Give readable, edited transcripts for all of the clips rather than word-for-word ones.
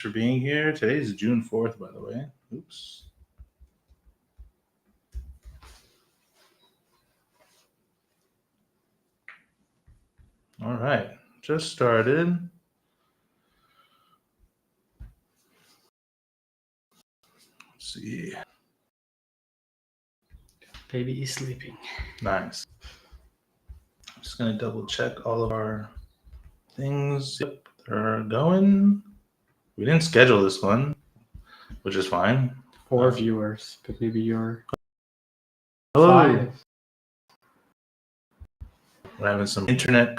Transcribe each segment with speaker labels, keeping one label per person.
Speaker 1: for being here. Today's June 4th, by the way. Oops. All right, just started. Let's see.
Speaker 2: Baby is sleeping.
Speaker 1: Nice. I'm just gonna double check all of our things. Yep, they're going. We didn't schedule this one, which is fine.
Speaker 2: 4 viewers, but maybe you're
Speaker 1: Hello.
Speaker 2: 5.
Speaker 1: We're having some internet.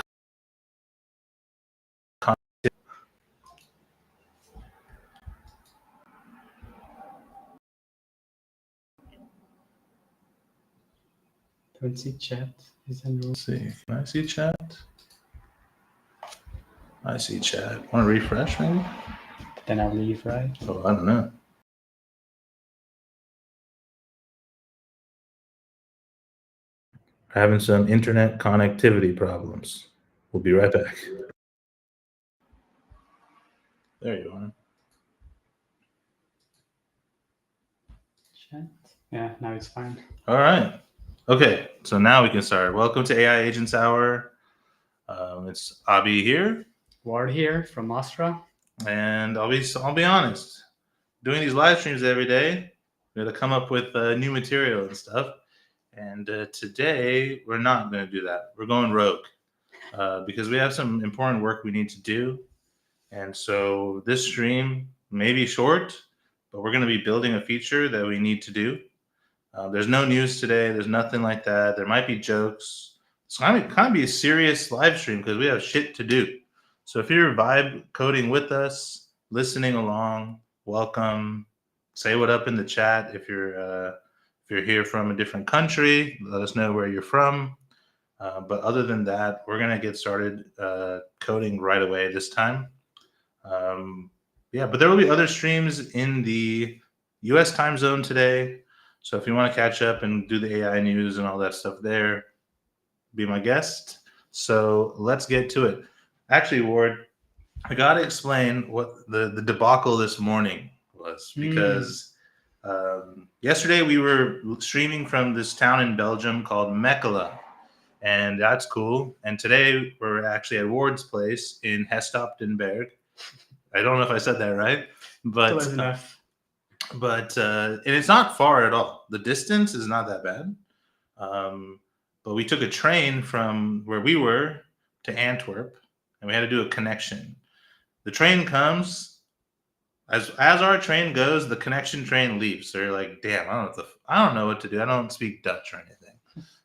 Speaker 2: Don't see chat. Is in
Speaker 1: Let's see. Can I see chat? I see chat. Want to refresh maybe?
Speaker 2: Then I'll leave, right?
Speaker 1: Oh, I don't know. Having some internet connectivity problems. We'll be right back. There you are.
Speaker 2: Chat. Yeah, now it's fine.
Speaker 1: All right. Okay, so now we can start. Welcome to AI Agents Hour. It's Abi here,
Speaker 2: Ward here from Astra.
Speaker 1: and I'll be honest. Doing these live streams every day, we got to come up with new material and stuff. And today we're not going to do that. We're going rogue because we have some important work we need to do. And so this stream may be short, but we're going to be building a feature that we need to do. There's no news today. There's nothing like that. There might be jokes. It's kind of be a serious live stream because we have shit to do. So if you're vibe coding with us, listening along, welcome. Say what up in the chat. If you're here from a different country, let us know where you're from. But other than that, we're gonna get started coding right away this time. But there will be other streams in the U.S. time zone today. So if you want to catch up and do the AI news and all that stuff there, be my guest. So let's get to it. Actually, Ward, I got to explain what the debacle this morning was because yesterday we were streaming from this town in Belgium called Mechelen, and that's cool. And today we're actually at Ward's place in Hestoptenberg. I don't know if I said that right, but
Speaker 2: Close enough.
Speaker 1: And it's not far at all. The distance is not that bad. But we took a train from where we were to Antwerp, and we had to do a connection. The train comes. As our train goes, the connection train leaves. So you're like, damn, I don't know what to do. I don't speak Dutch or anything.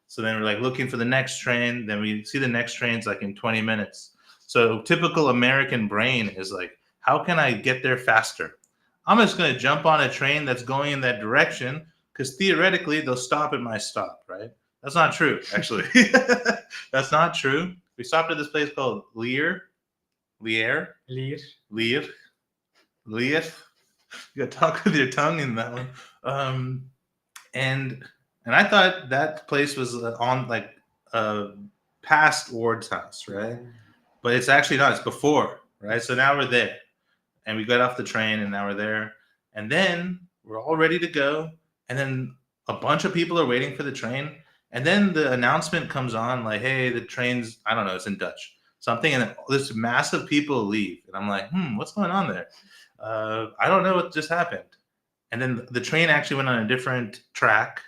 Speaker 1: So then we're like looking for the next train. Then we see the next train's like in 20 minutes. So typical American brain is like, how can I get there faster? I'm just going to jump on a train that's going in that direction because theoretically they'll stop at my stop, right? That's not true, actually. That's not true. We stopped at this place called Lier. You got to talk with your tongue in that one. And I thought that place was on like past Ward's house, right? But it's actually not. It's before, right? So now we're there, and we got off the train, and now we're there, and then we're all ready to go, and then a bunch of people are waiting for the train, and then the announcement comes on like, "Hey, the train's," I don't know, it's in Dutch, something, and then this massive people leave, and I'm like, what's going on there? I don't know what just happened. And then the train actually went on a different track,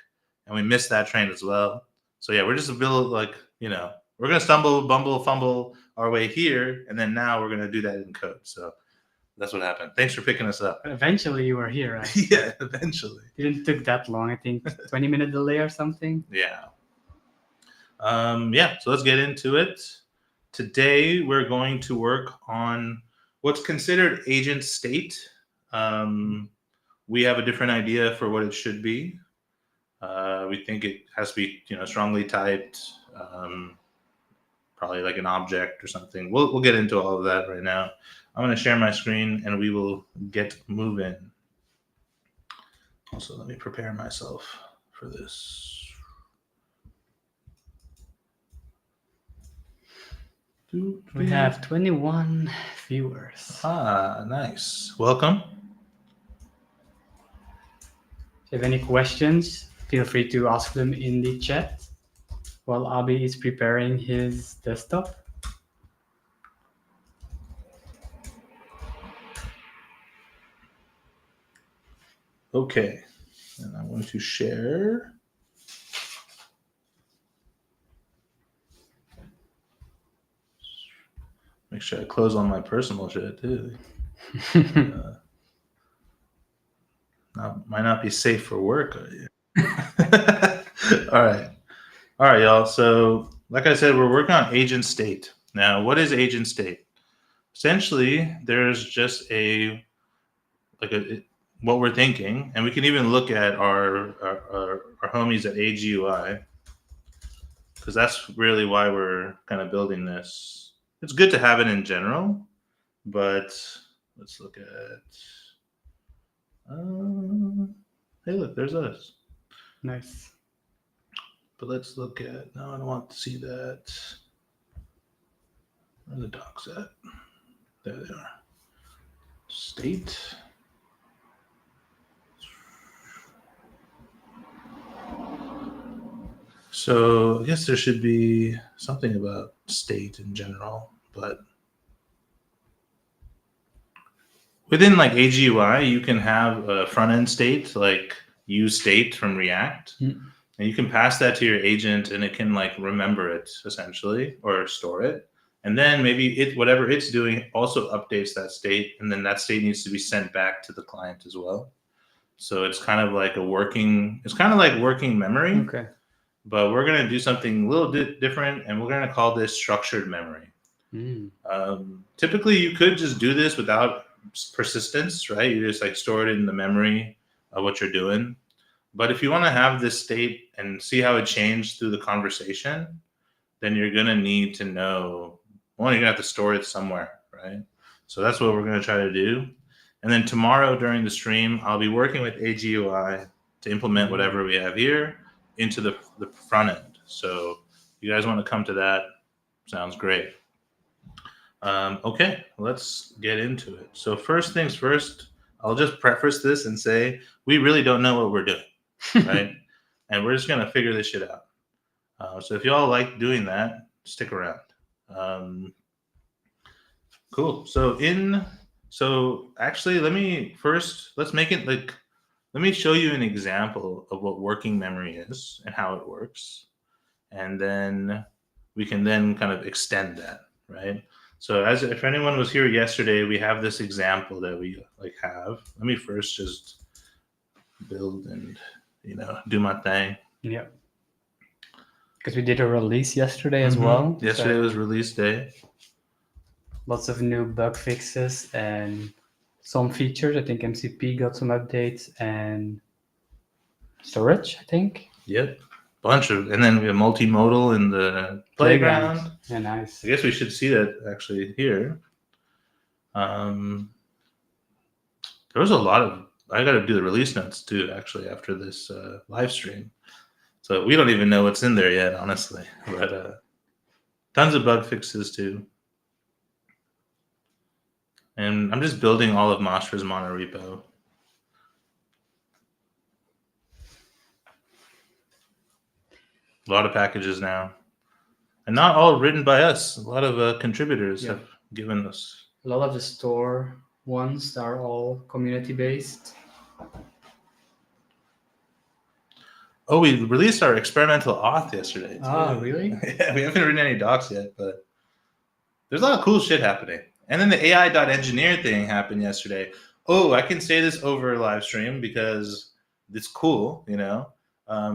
Speaker 1: and we missed that train as well. So yeah, we're just a bit like, we're gonna stumble, bumble, fumble our way here, and then now we're gonna do that in code. So that's what happened. Thanks for picking us up.
Speaker 2: But eventually you were here, right?
Speaker 1: Yeah, eventually.
Speaker 2: Didn't took that long. I think 20-minute delay or something.
Speaker 1: Yeah. So let's get into it. Today we're going to work on what's considered agent state. We have a different idea for what it should be. We think it has to be, strongly typed, probably like an object or something. We'll get into all of that right now. I'm going to share my screen and we will get moving. Also, let me prepare myself for this.
Speaker 2: We have 21 viewers.
Speaker 1: Nice. Welcome.
Speaker 2: If you have any questions, feel free to ask them in the chat while Abi is preparing his desktop.
Speaker 1: Okay. And I'm going to share. Make sure I close on my personal shit too. Might not be safe for work. All right, y'all. So, like I said, we're working on agent state. Now, what is agent state? Essentially, there's just what we're thinking, and we can even look at our homies at AGUI, because that's really why we're kind of building this. It's good to have it in general, but let's look at. Hey, look, there's us.
Speaker 2: Nice.
Speaker 1: But let's look at. No, I don't want to see that. Where are the docs at? There they are. State. So I guess there should be something about state in general, but within like AGUI, you can have a front end state, like use state from React, and you can pass that to your agent, and it can like remember it essentially or store it, and then maybe whatever it's doing also updates that state, and then that state needs to be sent back to the client as well. So it's kind of like working memory.
Speaker 2: Okay.
Speaker 1: But we're going to do something a little bit different, and we're going to call this structured memory. Typically, you could just do this without persistence, right? You just like store it in the memory of what you're doing. But if you want to have this state and see how it changed through the conversation, then you're going to need to know, well, you're going to have to store it somewhere, right? So that's what we're going to try to do. And then tomorrow during the stream, I'll be working with AGUI to implement whatever we have here into the front end. So you guys want to come to that? Sounds great. Okay, let's get into it. So first things first, I'll just preface this and say we really don't know what we're doing, right? And we're just going to figure this shit out. So if y'all like doing that, stick around. Cool. So actually, let's make it like, let me show you an example of what working memory is and how it works. And then we can then kind of extend that, right? So if anyone was here yesterday, we have this example that we like have. Let me first just build and, do my thing.
Speaker 2: Yeah. Because we did a release yesterday as well.
Speaker 1: Yesterday was release day.
Speaker 2: Lots of new bug fixes and some features. I think MCP got some updates and storage, I think.
Speaker 1: Yep. And then we have multimodal in the playground.
Speaker 2: Yeah, nice.
Speaker 1: I guess we should see that actually here. There was a lot of, I got to do the release notes too, actually, after this live stream. So we don't even know what's in there yet, honestly. But tons of bug fixes too. And I'm just building all of Mostra's monorepo. A lot of packages now. And not all written by us. A lot of contributors have given us.
Speaker 2: A lot of the store ones are all community-based.
Speaker 1: Oh, we released our experimental auth yesterday.
Speaker 2: Oh, really?
Speaker 1: Yeah, we haven't written any docs yet, but there's a lot of cool shit happening. And then the AI.engineer thing happened yesterday. Oh, I can say this over live stream because it's cool,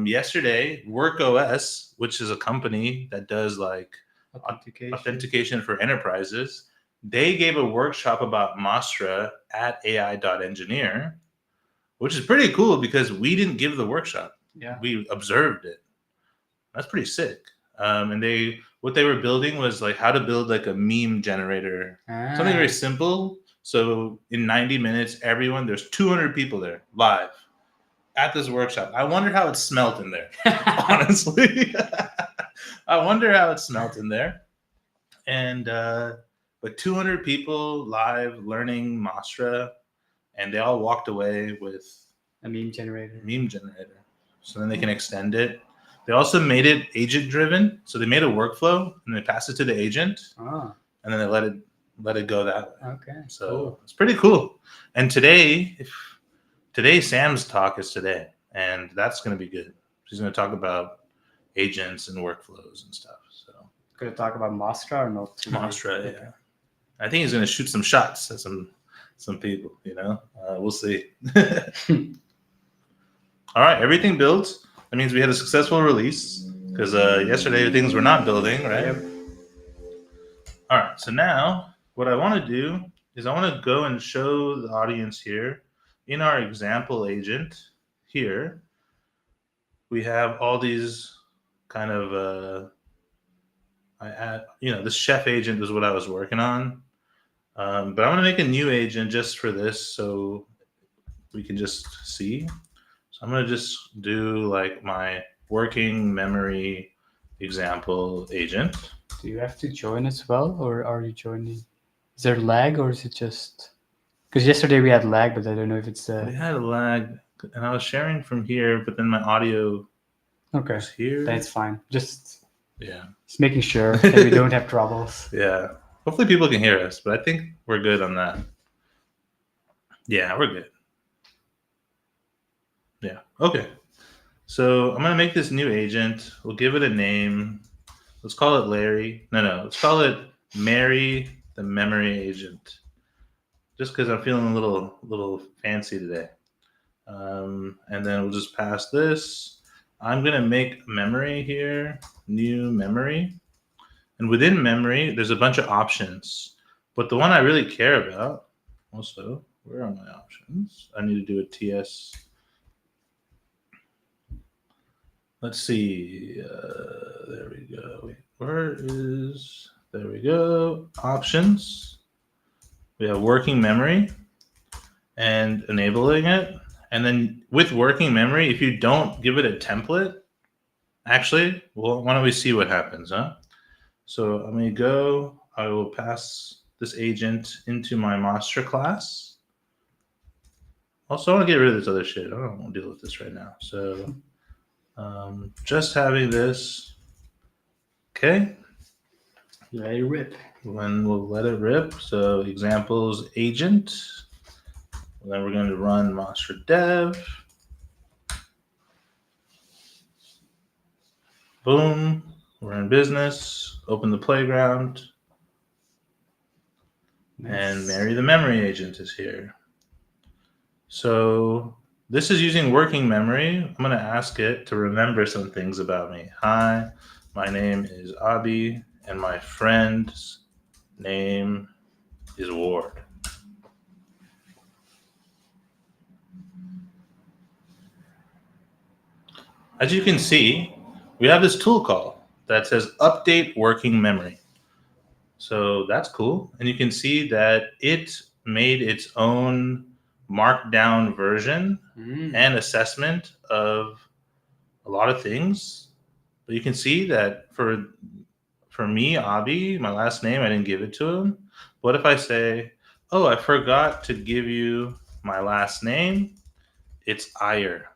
Speaker 1: Yesterday, WorkOS, which is a company that does like authentication for enterprises, they gave a workshop about Mostra at AI.engineer, which is pretty cool because we didn't give the workshop.
Speaker 2: Yeah.
Speaker 1: We observed it. That's pretty sick. And what they were building was like how to build like a meme generator. Something very simple. So in 90 minutes, there's 200 people there live at this workshop. I wonder how it smelt in there, honestly. I wonder how it smelt in there. and but 200 people live learning Mastra, and they all walked away with
Speaker 2: A meme generator.
Speaker 1: meme generator, so then they can extend it. They also made it agent driven, so they made a workflow and they passed it to the agent,
Speaker 2: Ah,
Speaker 1: and then they let it go that way.
Speaker 2: okay.
Speaker 1: So
Speaker 2: Cool.
Speaker 1: it's pretty cool. And today Sam's talk is today, and that's going to be good. She's going to talk about agents and workflows and stuff. So
Speaker 2: Could I talk about Mastra or not? too much?
Speaker 1: Mastra,
Speaker 2: Okay.
Speaker 1: yeah. I think he's going to shoot some shots at some people. We'll see. All right, everything builds. That means we had a successful release because yesterday things were not building, right?
Speaker 2: Yep.
Speaker 1: All right, so now what I want to do is I want to go and show the audience here in our example agent here. We have all these kind of this chef agent is what I was working on, but I want to make a new agent just for this so we can just see. So I'm going to just do like my working memory example agent.
Speaker 2: Do you have to join as well, or are you joining? Is there lag, or is it just? Because yesterday we had lag, but I don't know if it's.
Speaker 1: We had a lag, and I was sharing from here, but then my audio
Speaker 2: Okay,
Speaker 1: was here.
Speaker 2: that's fine. Just
Speaker 1: Yeah.
Speaker 2: making sure that we don't have troubles.
Speaker 1: Yeah. Hopefully people can hear us, but I think we're good on that. Yeah, we're good. Yeah. Okay. So I'm gonna make this new agent. We'll give it a name. Let's call it Larry. No. Let's call it Mary, the memory agent. Just because I'm feeling a little fancy today. And then we'll just pass this. I'm gonna make memory here, new memory. And within memory, there's a bunch of options. But the one I really care about, also, where are my options? I need to do a TS. Let's see. There we go. There we go. Options. We have working memory and enabling it. And then with working memory, if you don't give it a template, actually, well, why don't we see what happens, huh? So I'm going to go, I will pass this agent into my master class. Also, I want to get rid of this other shit. I don't want to deal with this right now. So just having this, okay.
Speaker 2: Let it rip.
Speaker 1: When we'll let it rip. So examples agent. Then we're going to run master dev. Boom. We're in business. Open the playground.
Speaker 2: Nice.
Speaker 1: And Mary the memory agent is here. So this is using working memory. I'm going to ask it to remember some things about me. Hi, my name is Abi, and my friend's name is Ward. As you can see, we have this tool call that says update working memory. So that's cool. And you can see that it made its own markdown version and assessment of a lot of things. But you can see that for me, Abi, my last name, I didn't give it to him. What if I say, oh, I forgot to give you my last name? It's Iyer.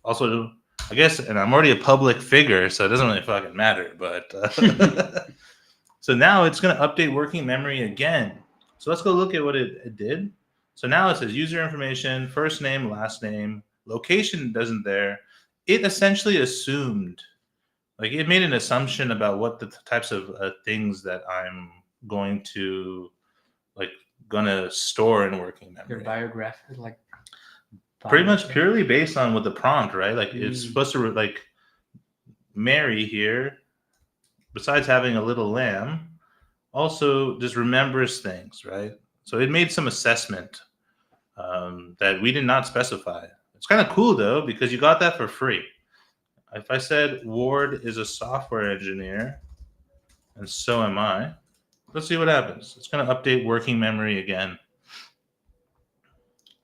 Speaker 1: Also, I guess, and I'm already a public figure, so it doesn't really fucking matter. But so now it's going to update working memory again. So let's go look at what it did. So now it says user information, first name, last name, location doesn't there. It essentially assumed, like it made an assumption about what the types of things that I'm going to store in working memory.
Speaker 2: Your biography, like
Speaker 1: pretty much purely based on what the prompt, right? Like it's supposed to like Mary here, besides having a little lamb, also just remembers things, right? So it made some assessment that we did not specify. It's kind of cool though, because you got that for free. If I said Ward is a software engineer, and so am I, let's see what happens. It's going to update working memory again.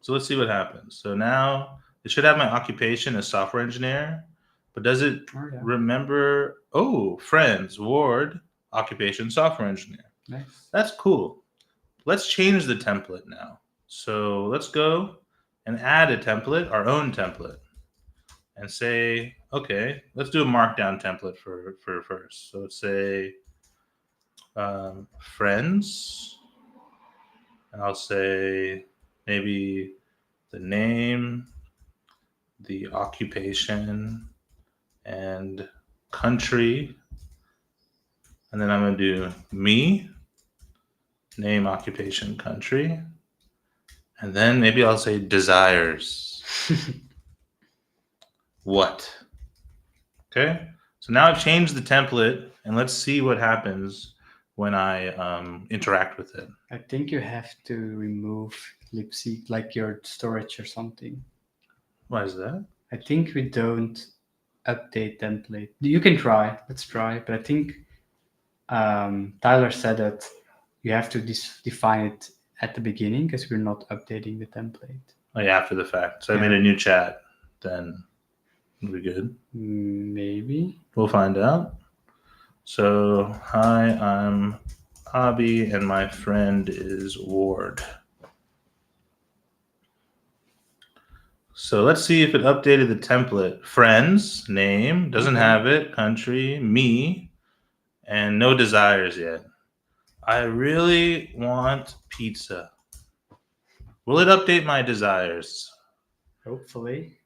Speaker 1: So let's see what happens. So now it should have my occupation as software engineer, but does it remember? Oh, friends, Ward occupation software engineer.
Speaker 2: Nice.
Speaker 1: That's cool. Let's change the template now. So let's go and add a template, our own template, and say, okay, let's do a markdown template for first. So let's say friends, and I'll say maybe the name, the occupation, and country. And then I'm going to do me, name, occupation, country. And then maybe I'll say desires. What? Okay. So now I've changed the template, and let's see what happens when I interact with it.
Speaker 2: I think you have to remove libseek, like your storage or something.
Speaker 1: Why is that?
Speaker 2: I think we don't update template. You can try. Let's try. But I think Tyler said that you have to define it at the beginning because we're not updating the template.
Speaker 1: Oh, yeah, after the fact. So I made a new chat. Then it'll be good.
Speaker 2: Maybe.
Speaker 1: We'll find out. So, hi, I'm Abby, and my friend is Ward. So let's see if it updated the template. Friends, name, doesn't have it. Country, me, and no desires yet. I really want pizza. Will it update my desires?
Speaker 2: Hopefully.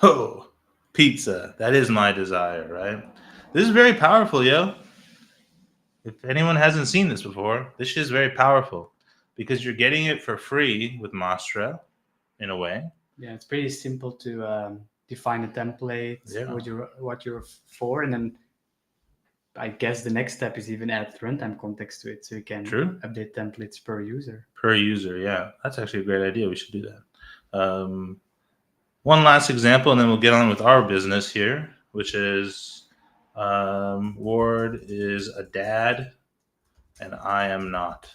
Speaker 1: Oh, pizza. That is my desire, right? This is very powerful, yo. If anyone hasn't seen this before, this shit is very powerful because you're getting it for free with Mastra, in a way.
Speaker 2: Yeah, it's pretty simple to define a template, what you're for, and then I guess the next step is even add runtime context to it, so you can update templates per user.
Speaker 1: Per user, yeah. That's actually a great idea. We should do that. One last example, and then we'll get on with our business here, which is Ward is a dad, and I am not.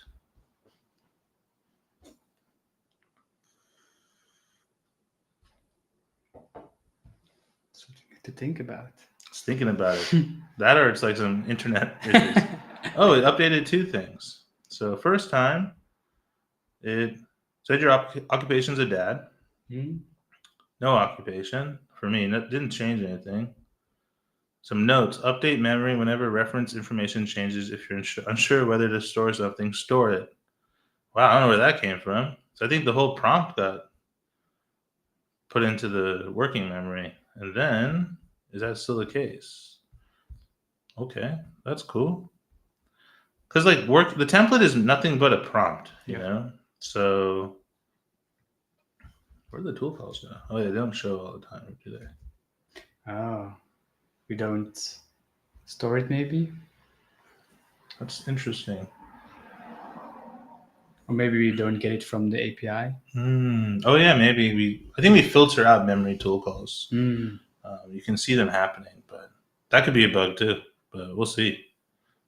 Speaker 2: Something to think about.
Speaker 1: It's thinking about it. That or it's like some internet issues. Oh, it updated two things. So first time, it said your occupation's a dad. No occupation for me. That didn't change anything. Some notes. Update memory whenever reference information changes. If you're unsure whether to store something, store it. Wow, I don't know where that came from. So I think the whole prompt got put into the working memory. And then, is that still the case? Okay, that's cool. Because like the template is nothing but a prompt, you know? So where do the tool files go? Oh yeah, they don't show all the time, do they?
Speaker 2: Oh. We don't store it, maybe?
Speaker 1: That's interesting.
Speaker 2: Or maybe we don't get it from the API.
Speaker 1: Oh yeah, maybe I think we filter out memory tool calls. You can see them happening, but that could be a bug too. But we'll see.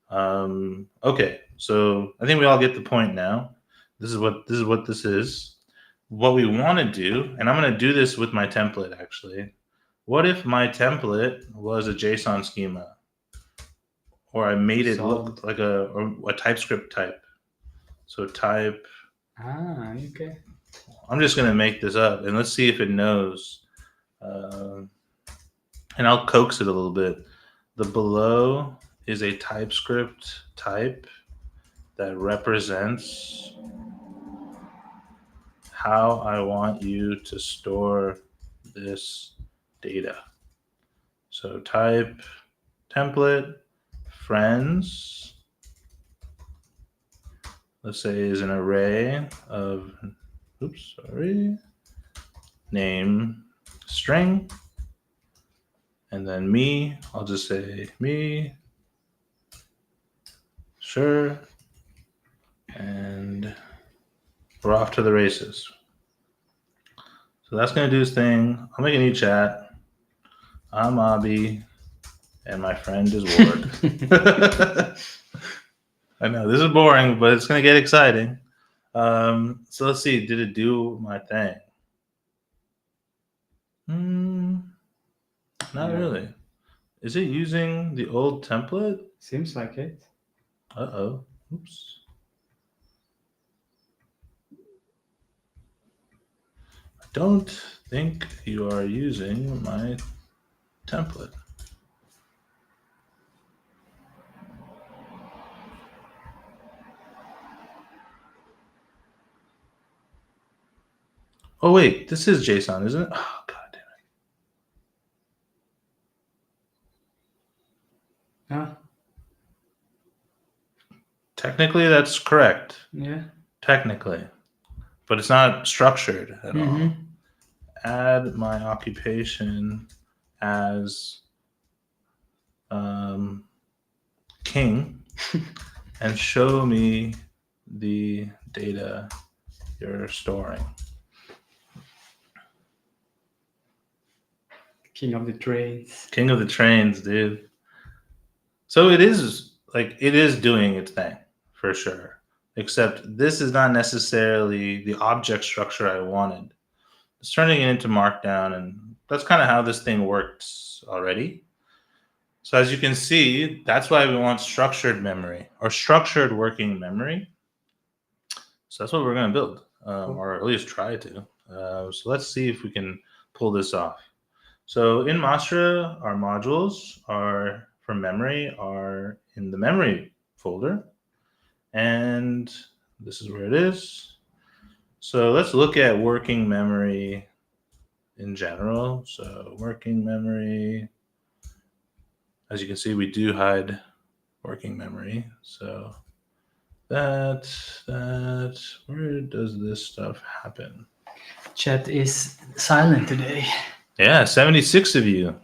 Speaker 1: Okay, so I think we all get the point now. This is what this is. What we want to do, and I'm going to do this with my template actually. What if my template was a JSON schema, or I made it look like a TypeScript type? So type.
Speaker 2: Okay.
Speaker 1: I'm just gonna make this up, and let's see if it knows. And I'll coax it a little bit. The below is a TypeScript type that represents how I want you to store this data. So type template friends, let's say, is an array of name string, and then me, I'll just say me, sure, and we're off to the races. So that's going to do its thing. I'll make a new chat. I'm Abby, and my friend is Ward. I know, this is boring, but it's going to get exciting. So let's see. Did it do my thing? Not really. Is it using the old template?
Speaker 2: Seems like it.
Speaker 1: Uh-oh. Oops. I don't think you are using my template. Oh wait, this is JSON, isn't it? Oh god damn it.
Speaker 2: Yeah.
Speaker 1: Technically that's correct.
Speaker 2: Yeah.
Speaker 1: Technically. But it's not structured at all.
Speaker 2: Mhm.
Speaker 1: Add my occupation as king and show me the data you're storing.
Speaker 2: King of the trains.
Speaker 1: King of the trains, dude. So it is doing its thing for sure. Except this is not necessarily the object structure I wanted. It's turning it into Markdown, and that's kind of how this thing works already. So as you can see, that's why we want structured memory or structured working memory. So that's what we're going to build, or at least try to. So let's see if we can pull this off. So in Mastra, our modules are from memory are in the memory folder, and this is where it is. So let's look at working memory in general. So working memory, as you can see, we do hide working memory. So that, where does this stuff happen?
Speaker 2: Chat is silent today.
Speaker 1: Yeah, 76 of you.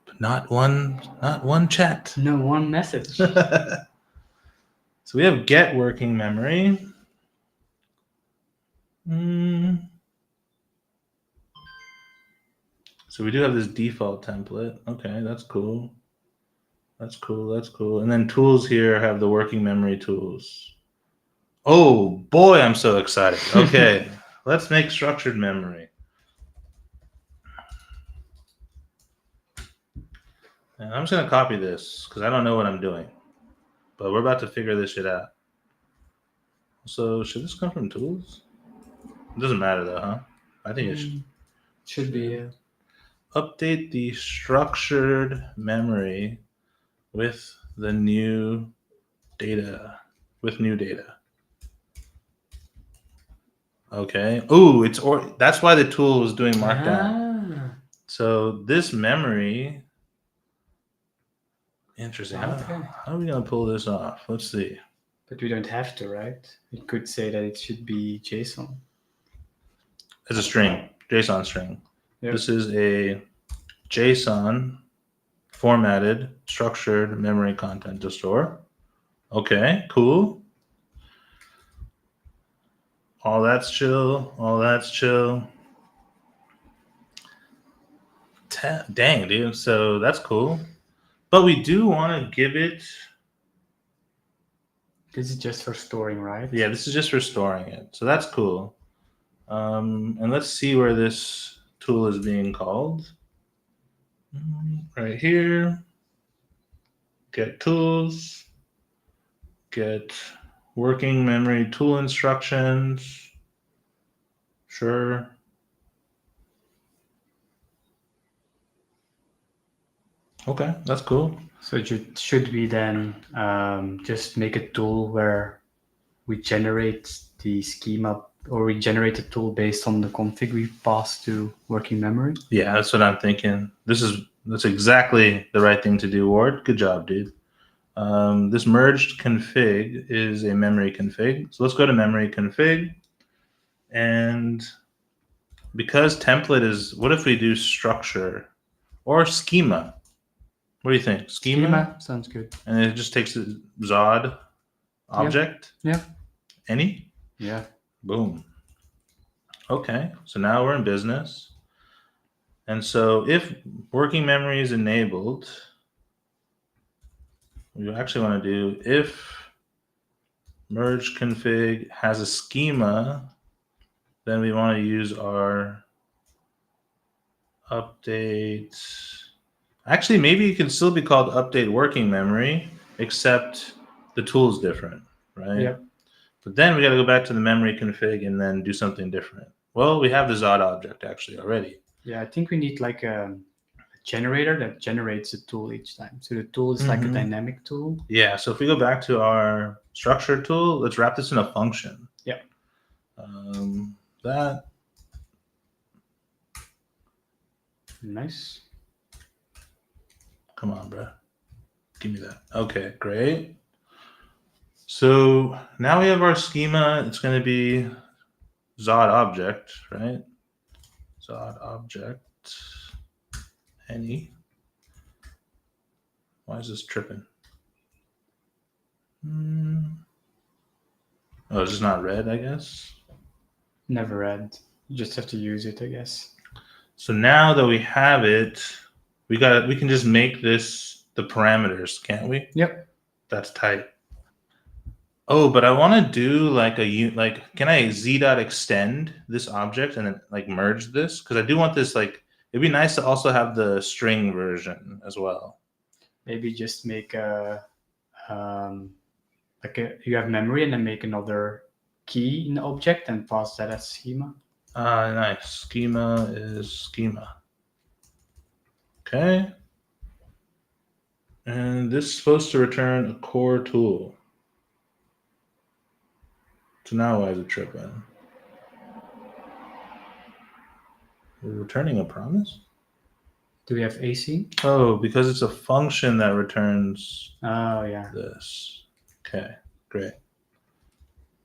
Speaker 1: But not one chat.
Speaker 2: No one message.
Speaker 1: So we have get working memory. So we do have this default template. Okay, that's cool. That's cool. And then tools here have the working memory tools. Oh boy, I'm so excited. Okay, let's make structured memory. And I'm just gonna copy this because I don't know what I'm doing. But we're about to figure this shit out. So should this come from tools? It doesn't matter though, huh? I think it
Speaker 2: should be.
Speaker 1: Update the structured memory with the new data. With new data. Okay. Ooh, that's why the tool was doing Markdown. So this memory. Interesting.
Speaker 2: Okay.
Speaker 1: How are we gonna pull this off? Let's see.
Speaker 2: But we don't have to, right? We could say that it should be JSON.
Speaker 1: It's a string, JSON string. Yep. This is a JSON formatted, structured memory content to store. Okay, cool. All that's chill. Dang, dude. So that's cool. But we do want to give it.
Speaker 2: This is just for storing, right?
Speaker 1: Yeah, this is just for storing it. So that's cool. And let's see where this tool is being called. Right here. Get tools. Get working memory tool instructions. Sure. Okay, that's cool.
Speaker 2: So should we then just make a tool where we generate the schema, or we generate a tool based on the config we pass to working memory?
Speaker 1: Yeah, that's what I'm thinking. That's exactly the right thing to do, Ward. Good job, dude. This merged config is a memory config. So let's go to memory config. And because template is, what if we do structure or schema? What do you think?
Speaker 2: Schema sounds good.
Speaker 1: And it just takes a Zod object?
Speaker 2: Yeah.
Speaker 1: Any?
Speaker 2: Yeah.
Speaker 1: Boom. Okay, so now we're in business. And so if working memory is enabled, we actually want to do if merge config has a schema, then we want to use our update Actually, maybe it can still be called update working memory, except the tool is different, right?
Speaker 2: Yep.
Speaker 1: But then we got to go back to the memory config and then do something different. Well, we have the Zod object actually already.
Speaker 2: Yeah, I think we need like a generator that generates a tool each time. So the tool is like a dynamic tool.
Speaker 1: Yeah, so if we go back to our structure tool, let's wrap this in a function.
Speaker 2: Yep.
Speaker 1: That.
Speaker 2: Nice.
Speaker 1: Come on, bro. Give me that. Okay, great. So now we have our schema. It's going to be Zod object, right? Zod object. Any. Why is this tripping? Oh, it's just not red, I guess.
Speaker 2: Never read. You just have to use it, I guess.
Speaker 1: So now that we have it, we can just make this the parameters, can't we?
Speaker 2: Yep.
Speaker 1: That's tight. Oh, but I want to do like can I z.extend this object and then like merge this? Because I do want this it'd be nice to also have the string version as well.
Speaker 2: Maybe just make you have memory and then make another key in the object and pass that as schema.
Speaker 1: Nice. Schema is schema. Okay. And this is supposed to return a core tool. So now why is it tripping? We're returning a promise?
Speaker 2: Do we have async?
Speaker 1: Oh, because it's a function that returns this. Okay, great.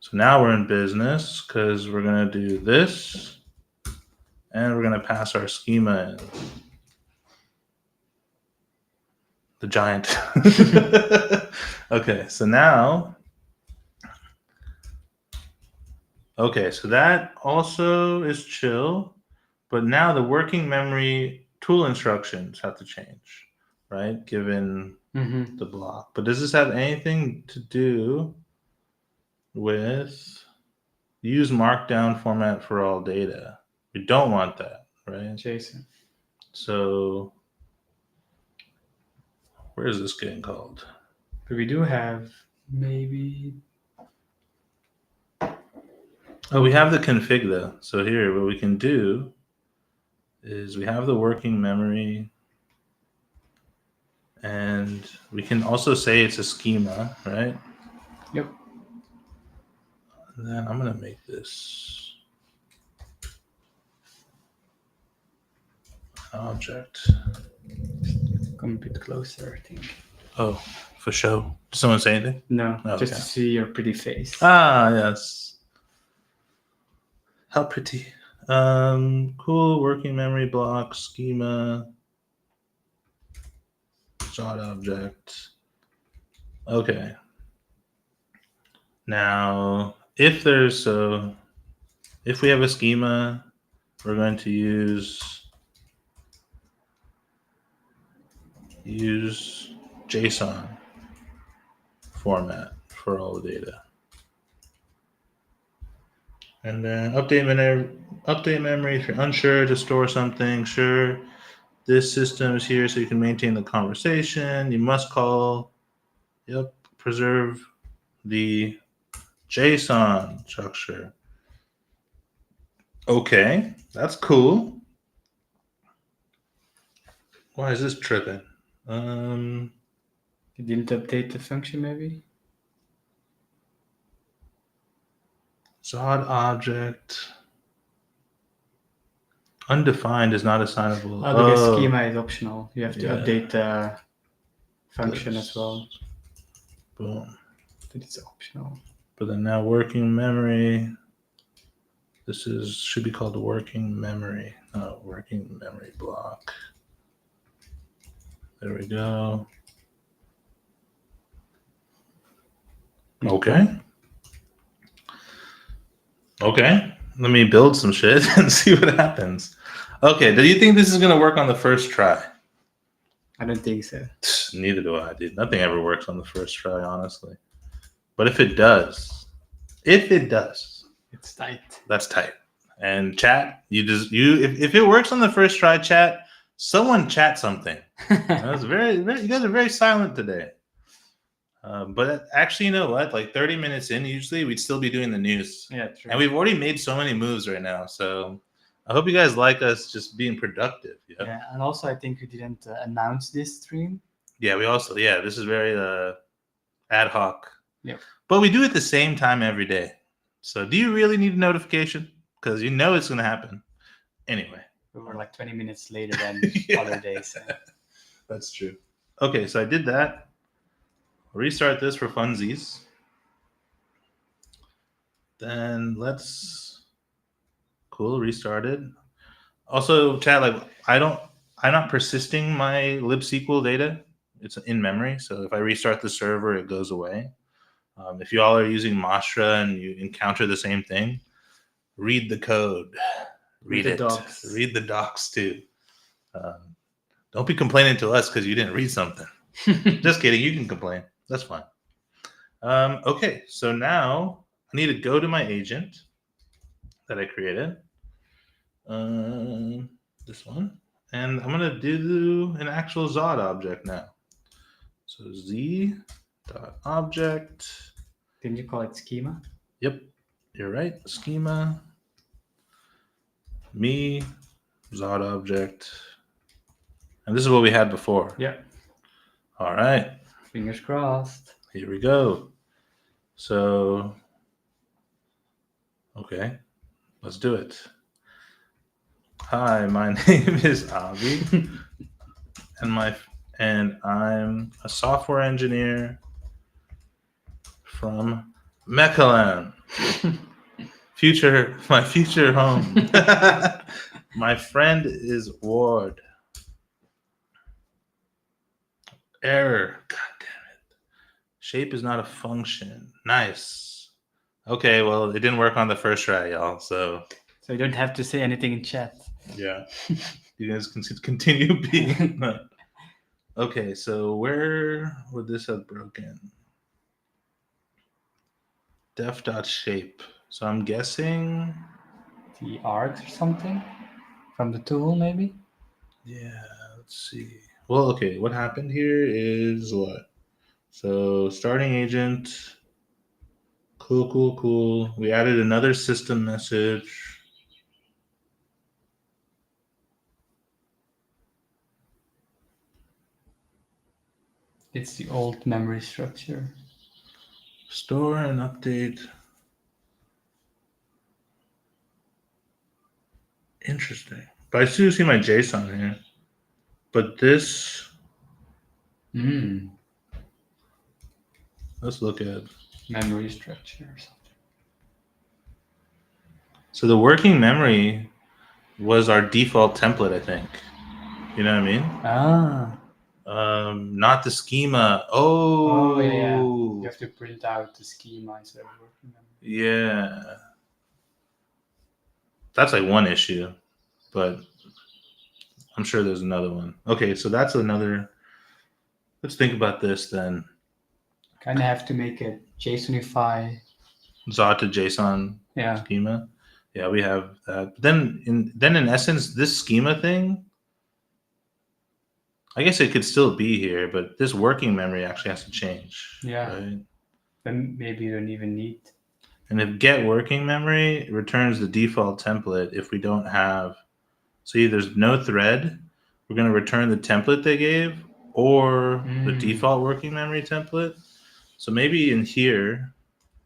Speaker 1: So now we're in business because we're going to do this and we're going to pass our schema in. The giant. Okay, so now. Okay, so that also is chill, but now the working memory tool instructions have to change, right? Given the block. But does this have anything to do with use markdown format for all data? We don't want that, right?
Speaker 2: JSON.
Speaker 1: So where is this getting called?
Speaker 2: But we do have maybe.
Speaker 1: Oh, we have the config though. So here, what we can do is we have the working memory and we can also say it's a schema, right?
Speaker 2: Yep.
Speaker 1: And then I'm going to make this object.
Speaker 2: Come a bit closer, I think.
Speaker 1: Oh, for sure. Did someone say anything?
Speaker 2: No,
Speaker 1: Oh,
Speaker 2: just
Speaker 1: okay.
Speaker 2: to see your pretty face.
Speaker 1: Ah, yes. How pretty. Cool working memory block schema. Zod object. Okay. Now, if we have a schema, we're going to use JSON format for all the data. And then update memory if you're unsure to store something. Sure, this system is here so you can maintain the conversation. You must call, preserve the JSON structure. Okay, that's cool. Why is this tripping?
Speaker 2: You didn't update the function, maybe?
Speaker 1: Zod object. Undefined is not assignable.
Speaker 2: Because schema is optional. You have to update the function as well.
Speaker 1: Boom.
Speaker 2: But it's optional.
Speaker 1: But then now working memory. This should be called working memory, not working memory block. There we go. Okay. Let me build some shit and see what happens. Okay, do you think this is gonna work on the first try?
Speaker 2: I don't think so.
Speaker 1: Neither do I, dude. Nothing ever works on the first try, honestly. But if it does,
Speaker 2: it's tight.
Speaker 1: That's tight. And chat, if it works on the first try, chat, Someone chat something. That was you guys are very silent today. But actually, you know what? Like 30 minutes in, usually we'd still be doing the news.
Speaker 2: Yeah, true.
Speaker 1: And we've already made so many moves right now. So I hope you guys like us just being productive.
Speaker 2: Yeah, and also I think we didn't announce this stream.
Speaker 1: Yeah, this is very ad hoc.
Speaker 2: Yep.
Speaker 1: But we do it the same time every day. So do you really need a notification? Because you know it's going to happen. Anyway.
Speaker 2: We were like 20 minutes later than
Speaker 1: Yeah.
Speaker 2: other days.
Speaker 1: That's true. Okay, so I did that. I'll restart this for funsies. Then cool, restarted. Also, chat, like I'm not persisting my libsql data. It's in memory. So if I restart the server, it goes away. If you all are using Mastra and you encounter the same thing, read the code. Read
Speaker 2: the
Speaker 1: it.
Speaker 2: docs.
Speaker 1: Read the docs too. Don't be complaining to us because you didn't read something. Just kidding. You can complain. That's fine. Okay, so now I need to go to my agent that I created. This one. And I'm going to do an actual Zod object now. So z.object.
Speaker 2: Didn't you call it schema?
Speaker 1: Yep, you're right. Schema. Me, Zod object. And this is what we had before.
Speaker 2: Yeah.
Speaker 1: All right.
Speaker 2: Fingers crossed.
Speaker 1: Here we go. So, okay, let's do it. Hi, my name is Avi, and I'm a software engineer from Mechelen, my future home. My friend is Ward. Error. God damn it. Shape is not a function. Nice. Okay, well, it didn't work on the first try, y'all. So
Speaker 2: you don't have to say anything in chat.
Speaker 1: Yeah. You guys can continue being. Okay, so where would this have broken? Def.shape. So I'm guessing.
Speaker 2: The arcs or something from the tool, maybe?
Speaker 1: Yeah, let's see. Well, okay, what happened here is what? So starting agent. Cool. We added another system message.
Speaker 2: It's the old memory structure.
Speaker 1: Store and update. Interesting. But I still see my JSON here. But this. Let's look at
Speaker 2: memory structure or something.
Speaker 1: So the working memory was our default template, I think. You know what I mean? Not the schema.
Speaker 2: Oh yeah. You have to print out the schema instead of working memory.
Speaker 1: Yeah. That's like one issue, but I'm sure there's another one. Okay, so that's another. Let's think about this then.
Speaker 2: Kind of have to make a JSONify.
Speaker 1: Zod to JSON schema. Yeah, we have that. But then in essence, this schema thing, I guess it could still be here, but this working memory actually has to change.
Speaker 2: Yeah.
Speaker 1: Right?
Speaker 2: Then maybe you don't even need.
Speaker 1: And if get working memory returns the default template if we don't have, see, there's no thread, we're going to return the template they gave or the default working memory template. So maybe in here,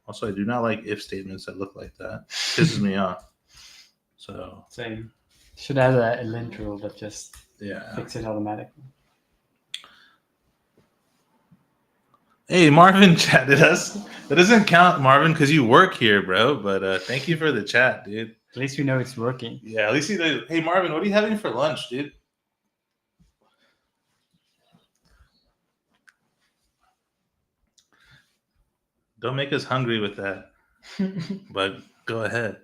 Speaker 1: also I do not like if statements that look like that. Pisses me off. So
Speaker 2: same. Should add a lint rule that just fix it automatically.
Speaker 1: Hey, Marvin chatted us. That doesn't count, Marvin, because you work here, bro. But thank you for the chat, dude.
Speaker 2: At least we know it's working.
Speaker 1: Yeah, at least you know. Hey, Marvin, what are you having for lunch, dude? Don't make us hungry with that. But go ahead.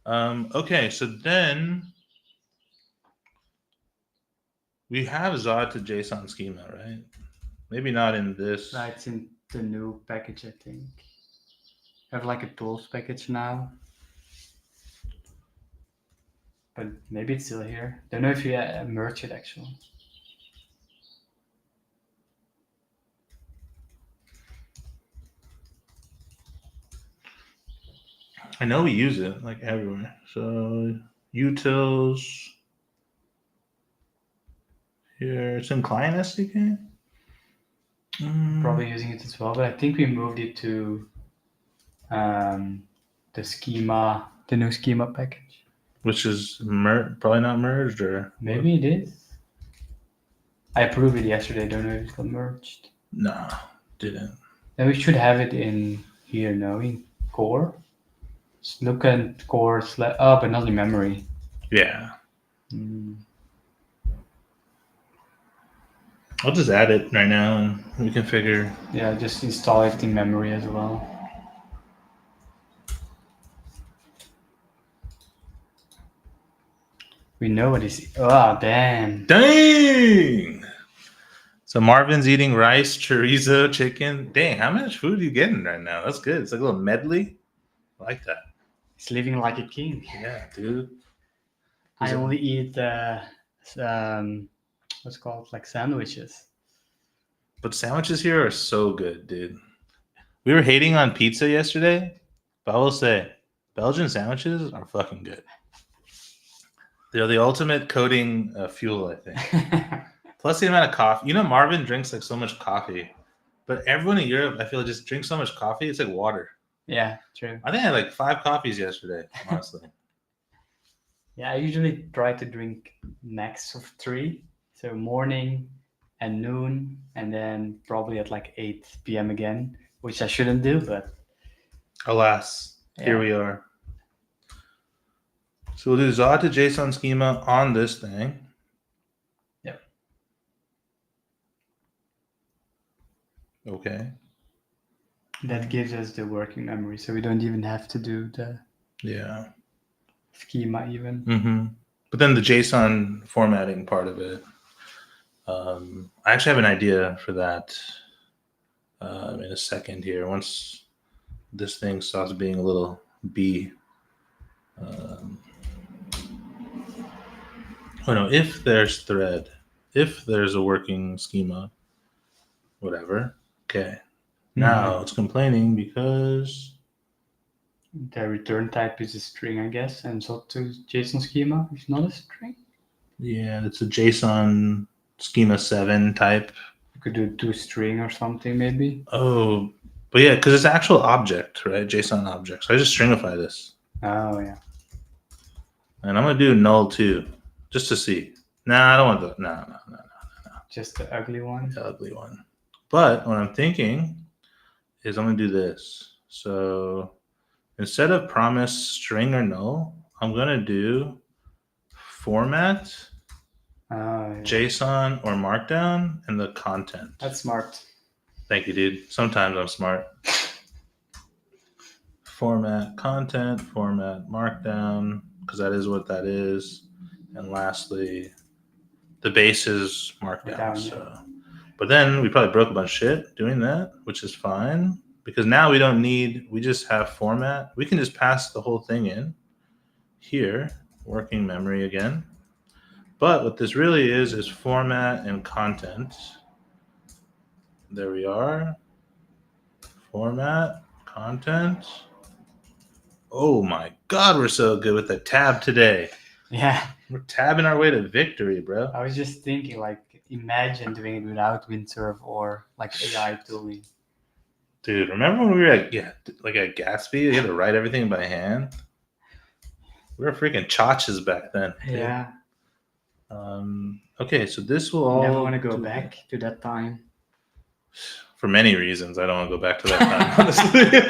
Speaker 1: Okay, so then we have Zod to JSON schema, right? Maybe not in this.
Speaker 2: It's in the new package, I think. I have like a tools package now. but maybe it's still here. Don't know if you merge it actually.
Speaker 1: I know we use it like everywhere. So utils here. It's in client SDK.
Speaker 2: Probably using it as well, but I think we moved it to the schema, the new schema package.
Speaker 1: Which is probably not merged, or
Speaker 2: Maybe it is. I approved it yesterday. Don't know if it got merged.
Speaker 1: No, didn't.
Speaker 2: Then we should have it in here now in core. Let's look at core. Oh, but not in memory.
Speaker 1: Yeah. I'll just add it right now and we can figure.
Speaker 2: Yeah, just install it in memory as well. We know what is. Oh, damn.
Speaker 1: Dang! So Marvin's eating rice, chorizo, chicken. Dang, how much food are you getting right now? That's good. It's like a little medley. I like that.
Speaker 2: He's living like a king.
Speaker 1: Yeah, dude.
Speaker 2: I only eat what's it called, like sandwiches.
Speaker 1: But sandwiches here are so good, dude. We were hating on pizza yesterday, but I will say Belgian sandwiches are fucking good. They're the ultimate coating fuel, I think. Plus the amount of coffee. You know, Marvin drinks like so much coffee, but everyone in Europe, I feel, just drinks so much coffee. It's like water.
Speaker 2: Yeah, true.
Speaker 1: I think I had like 5 coffees yesterday, honestly.
Speaker 2: Yeah, I usually try to drink max of 3. So morning and noon, and then probably at like 8 p.m. again, which I shouldn't do, but
Speaker 1: Alas, here we are. So we'll do Zod to JSON schema on this thing.
Speaker 2: Yep.
Speaker 1: Okay.
Speaker 2: That gives us the working memory, so we don't even have to do the schema even.
Speaker 1: Mm-hmm. But then the JSON formatting part of it, I actually have an idea for that in a second here. Once this thing starts being a little B. If there's thread, if there's a working schema, whatever. Okay. Now it's complaining because
Speaker 2: the return type is a string, I guess, and so to JSON schema is not a string.
Speaker 1: Yeah, it's a JSON schema 7 type.
Speaker 2: You could do toString or something, maybe.
Speaker 1: Oh, but yeah, because it's actual object, right? JSON object. So I just stringify this.
Speaker 2: Oh yeah.
Speaker 1: And I'm gonna do null too, just to see. Nah, I don't want the no.
Speaker 2: Just the ugly one.
Speaker 1: The ugly one. But what I'm thinking is I'm gonna do this. So instead of promise string or null, I'm gonna do format, JSON or Markdown, and the content.
Speaker 2: That's smart.
Speaker 1: Thank you, dude. Sometimes I'm smart. Format content, format Markdown, because that is what that is. And lastly, the base is Markdown. So. But then we probably broke a bunch of shit doing that, which is fine. Because now we just have format. We can just pass the whole thing in here, working memory again. But what this really is format and content. There we are. Format, content. Oh my God, we're so good with the tab today.
Speaker 2: Yeah.
Speaker 1: We're tabbing our way to victory, bro.
Speaker 2: I was just thinking, like, imagine doing it without Windsurf or like AI tooling.
Speaker 1: Dude, remember when we were at Gatsby? You had to write everything by hand. We were freaking chotches back then.
Speaker 2: Yeah.
Speaker 1: Okay, so this will all.
Speaker 2: Never want to go back to that time.
Speaker 1: For many reasons, I don't want to go back to that time, honestly.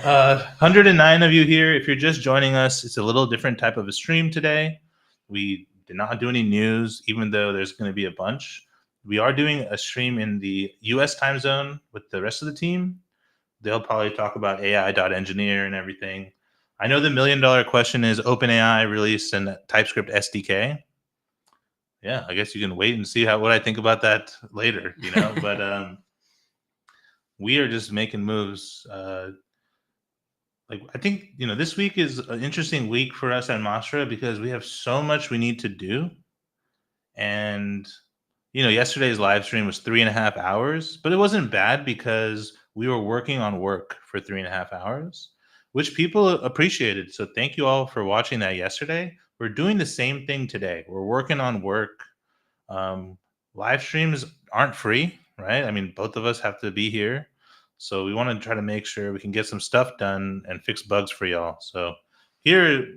Speaker 1: 109 of you here. If you're just joining us, it's a little different type of a stream today. We did not do any news, even though there's going to be a bunch. We are doing a stream in the US time zone with the rest of the team. They'll probably talk about AI.engineer and everything. I know the $1 million question is OpenAI released in TypeScript SDK. Yeah, I guess you can wait and see what I think about that later, but we are just making moves. like I think this week is an interesting week for us at Mastra because we have so much we need to do, and yesterday's live stream was 3.5 hours, but it wasn't bad because we were working on work for 3.5 hours, which people appreciated. So thank you all for watching that yesterday. We're doing the same thing today. We're working on work. Live streams aren't free, right? I mean, both of us have to be here. So we want to try to make sure we can get some stuff done and fix bugs for y'all. So here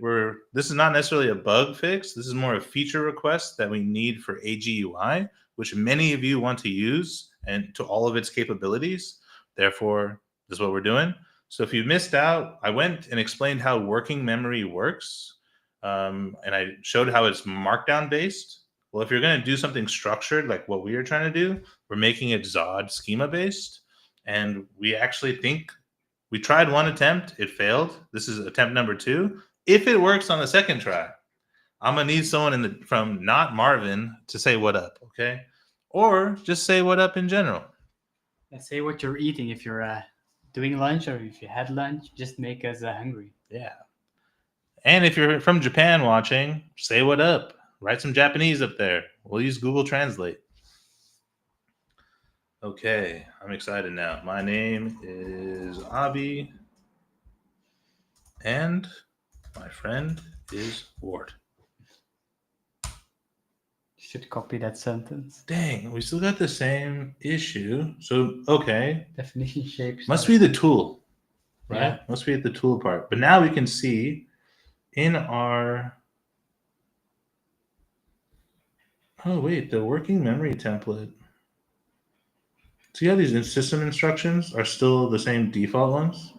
Speaker 1: this is not necessarily a bug fix. This is more a feature request that we need for AGUI, which many of you want to use and to all of its capabilities. Therefore, this is what we're doing. So if you missed out, I went and explained how working memory works. And I showed how it's markdown based. Well, if you're going to do something structured like what we are trying to do, we're making it Zod schema based. And we actually think we tried one attempt, it failed. This is attempt number 2. If it works on the second try, I'm gonna need someone from not Marvin to say what up, okay? Or just say what up in general.
Speaker 2: And say what you're eating if you're doing lunch, or if you had lunch, just make us hungry.
Speaker 1: Yeah. And if you're from Japan watching, say what up. Write some Japanese up there. We'll use Google Translate. Okay, I'm excited now. My name is Abi, and my friend is Ward.
Speaker 2: You should copy that sentence.
Speaker 1: Dang, we still got the same issue. So, okay.
Speaker 2: Definition shapes.
Speaker 1: Must be the tool, right?
Speaker 2: Yeah.
Speaker 1: Must be at the tool part. But now we can see in our... Oh, wait, the working memory template. See how these system instructions are still the same default ones?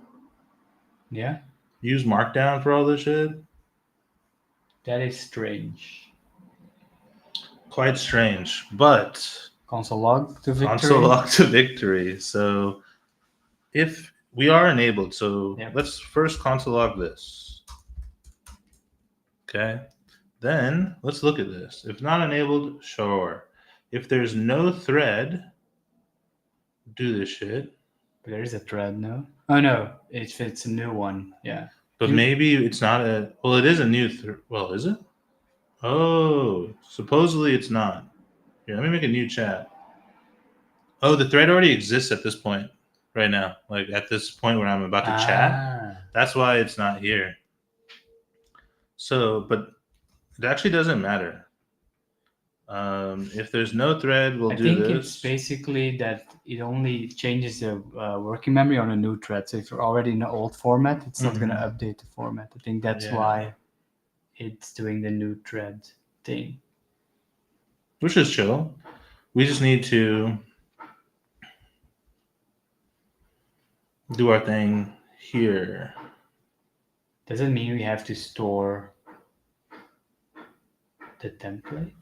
Speaker 2: Yeah.
Speaker 1: Use Markdown for all this shit?
Speaker 2: That is strange.
Speaker 1: Quite strange, but...
Speaker 2: Console log to victory.
Speaker 1: Console log to victory. So if we are enabled, so
Speaker 2: Yep.
Speaker 1: let's first console log this. Okay. Then let's look at this. If not enabled, sure. If there's no thread, do this shit.
Speaker 2: But there is a thread, no? Oh no, it's a new one. Yeah.
Speaker 1: But maybe it's not a... Well, it is a new... Well, is it? Oh, supposedly it's not. Here, let me make a new chat. Oh, the thread already exists at this point right now. Like at this point where I'm about to chat. That's why it's not here. So, but it actually doesn't matter. If there's no thread, we'll do this.
Speaker 2: I think it's basically that it only changes the working memory on a new thread. So if you're already in the old format, it's not going to update the format. I think that's why it's doing the new thread thing.
Speaker 1: Which is chill. We just need to do our thing here.
Speaker 2: Does it mean we have to store the template?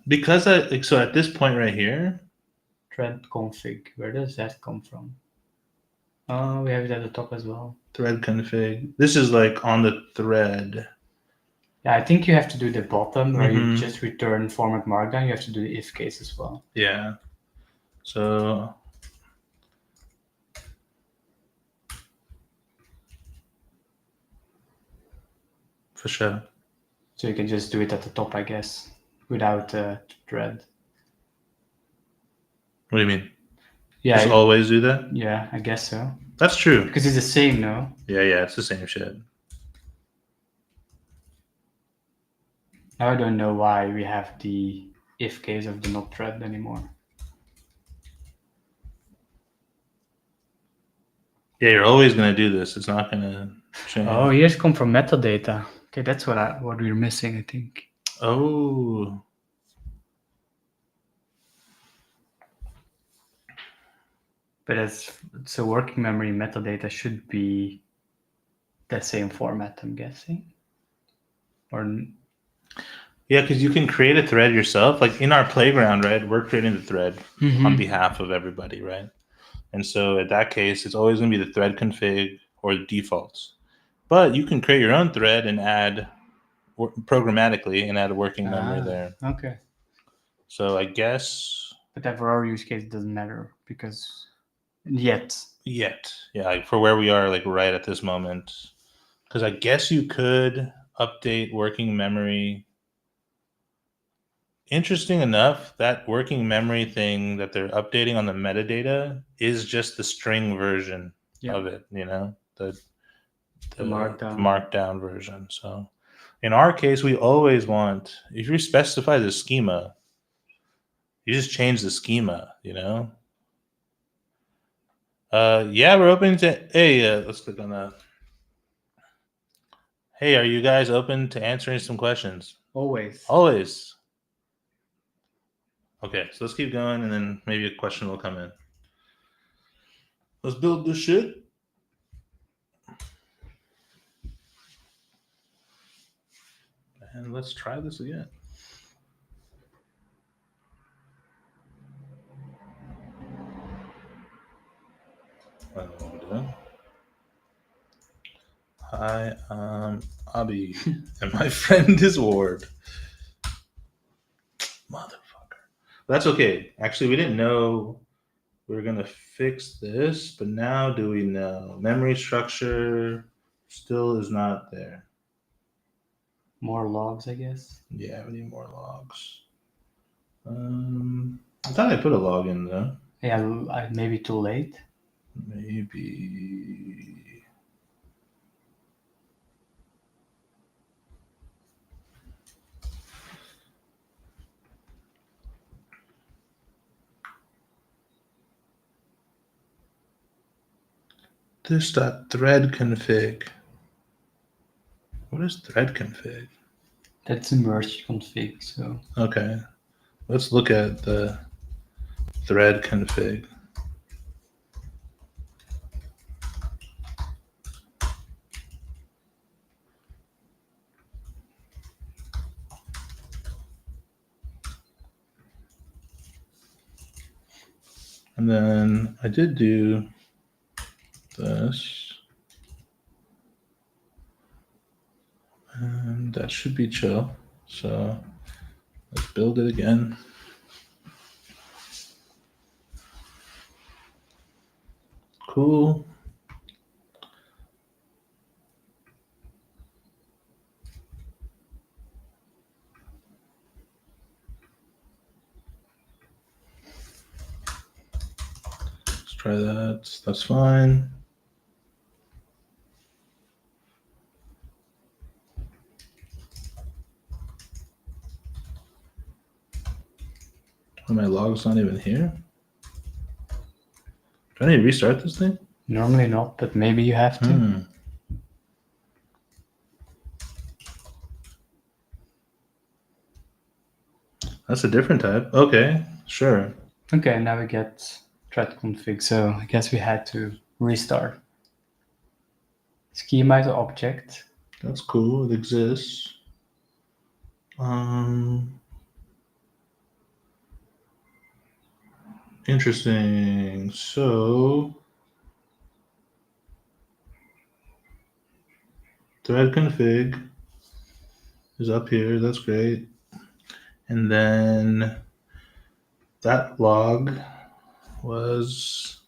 Speaker 1: Because so at this point right here,
Speaker 2: thread config, where does that come from? Oh, we have it at the top as well.
Speaker 1: Thread config. This is like on the thread.
Speaker 2: Yeah, I think you have to do the bottom where you just return format markdown. You have to do the if case as well.
Speaker 1: Yeah. So for sure.
Speaker 2: So you can just do it at the top, I guess, without a thread.
Speaker 1: What do you mean?
Speaker 2: Yeah.
Speaker 1: Just always do that?
Speaker 2: Yeah, I guess so.
Speaker 1: That's true.
Speaker 2: Because it's the same, no?
Speaker 1: Yeah, it's the same shit.
Speaker 2: Now I don't know why we have the if case of the not thread anymore.
Speaker 1: Yeah, you're always going to do this. It's not going to change.
Speaker 2: Oh, here's come from metadata. Okay, that's what we're missing, I think.
Speaker 1: Oh.
Speaker 2: But so working memory metadata should be the same format, I'm guessing. Or
Speaker 1: yeah, because you can create a thread yourself. Like in our playground, right? We're creating the thread on behalf of everybody, right? And so in that case, it's always going to be the thread config or the defaults. But you can create your own thread and add programmatically and add a working memory there.
Speaker 2: Okay.
Speaker 1: So I guess.
Speaker 2: But that for our use case, it doesn't matter because yet.
Speaker 1: yet. Yeah, like for where we are, like right at this moment. Because I guess you could update working memory. Interesting enough, that working memory thing that they're updating on the metadata is just the string version
Speaker 2: Yeah.
Speaker 1: of it, you know, the
Speaker 2: Markdown.
Speaker 1: markdown version. So in our case, we always want, if you specify the schema, you just change the schema, you know? Yeah, we're open to, hey, let's click on that. Hey, are you guys open to answering some questions?
Speaker 2: Always.
Speaker 1: Always. Okay, so let's keep going and then maybe a question will come in. Let's build this shit. And let's try this again. I don't know what we're doing. Hi, I'm Abby, and my friend is Ward. Motherfucker. That's okay. Actually, we didn't know we were gonna fix this, but now do we know? Memory structure still is not there.
Speaker 2: More logs, I guess.
Speaker 1: Yeah, we need more logs. I thought I put a log in though.
Speaker 2: Yeah, maybe too late.
Speaker 1: Maybe. This .thread config. What is thread config?
Speaker 2: That's a merge config. So
Speaker 1: Okay, let's look at the thread config. And then I did do this. And that should be chill. So let's build it again. Cool. Let's try that. That's fine. Oh, my log's not even here. Do I need to restart this thing?
Speaker 2: normally not, but maybe you have to.
Speaker 1: That's a different type. Okay, sure.
Speaker 2: Okay, now we get thread config. So I guess we had to restart. Schema to object.
Speaker 1: That's cool. It exists. Interesting. So thread config is up here. That's great. And then that log was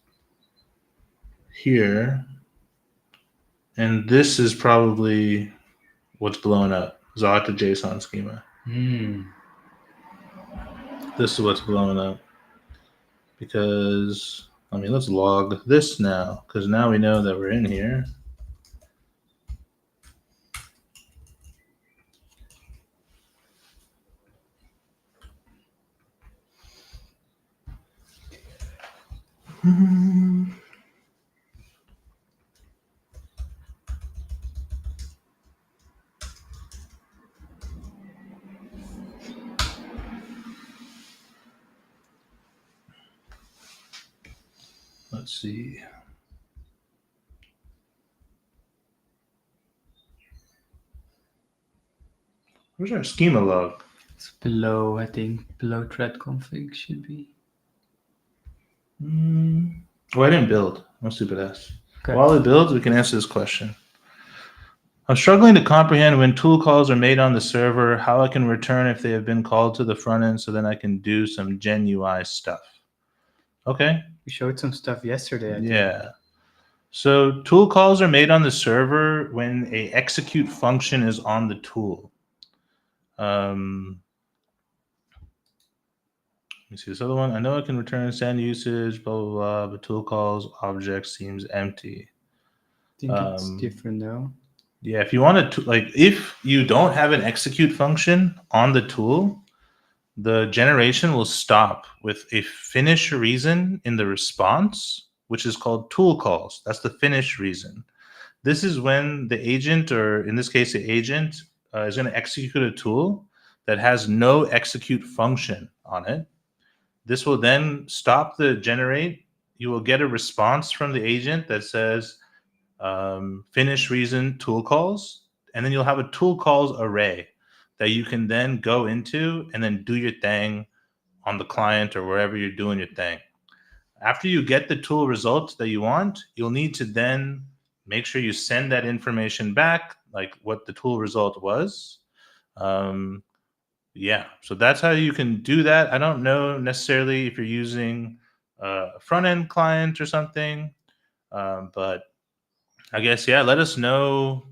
Speaker 1: here. And this is probably what's blown up. Zot to JSON schema. This is what's blown up. Because, I mean, let's log this now. Because now we know that we're in here. Let's see. Where's our schema log?
Speaker 2: It's below, I think, below thread config should be.
Speaker 1: Oh, I didn't build. I'm a stupid ass.
Speaker 2: Okay.
Speaker 1: While it builds, we can answer this question. I'm struggling to comprehend when tool calls are made on the server, how I can return if they have been called to the front end so then I can do some Gen UI stuff. Okay.
Speaker 2: We showed some stuff yesterday, I think.
Speaker 1: Yeah. So tool calls are made on the server when a execute function is on the tool. Let me see this other one. I know I can return send usage, blah, blah, blah, but tool calls object seems empty.
Speaker 2: I think it's different though.
Speaker 1: Yeah, if you want to, like, if you don't have an execute function on the tool, the generation will stop with a finish reason in the response, which is called tool calls. That's the finish reason. This is when the agent, or in this case, the agent, is going to execute a tool that has no execute function on it. This will then stop the generate. You will get a response from the agent that says finish reason tool calls, and then you'll have a tool calls array that you can then go into and then do your thing on the client or wherever you're doing your thing. After you get the tool results that you want, you'll need to then make sure you send that information back, like what the tool result was. Yeah, so that's how you can do that. I don't know necessarily if you're using a front end client or something, but I guess, yeah, let us know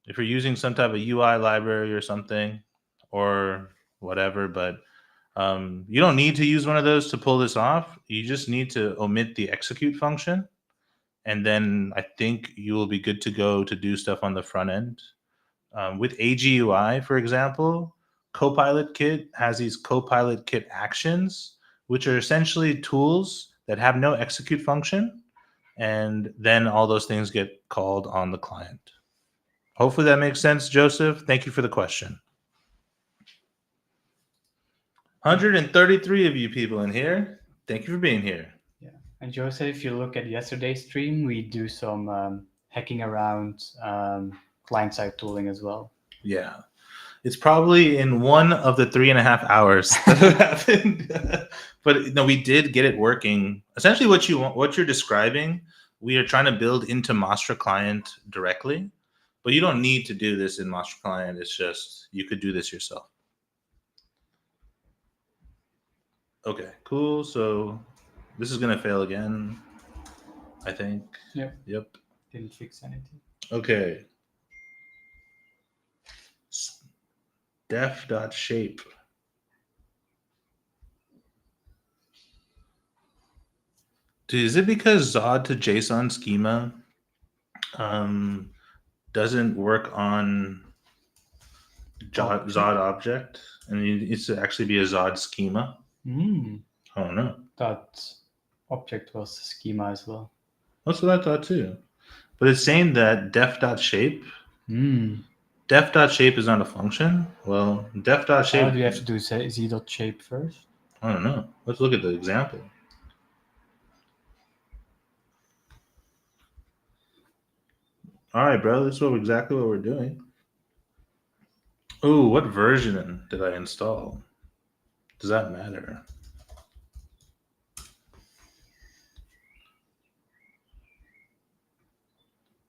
Speaker 1: if you're using some type of UI library or something or whatever. But you don't need to use one of those to pull this off. You just need to omit the execute function. And then I think you will be good to go to do stuff on the front end. With AGUI, for example, Copilot Kit has these Copilot Kit actions, which are essentially tools that have no execute function. And then all those things get called on the client. Hopefully that makes sense, Joseph. Thank you for the question. 133 of you people in here. Thank you for being here.
Speaker 2: Yeah. And Joseph, if you look at yesterday's stream, we do some hacking around client-side tooling as well.
Speaker 1: Yeah. It's probably in one of the 3.5 hours that happened. But no, we did get it working. Essentially what you're describing, we are trying to build into Master Client directly. But you don't need to do this in Master Client. It's just you could do this yourself. Okay, cool. So this is gonna fail again, I think. Yep.
Speaker 2: Didn't fix anything.
Speaker 1: Okay. Def.shape. Dude, is it because Zod to JSON schema doesn't work on Zod object, and it needs to actually be a Zod schema? I don't know.
Speaker 2: That object was a schema as well.
Speaker 1: That's what I thought too. But it's saying that def.shape. Def.shape is not a function. Well, def.shape.
Speaker 2: How do you have to do z.shape first?
Speaker 1: I don't know. Let's look at the example. All right, bro. This is exactly what we're doing. Oh, what version did I install? Does that matter?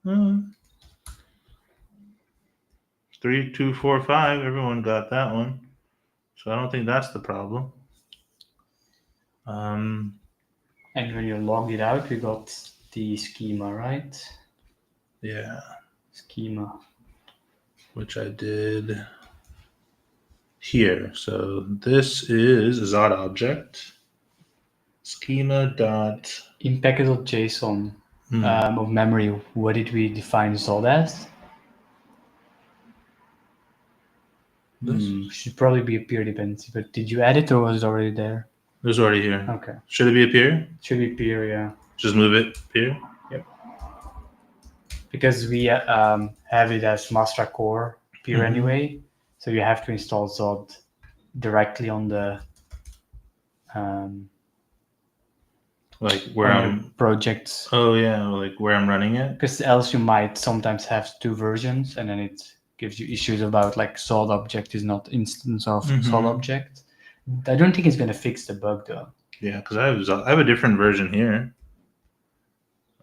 Speaker 1: Hmm. 3245. Everyone got that one. So I don't think that's the problem.
Speaker 2: And when you logged it out, we got the schema, right?
Speaker 1: Yeah.
Speaker 2: Schema.
Speaker 1: Which I did here. So this is Zod object. Schema dot
Speaker 2: in package.json of memory. What did we define Zod as? Should probably be a peer dependency, but did you add it or was it already there?
Speaker 1: It was already here.
Speaker 2: Okay.
Speaker 1: Should it be a peer?
Speaker 2: Should be peer, yeah.
Speaker 1: Just move it peer?
Speaker 2: Yep. Because we have it as master core peer anyway, so you have to install Zod directly on the
Speaker 1: like where I'm
Speaker 2: projects.
Speaker 1: Oh yeah, like where I'm running it.
Speaker 2: Because else you might sometimes have two versions, and then it gives you issues about like Zod object is not instance of Zod object. I don't think it's gonna fix the bug though.
Speaker 1: Yeah, because I have a different version here.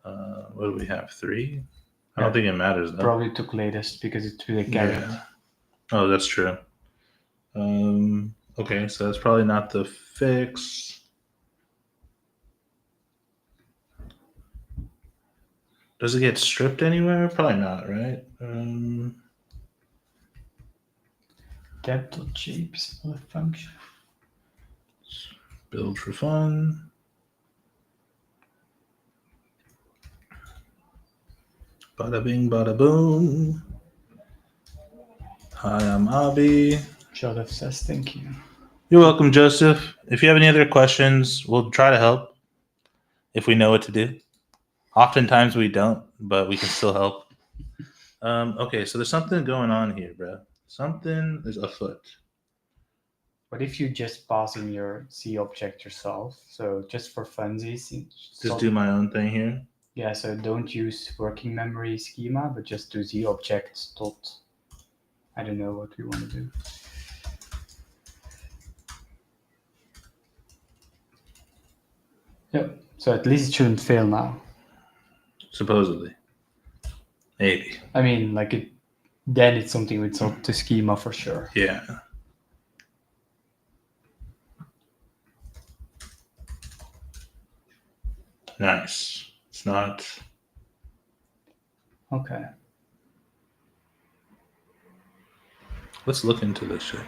Speaker 1: What do we have? 3? I don't think it matters though.
Speaker 2: Probably took latest because it's with a caret.
Speaker 1: Yeah. Oh, that's true. Okay, so that's probably not the fix. Does it get stripped anywhere? Probably not, right?
Speaker 2: Depth.shape is another function.
Speaker 1: Build for fun. Bada bing, bada boom. Hi, I'm Abby.
Speaker 2: Joseph says thank you.
Speaker 1: You're welcome, Joseph. If you have any other questions, we'll try to help if we know what to do. Oftentimes we don't, but we can still help. Okay, so there's something going on here, bro. Something is afoot.
Speaker 2: What if you just pass in your Z object yourself? So just for funsies,
Speaker 1: Just do my own thing here.
Speaker 2: Yeah, so don't use working memory schema, but just do Z objects dot. I don't know what we want to do. Yep. So at least it shouldn't fail now.
Speaker 1: Supposedly. Maybe.
Speaker 2: I mean, like it. Then it's something with the schema for sure.
Speaker 1: Yeah. Nice. It's not.
Speaker 2: Okay.
Speaker 1: Let's look into this shit.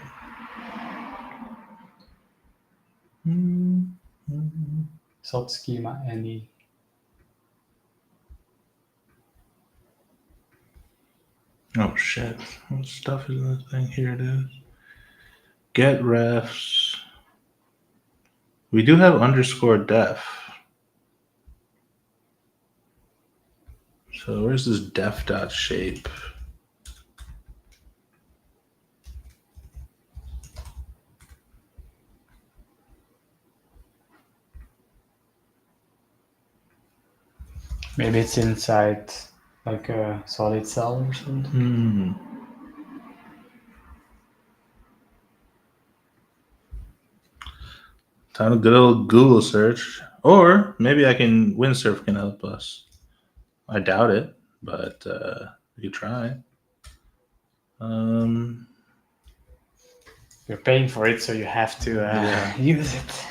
Speaker 2: Salt schema any.
Speaker 1: Oh shit. What stuff is this thing? Here it is. Get refs. We do have underscore def. So where's this def.shape?
Speaker 2: Maybe it's inside like a solid cell or something.
Speaker 1: Time to good old Google search. Or maybe Windsurf can help us. I doubt it, but we could try.
Speaker 2: You're paying for it, so you have to use it.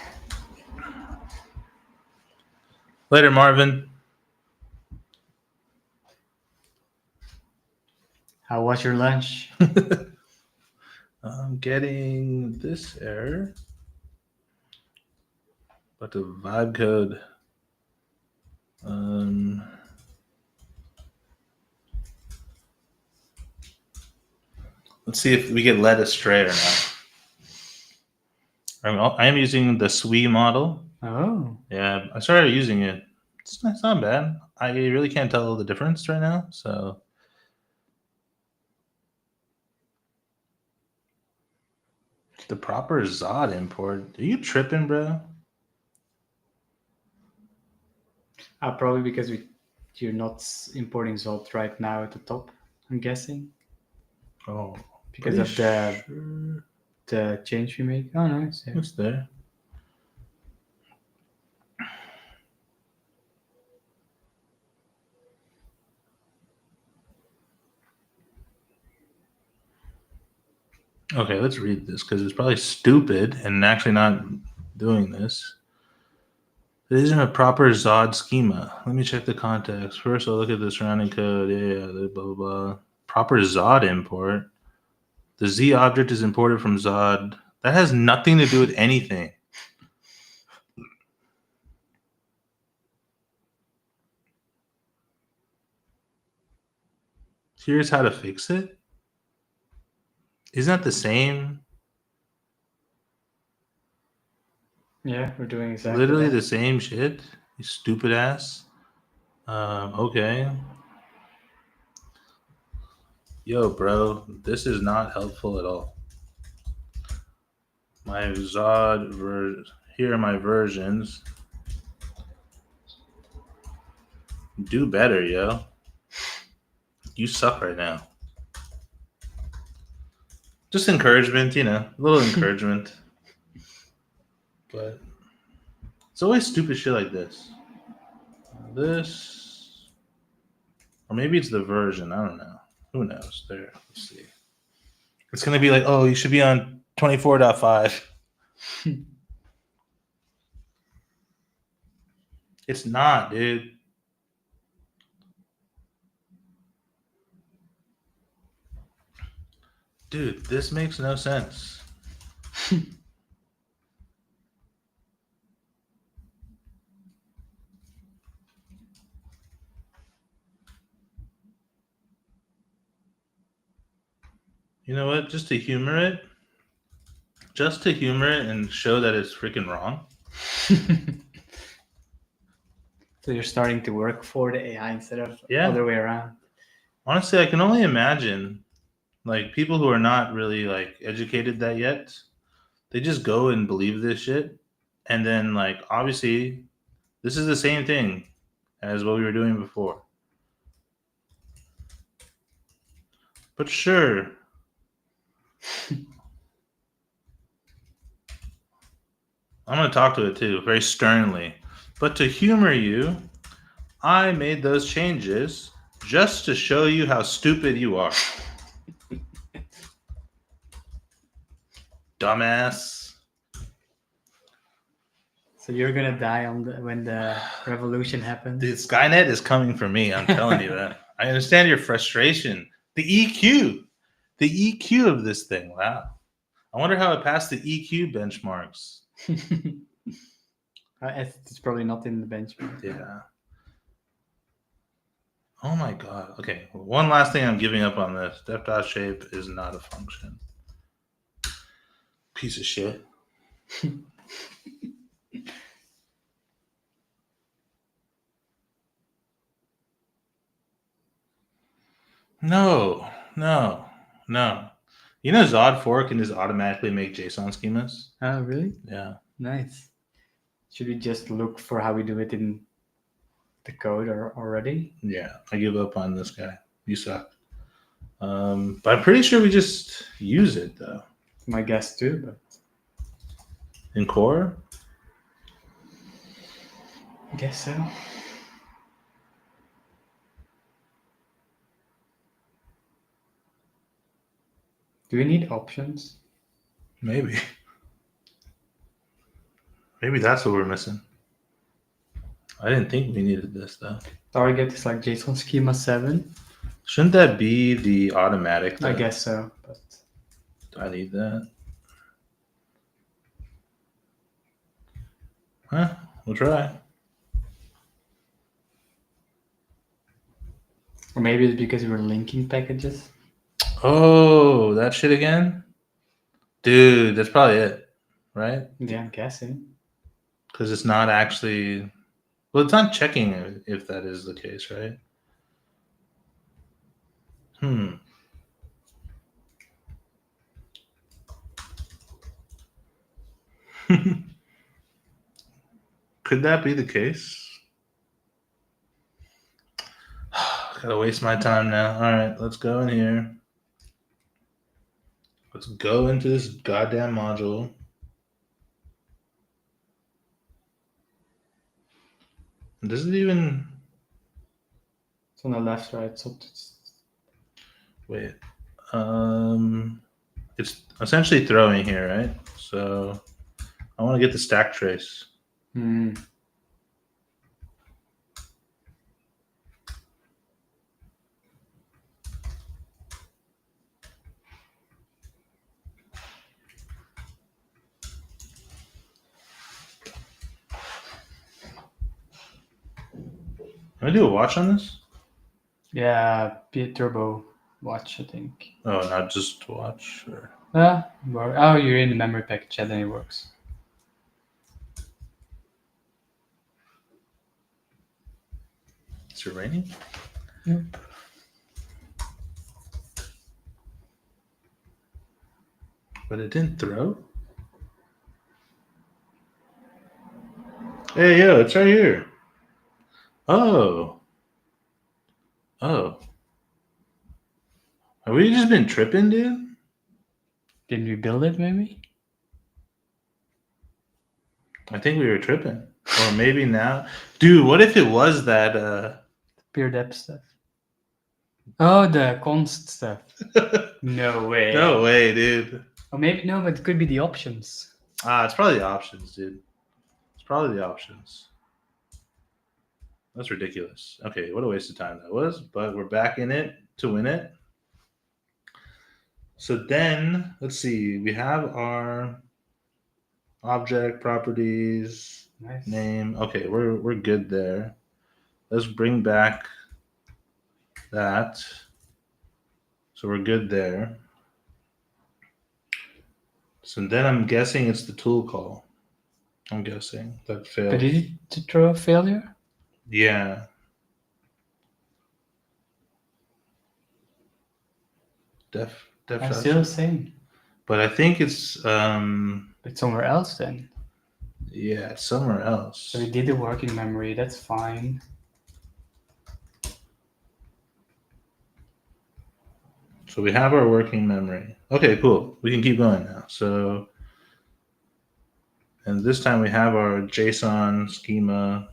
Speaker 1: Later, Marvin.
Speaker 2: How was your lunch?
Speaker 1: I'm getting this error, but the vibe code. Let's see if we get led astray or not. I am using the SWE model.
Speaker 2: Oh.
Speaker 1: Yeah, I started using it. It's not bad. I really can't tell the difference right now, so. The proper Zod import. Are you tripping, bro?
Speaker 2: Probably because you're not importing Zod right now at the top, I'm guessing.
Speaker 1: Oh.
Speaker 2: Because of the change we made. Oh no, it's there.
Speaker 1: It's there. Okay, let's read this because it's probably stupid and actually not doing this. It isn't a proper Zod schema. Let me check the context. First, I'll look at the surrounding code. Yeah, blah, blah, blah. Proper Zod import. The Z object is imported from Zod. That has nothing to do with anything. Here's how to fix it. Isn't that the same?
Speaker 2: Yeah, we're doing exactly
Speaker 1: literally
Speaker 2: that.
Speaker 1: the same shit. You stupid ass. Okay. Yo, bro, this is not helpful at all. My Zod here are my versions. Do better, yo. You suck right now. Just encouragement, a little encouragement. But it's always stupid shit like this. This, or maybe it's the version. I don't know. Who knows? There. Let's see. It's gonna be like, oh, you should be on 24.5. It's not, dude. Dude, this makes no sense. You know what? Just to humor it, and show that it's freaking wrong.
Speaker 2: So you're starting to work for the AI instead of
Speaker 1: Yeah.
Speaker 2: other way around.
Speaker 1: Honestly, I can only imagine like people who are not really like educated that yet. They just go and believe this shit, and then like obviously this is the same thing as what we were doing before. But sure. I'm going to talk to it too, very sternly. But to humor you, I made those changes just to show you how stupid you are. Dumbass.
Speaker 2: So you're gonna die when the revolution happens.
Speaker 1: Dude, Skynet is coming for me. I'm telling you that. I understand your frustration. The EQ. The EQ of this thing. Wow. I wonder how it passed the EQ benchmarks.
Speaker 2: It's probably not in the benchmark.
Speaker 1: Yeah. Oh my god. Okay. One last thing I'm giving up on this. Def.shape is not a function. Piece of shit. No. You know Zod4 can just automatically make JSON schemas?
Speaker 2: Oh, really?
Speaker 1: Yeah.
Speaker 2: Nice. Should we just look for how we do it in the code already?
Speaker 1: Yeah. I give up on this guy. You suck. But I'm pretty sure we just use it though.
Speaker 2: My guess too, but
Speaker 1: In core?
Speaker 2: I guess so. Do we need options?
Speaker 1: Maybe. Maybe that's what we're missing. I didn't think we needed this though.
Speaker 2: Target is like JSON schema 7.
Speaker 1: Shouldn't that be the automatic?
Speaker 2: I guess so, but
Speaker 1: Do I need that? Huh? We'll try.
Speaker 2: or maybe it's because we're linking packages.
Speaker 1: Oh, that shit again? Dude, that's probably it, right?
Speaker 2: Yeah, I'm guessing.
Speaker 1: Because it's not actually. Well, it's not checking if that is the case, right? Could that be the case? Gotta waste my time now. All right, let's go in here. Let's go into this goddamn module. Does it even.
Speaker 2: It's on the left, right? So
Speaker 1: Wait. It's essentially throwing here, right? So I want to get the stack trace. Can I do a watch on this?
Speaker 2: Yeah, Turbo watch, I think.
Speaker 1: Oh, not just watch. Or...
Speaker 2: Oh, you're in the memory package, then it works.
Speaker 1: Is it raining?
Speaker 2: Yep.
Speaker 1: But it didn't throw? Hey, yo, it's right here. Oh. Have we just been tripping, dude?
Speaker 2: Didn't we build it, maybe?
Speaker 1: I think we were tripping. Or maybe now. Dude, what if it was that
Speaker 2: Pure depth stuff. Oh, the const stuff. No way.
Speaker 1: No way, dude.
Speaker 2: Or maybe no, but it could be the options.
Speaker 1: It's probably the options, dude. It's probably the options. That's ridiculous. Okay, what a waste of time that was. But we're back in it to win it. So then, let's see. We have our object properties,
Speaker 2: Nice.
Speaker 1: name. Okay, we're good there. Let's bring back that. So we're good there. So then I'm guessing it's the tool call. I'm guessing that failed.
Speaker 2: But did it throw a failure?
Speaker 1: Yeah. Def
Speaker 2: I'm still saying.
Speaker 1: But I think it's
Speaker 2: But somewhere else then.
Speaker 1: yeah, it's somewhere else.
Speaker 2: So we did the working memory, that's fine.
Speaker 1: So we have our working memory. Okay, cool. We can keep going now. So and this time we have our JSON schema.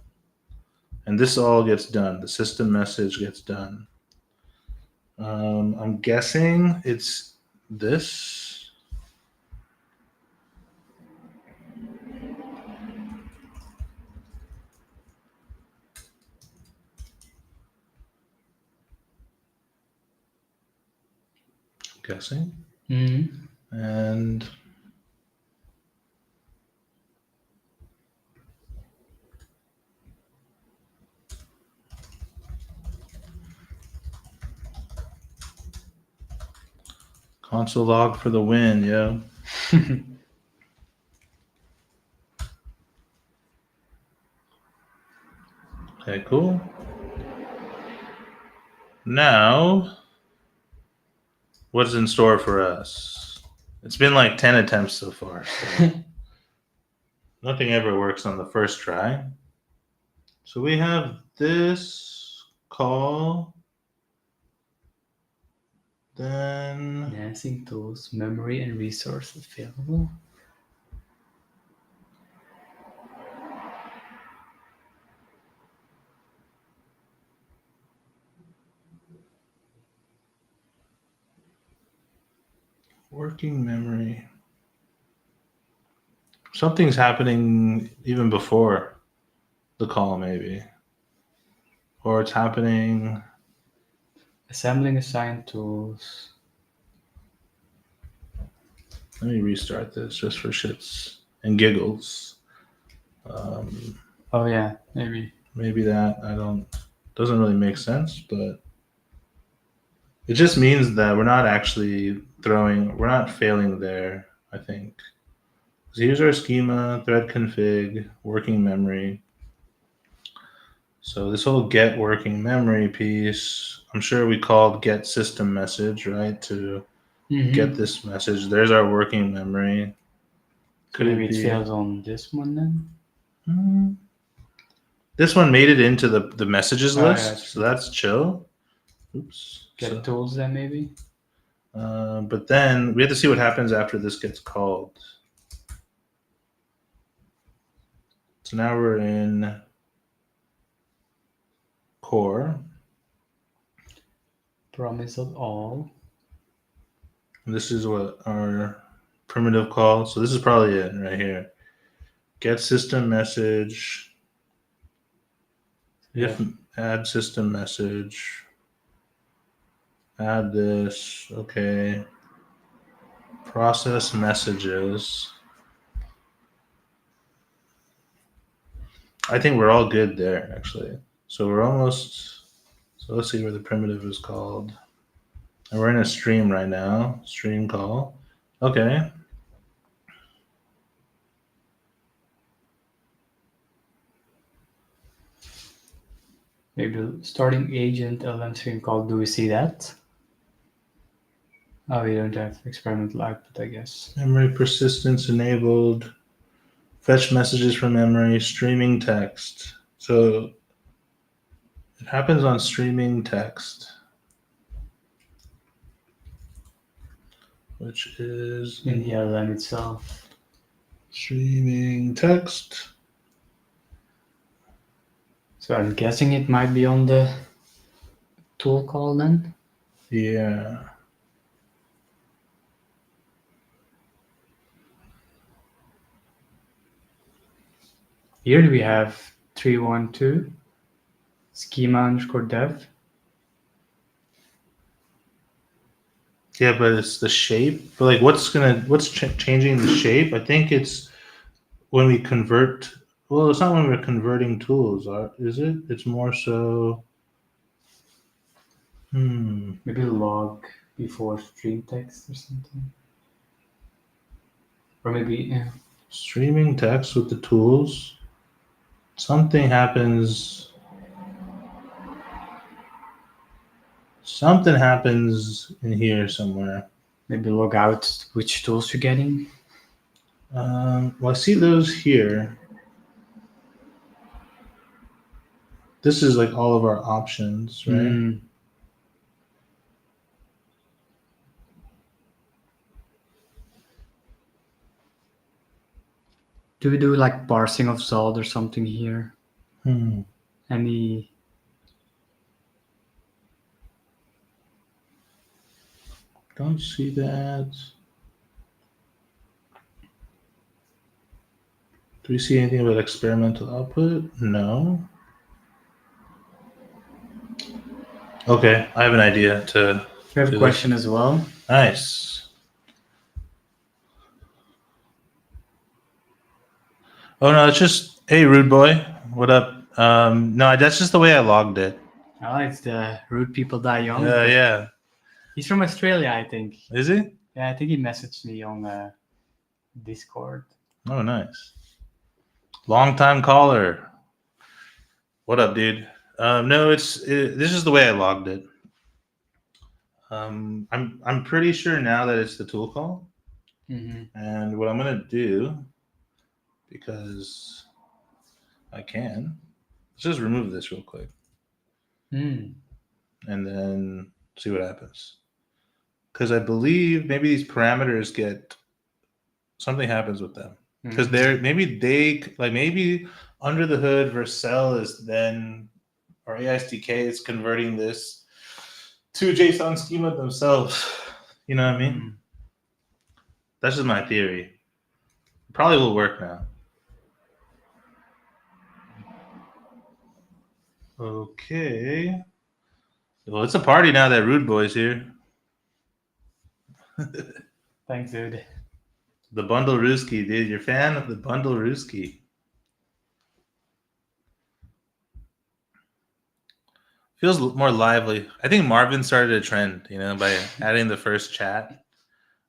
Speaker 1: And this all gets done. The system message gets done. I'm guessing it's this. I'm guessing.
Speaker 2: Mm-hmm.
Speaker 1: And console log for the win, yo. Okay, cool. Now, what's in store for us? It's been like 10 attempts so far. So nothing ever works on the first try. So we have this call. Then
Speaker 2: Dancing tools, memory and resource available.
Speaker 1: working memory. Something's happening even before the call, maybe. Or it's happening.
Speaker 2: Assembling assigned tools.
Speaker 1: Let me restart this just for shits and giggles.
Speaker 2: Oh yeah, maybe.
Speaker 1: Maybe that doesn't really make sense, but it just means that we're not actually we're not failing there, I think. So here's our schema, thread config, working memory. So this whole get working memory piece, I'm sure we called get system message, right? To get this message. There's our working memory.
Speaker 2: Could maybe it fails on this one then?
Speaker 1: This one made it into the messages list,
Speaker 2: yeah,
Speaker 1: so that's chill. Oops.
Speaker 2: Get tools then maybe?
Speaker 1: But then we have to see what happens after this gets called. So now we're in core.
Speaker 2: Promise of all.
Speaker 1: And this is what our primitive call. So this is probably it right here. Get system message. If add system message. Add this. Okay. Process messages. I think we're all good there, actually. So we're almost. So let's see where the primitive is called. And we're in a stream right now. Stream call. Okay.
Speaker 2: Maybe the starting agent LM stream call. Do we see that? Oh, we don't have experimental output, I guess.
Speaker 1: Memory persistence enabled. Fetch messages from memory. Streaming text. So it happens on streaming text, which is
Speaker 2: in the LM itself.
Speaker 1: Streaming text.
Speaker 2: So I'm guessing it might be on the tool call then?
Speaker 1: Yeah.
Speaker 2: Here we have 312 schema underscore dev.
Speaker 1: Yeah, but it's the shape. But like, what's changing the shape? I think it's when we convert. Well, it's not when we're converting tools, is it? It's more so.
Speaker 2: Maybe log before stream text or something. Or maybe, yeah.
Speaker 1: Streaming text with the tools. Something happens. Something happens in here somewhere.
Speaker 2: Maybe log out which tools you're getting.
Speaker 1: Well, I see those here. This is like all of our options, right?
Speaker 2: Mm. Do we do like parsing of Zald or something here? Any?
Speaker 1: Don't see that. Do we see anything about experimental output? No. Okay, I have an idea to.
Speaker 2: We have a
Speaker 1: do
Speaker 2: question
Speaker 1: this.
Speaker 2: as well.
Speaker 1: Nice. Oh no, it's just hey, rude boy, what up? No, that's just the way I logged it.
Speaker 2: Oh, it's the Rude People Die Young.
Speaker 1: Yeah.
Speaker 2: He's from Australia, I think.
Speaker 1: Is he?
Speaker 2: Yeah, I think he messaged me on Discord.
Speaker 1: Oh, nice. Long time caller. What up, dude? No, this is the way I logged it. I'm pretty sure now that it's the tool call, and what I'm gonna do, because I can, let's just remove this real quick, and then see what happens. Because I believe maybe these parameters get something happens with them. Because maybe under the hood Vercel is then, or AISDK is converting this to JSON schema themselves. You know what I mean? That's just my theory. It probably will work now. Okay. Well, it's a party now that Rude Boy's here.
Speaker 2: Thanks, dude.
Speaker 1: The Bundle Ruski, dude. You're a fan of the Bundle Ruski. Feels more lively. I think Marvin started a trend, by adding the first chat.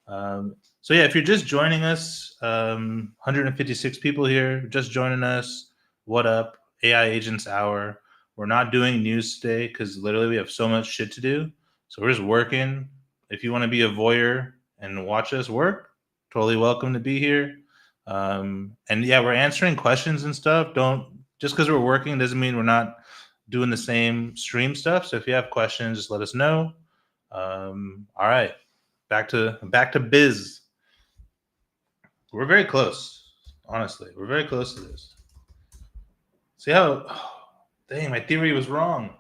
Speaker 1: So yeah, if you're just joining us, 156 people here, just joining us. What up? AI Agents Hour. We're not doing news today because literally we have so much shit to do. So we're just working. If you want to be a voyeur and watch us work, totally welcome to be here. And yeah, we're answering questions and stuff. Just because we're working doesn't mean we're not doing the same stream stuff. So if you have questions, just let us know. All right, back to biz. We're very close, honestly. We're very close to this. See how? Oh, dang, my theory was wrong.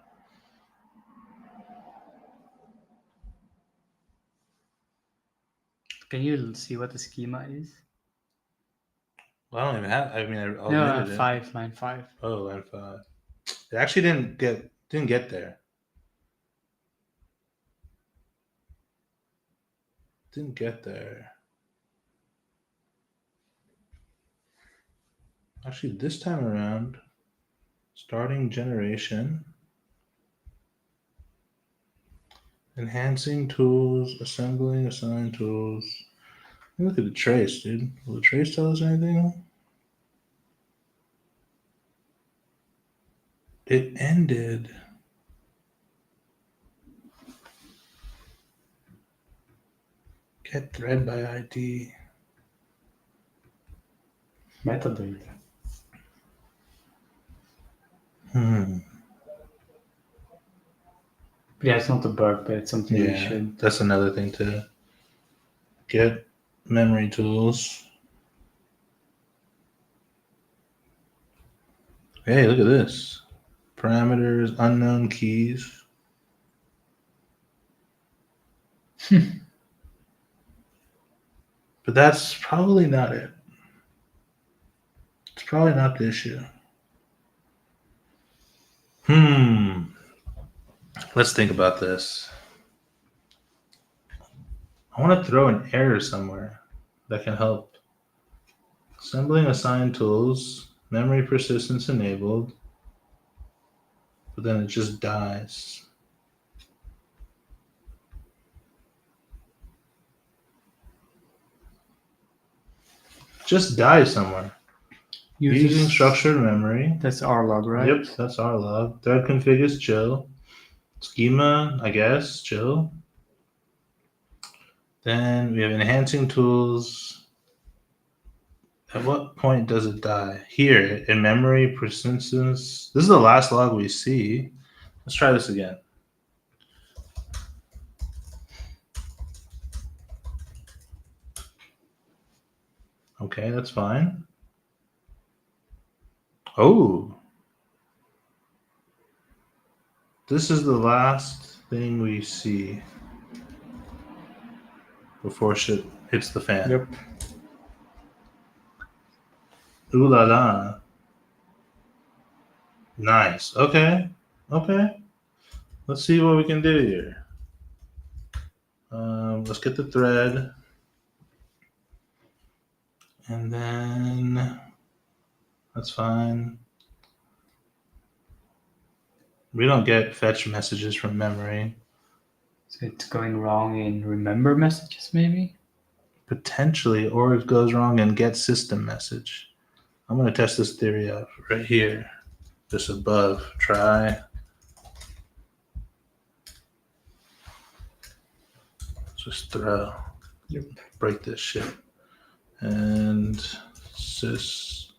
Speaker 2: Can you see what the schema is?
Speaker 1: Well, I don't even have. I mean, I'll
Speaker 2: No,
Speaker 1: admit it.
Speaker 2: 5, line 5.
Speaker 1: Oh, line 5. It actually didn't get there. Didn't get there. Actually, this time around, starting generation, enhancing tools, assembling, assign tools. Look at the trace, dude. Will the trace tell us anything? It ended. Get thread by ID.
Speaker 2: Metadata. Yeah, it's not a bug, but it's something we should.
Speaker 1: That's another thing to get memory tools. Hey, look at this. Parameters, unknown keys. But that's probably not it. It's probably not the issue. Let's think about this. I want to throw an error somewhere that can help. Assembling assigned tools, memory persistence enabled, but then it just dies. Just dies somewhere. Using structured memory.
Speaker 2: That's our log, right?
Speaker 1: Yep, that's our log. Thread config is chill. Schema, I guess, chill. Then we have enhancing tools. At what point does it die? Here, in memory persistence. This is the last log we see. Let's try this again. Okay, that's fine. Oh. This is the last thing we see before shit hits the fan.
Speaker 2: Yep.
Speaker 1: Ooh la la. Nice. Okay. Okay. Let's see what we can do here. Let's get the thread. And then that's fine. We don't get fetch messages from memory.
Speaker 2: So it's going wrong in remember messages, maybe?
Speaker 1: Potentially, or it goes wrong in get system message. I'm going to test this theory out right here. Just above. Try. Just throw.
Speaker 2: Yep.
Speaker 1: Break this shit. And sys.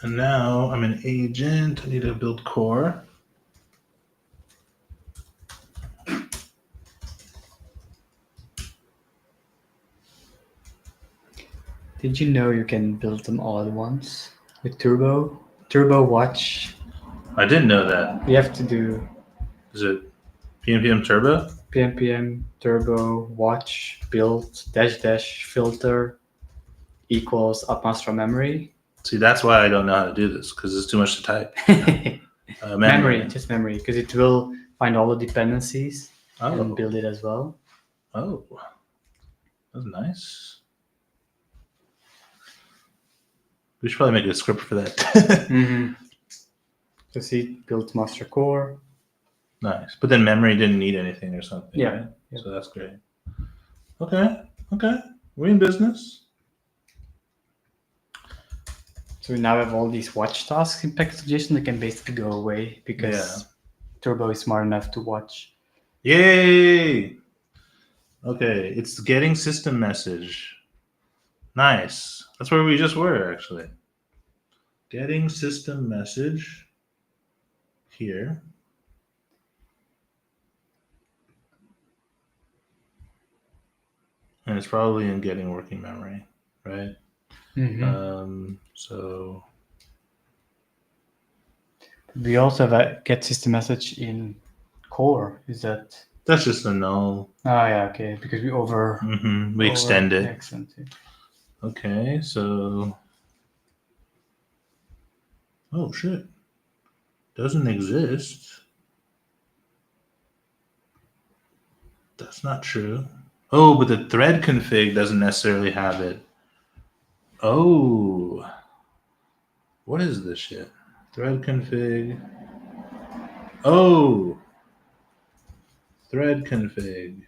Speaker 1: And now I'm an agent. I need to build core.
Speaker 2: Did you know you can build them all at once with Turbo? Turbo Watch.
Speaker 1: I didn't know that.
Speaker 2: You have to do
Speaker 1: Is it PNPM Turbo?
Speaker 2: PNPM Turbo Watch build dash filter equals upmaster memory.
Speaker 1: See, that's why I don't know how to do this, because it's too much to type.
Speaker 2: Memory, just memory, because it will find all the dependencies and
Speaker 1: Oh,
Speaker 2: build it as well.
Speaker 1: oh, that's nice. We should probably make a script for that.
Speaker 2: Mm-hmm. So see, build master core.
Speaker 1: Nice. But then memory didn't need anything or something.
Speaker 2: Yeah.
Speaker 1: Right?
Speaker 2: Yep.
Speaker 1: So that's great. Okay. We're in business.
Speaker 2: So we now have all these watch tasks in package.json that can basically go away because Turbo is smart enough to watch.
Speaker 1: Yay! Okay, it's getting system message. Nice. That's where we just were, actually. Getting system message here. And it's probably in getting working memory, right?
Speaker 2: Mm-hmm.
Speaker 1: So
Speaker 2: We also have a get system message in core. Is that?
Speaker 1: that's just a null.
Speaker 2: Oh yeah, okay. Because we
Speaker 1: We extend it.
Speaker 2: Excellent.
Speaker 1: Okay, so oh shit, doesn't exist. That's not true. Oh, but the thread config doesn't necessarily have it. Oh, what is this shit? Thread config. Oh, thread config.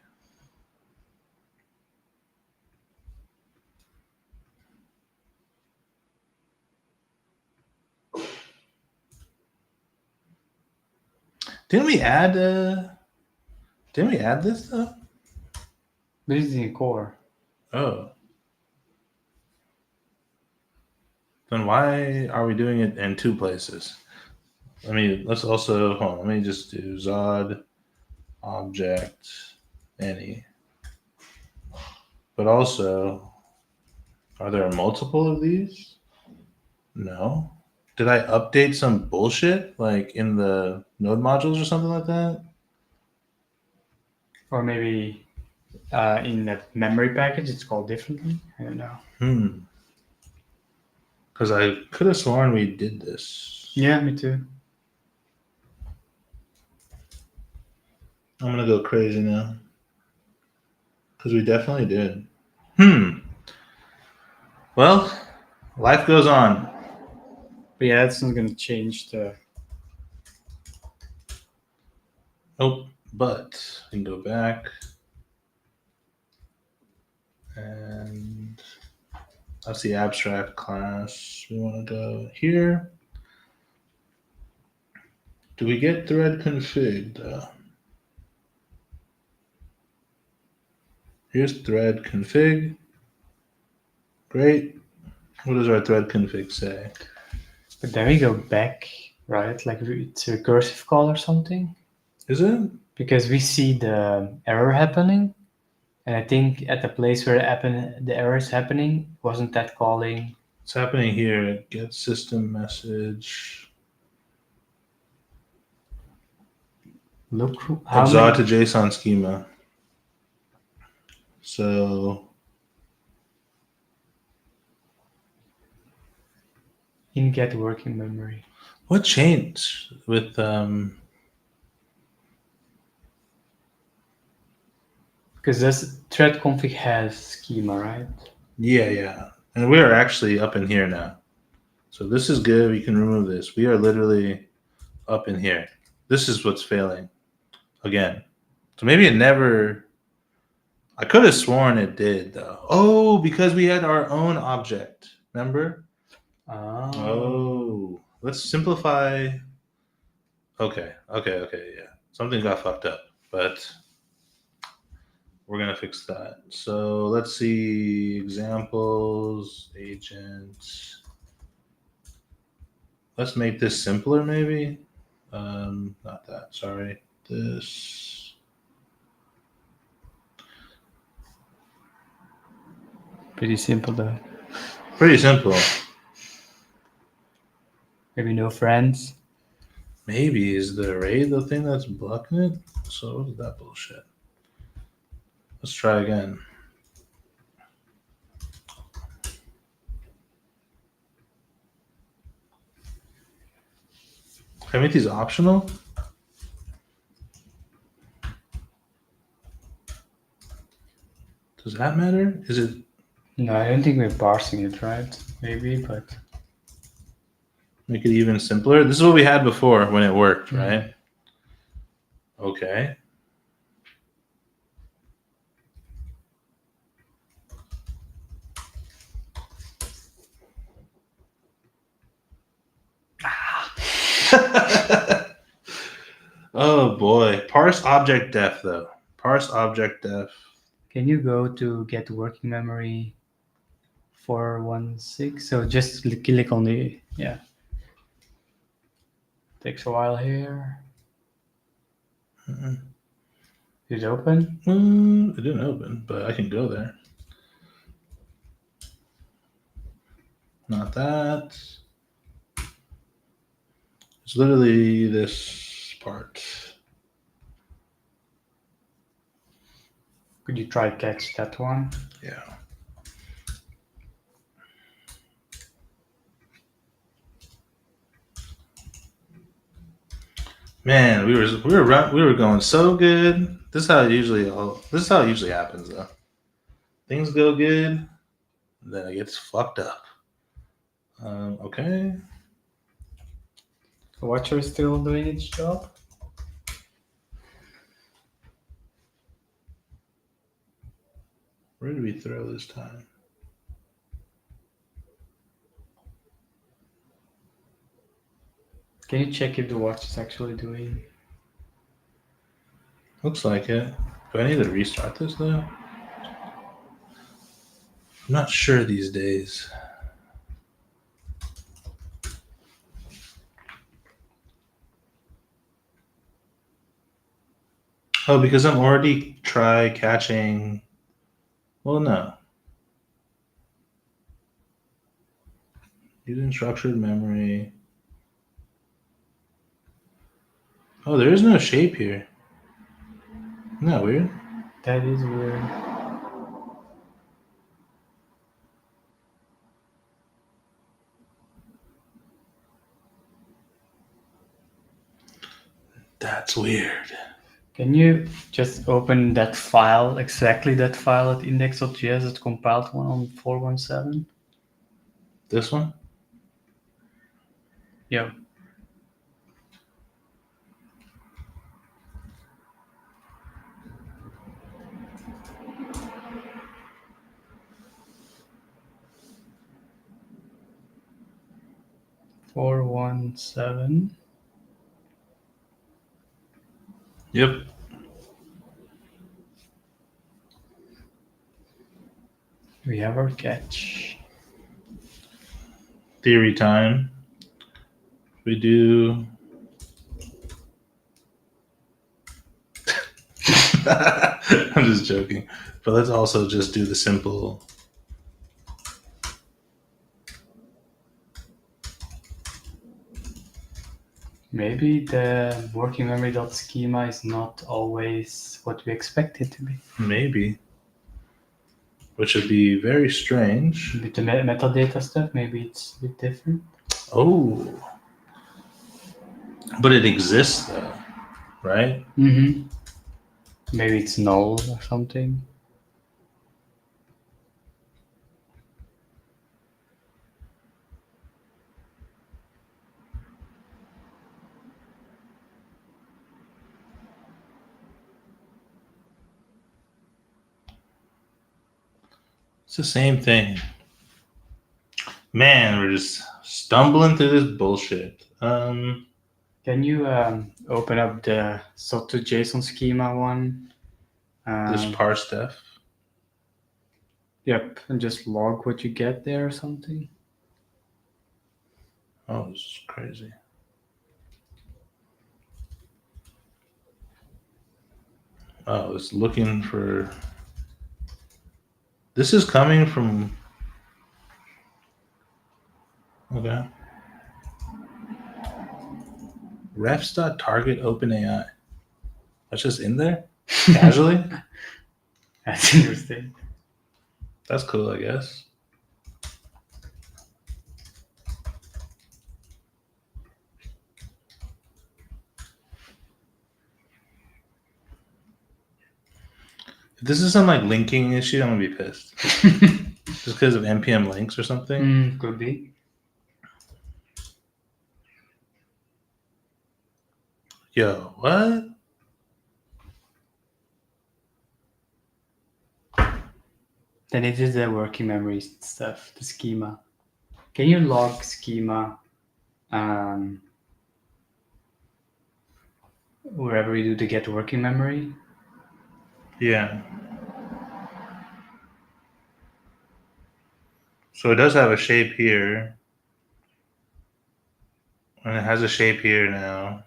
Speaker 1: Didn't we add this though?
Speaker 2: But it's in core.
Speaker 1: Oh. Then why are we doing it in two places? Let's also, hold on, let me just do Zod object any. But also, are there multiple of these? No. Did I update some bullshit like in the node modules or something like that?
Speaker 2: Or maybe in the memory package it's called differently. I don't know.
Speaker 1: Because I could have sworn we did this.
Speaker 2: Yeah, me too.
Speaker 1: I'm gonna go crazy now. Because we definitely did. Well, life goes on.
Speaker 2: But yeah, that's not gonna change the.
Speaker 1: Oh, but we can go back. And that's the abstract class. We want to go here. Do we get thread config though? Here's thread config. Great. What does our thread config say?
Speaker 2: But then we go back, right? Like it's a recursive call or something.
Speaker 1: Is it?
Speaker 2: Because we see the error happening, and I think at the place where the error is happening, wasn't that calling?
Speaker 1: It's happening here. Get system message.
Speaker 2: Look how
Speaker 1: Exalt
Speaker 2: many.
Speaker 1: to JSON schema. So
Speaker 2: In get working memory.
Speaker 1: what changed with
Speaker 2: Because this thread config has schema, right?
Speaker 1: yeah. And we are actually up in here now. So this is good. We can remove this. We are literally up in here. This is what's failing again. So maybe it never. I could have sworn it did though. Oh, because we had our own object. Remember? Oh, let's simplify. Okay. Yeah, something got fucked up, but we're gonna fix that. So let's see examples, agents. Let's make this simpler, maybe. Not that. Sorry. This.
Speaker 2: Pretty simple though.
Speaker 1: Pretty simple.
Speaker 2: Maybe no friends.
Speaker 1: Maybe is the array the thing that's blocking it? So what is that bullshit? Let's try again. Can I make these optional? Does that matter? Is it?
Speaker 2: No, I don't think we're parsing it, right? Maybe, but
Speaker 1: Make it even simpler. This is what we had before when it worked, right? Okay. Oh boy. Parse object def though. Parse object def.
Speaker 2: can you go to get working memory 416? So just click on the Takes a while here. Is it open?
Speaker 1: It didn't open, but I can go there. Not that. It's literally this part.
Speaker 2: Could you try catch that one?
Speaker 1: Yeah. Man, we were going so good. This is how it usually happens though. Things go good, then it gets fucked up. Okay.
Speaker 2: The watcher is still doing its job.
Speaker 1: Where did we throw this time?
Speaker 2: Can you check if the watch is actually doing?
Speaker 1: Looks like it. Do I need to restart this though? I'm not sure these days. Oh, because I'm already try catching. Well, no. Using structured memory. Oh, there is no shape here. Isn't that weird?
Speaker 2: That is weird.
Speaker 1: That's weird.
Speaker 2: Can you just open that file, exactly that file at index.js, that compiled one on 417?
Speaker 1: This one?
Speaker 2: Yeah. Four one seven.
Speaker 1: Yep.
Speaker 2: We have our catch.
Speaker 1: Theory time. We do. I'm just joking. But let's also just do the simple.
Speaker 2: Maybe the working memory.schema is not always what we expect it to be.
Speaker 1: Maybe. Which would be very strange.
Speaker 2: With the metadata stuff, maybe it's a bit different.
Speaker 1: Oh. But it exists though, right?
Speaker 2: Mm-hmm. Maybe it's null or something.
Speaker 1: It's the same thing. Man, we're just stumbling through this bullshit.
Speaker 2: Can you open up the SOT to JSON schema one?
Speaker 1: This parse def.
Speaker 2: Yep, and just log what you get there or something.
Speaker 1: Oh, this is crazy. Oh, it's looking for. This is coming from. Okay. Refs.target OpenAI. That's just in there? Casually?
Speaker 2: That's interesting.
Speaker 1: That's cool, I guess. If this is some like linking issue, I'm gonna be pissed. Just because of npm links or something.
Speaker 2: Could be.
Speaker 1: Yo, what?
Speaker 2: Then it is the working memory stuff, the schema. Can you log schema wherever you do the get working memory?
Speaker 1: Yeah. So it does have a shape here. And it has a shape here now.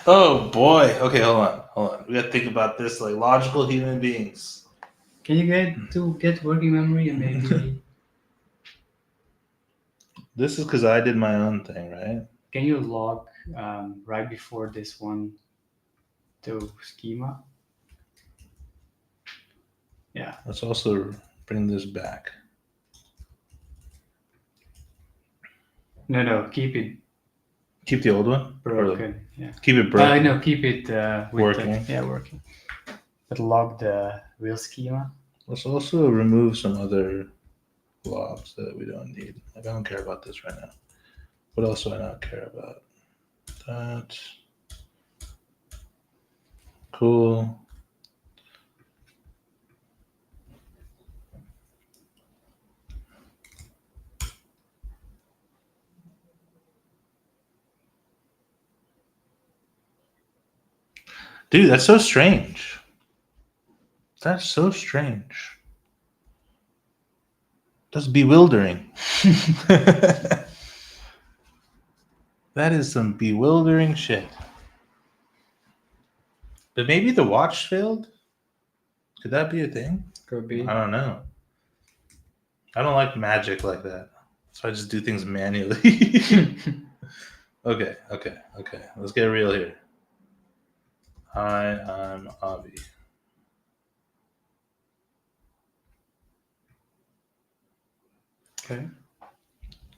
Speaker 1: Oh boy. Okay, hold on. We gotta think about this like logical human beings.
Speaker 2: Can you get working memory and maybe
Speaker 1: This is because I did my own thing, right?
Speaker 2: can you log right before this one to schema? Yeah.
Speaker 1: Let's also bring this back.
Speaker 2: No, keep it
Speaker 1: Keep the old one?
Speaker 2: broken. Yeah.
Speaker 1: Keep it broken.
Speaker 2: No, keep it with
Speaker 1: Working.
Speaker 2: working. But log the real schema.
Speaker 1: Let's also remove some other blobs that we don't need. Like, I don't care about this right now. What else do I not care about? That. Cool. Dude, that's so strange. That's so strange. That's bewildering. That is some bewildering shit. But maybe the watch failed? Could that be a thing?
Speaker 2: Could be.
Speaker 1: I don't know. I don't like magic like that. So I just do things manually. Okay. Let's get real here. Hi, I'm Avi.
Speaker 2: Okay.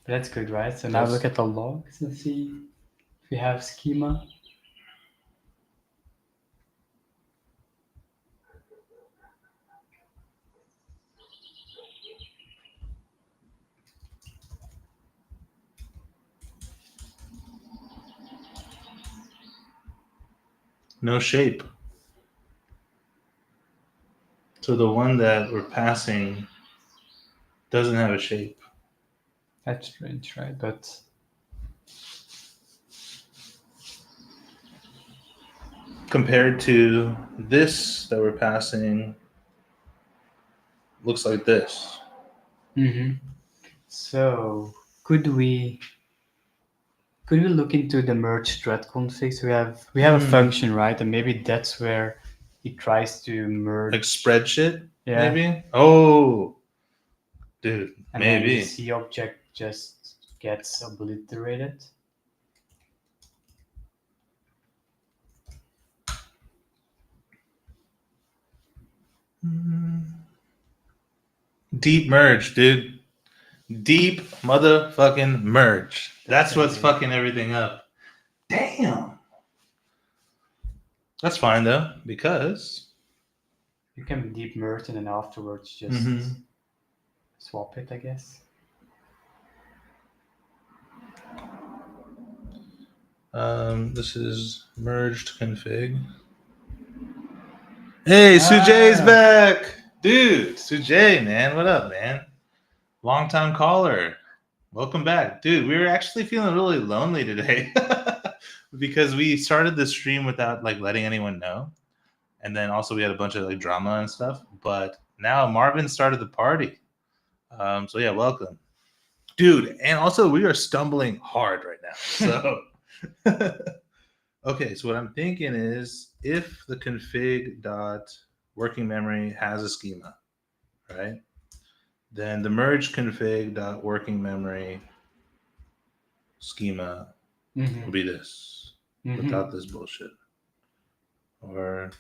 Speaker 2: That's good, right? So now
Speaker 1: Yes.
Speaker 2: look at the logs and see if we have schema.
Speaker 1: No shape. So the one that we're passing doesn't have a shape.
Speaker 2: That's strange, right? But
Speaker 1: Compared to this that we're passing, looks like this.
Speaker 2: So could we look into the merge thread config? So we have a function, right? And maybe that's where it tries to merge.
Speaker 1: Like spread shit,
Speaker 2: Yeah.
Speaker 1: maybe? Oh, dude,
Speaker 2: And then the
Speaker 1: maybe.
Speaker 2: C object just gets obliterated.
Speaker 1: Deep merge, dude. Deep motherfucking merge. That's what's fucking everything up. Damn. That's fine though, because
Speaker 2: You can deep merge and then afterwards just swap it, I guess.
Speaker 1: This is merged config. Hey, Sujay's back. Dude, Sujay, man. What up, man? Long time caller. Welcome back. Dude, we were actually feeling really lonely today because we started the stream without like letting anyone know. And then also we had a bunch of like drama and stuff. But now Marvin started the party. So yeah, welcome. Dude, and also we are stumbling hard right now. So okay, so what I'm thinking is if the config dot working memory has a schema, right? Then the merge config dot working memory schema will be this without this bullshit. Or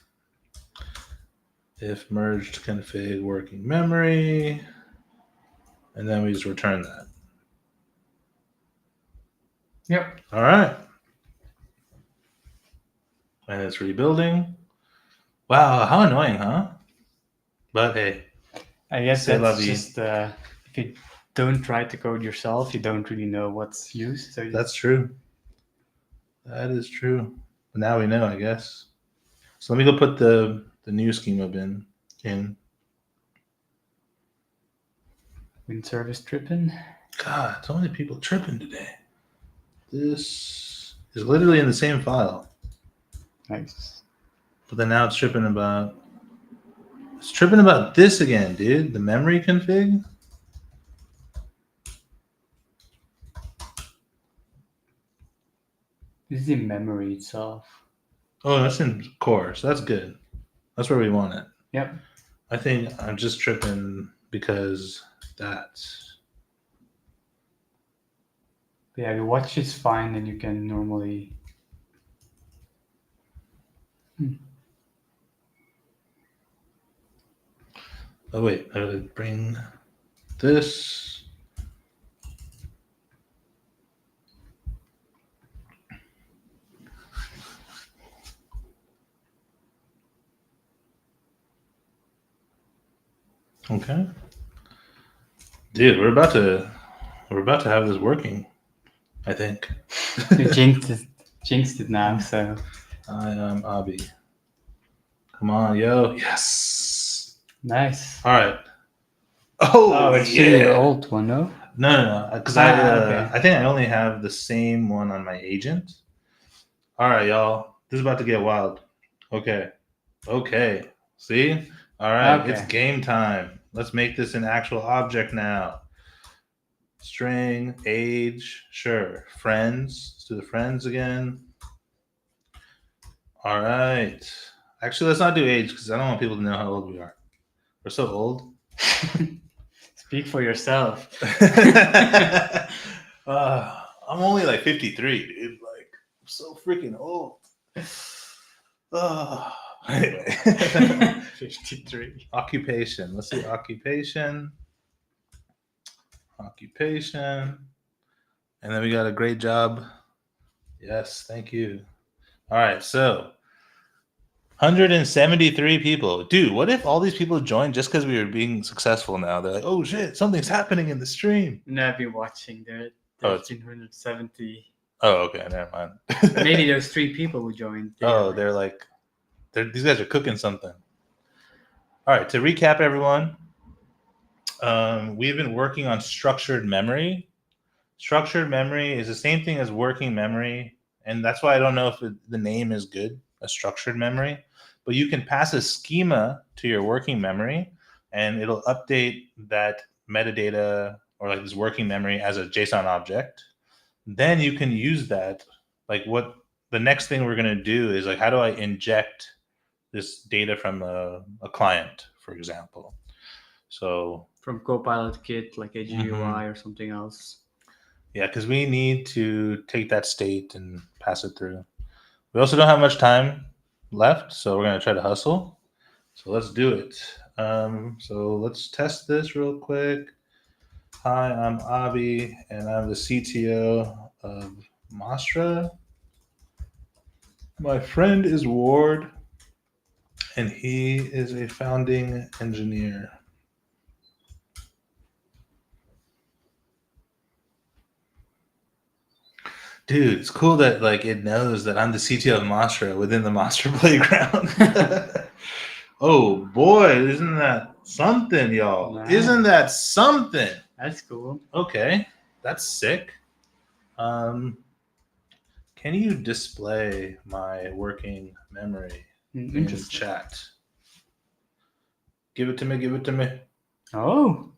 Speaker 1: if merged config working memory, and then we just return that.
Speaker 2: Yep.
Speaker 1: All right. And it's rebuilding. Wow, how annoying, huh? But hey,
Speaker 2: I guess
Speaker 1: c'est la
Speaker 2: that's
Speaker 1: vie.
Speaker 2: just if you don't try to code yourself, you don't really know what's used. So
Speaker 1: That's true. That is true. But now we know, I guess. So let me go put the new schema bin in.
Speaker 2: Win service tripping.
Speaker 1: God, so many people tripping today. This is literally in the same file.
Speaker 2: Nice.
Speaker 1: But then now it's tripping about this again, dude. The memory config.
Speaker 2: This is the memory itself.
Speaker 1: Oh, that's in core, so that's good. That's where we want it.
Speaker 2: Yep.
Speaker 1: I think I'm just tripping because that's.
Speaker 2: Yeah, the watch is fine, and you can normally.
Speaker 1: Oh wait, I gotta bring this. Okay. Dude, we're about to have this working, I think.
Speaker 2: You jinxed it now, so.
Speaker 1: I am Abi. Come on, yo. Yes.
Speaker 2: Nice.
Speaker 1: All right. Oh,
Speaker 2: it's
Speaker 1: yeah.
Speaker 2: your old one, no?
Speaker 1: No. Because
Speaker 2: okay.
Speaker 1: I think I only have the same one on my agent. All right, y'all. This is about to get wild. Okay. See? All right.
Speaker 2: Okay.
Speaker 1: It's game time. Let's make this an actual object now. String, age, sure. Friends. Let's do the friends again. All right. Actually, let's not do age because I don't want people to know how old we are. We're so old.
Speaker 2: Speak for yourself.
Speaker 1: I'm only like 53, dude. Like, I'm so freaking old. Anyway.
Speaker 2: 53.
Speaker 1: Occupation. Let's see. Occupation. And then we got a great job. Yes, thank you. All right, so 173 people. Dude, what if all these people joined just because we were being successful now? They're like, oh shit, something's happening in the stream.
Speaker 2: No, I've been watching. There's been 170.
Speaker 1: Oh, okay, never mind.
Speaker 2: Maybe those 3 people who joined.
Speaker 1: They're like, these guys are cooking something. All right, to recap, everyone, we've been working on structured memory. Structured memory is the same thing as working memory, and that's why I don't know if the name is good, a structured memory. But you can pass a schema to your working memory, and it'll update that metadata or like this working memory as a JSON object. Then you can use that. Like what the next thing we're going to do is like, how do I inject this data from a client, for example? So
Speaker 2: from Copilot Kit, like a GUI or something else.
Speaker 1: Yeah, because we need to take that state and pass it through. We also don't have much time left, so we're going to try to hustle. So let's do it. So let's test this real quick. Hi, I'm Avi, and I'm the CTO of Mastra. My friend is Ward, and he is a founding engineer. Dude, it's cool that like it knows that I'm the CTO of Mastra within the Mastra playground. Oh boy, isn't that something, y'all?
Speaker 2: Wow.
Speaker 1: Isn't that something?
Speaker 2: That's cool.
Speaker 1: Okay, that's sick. Can you display my working memory in chat? Give it to me. Give it to me.
Speaker 2: Oh,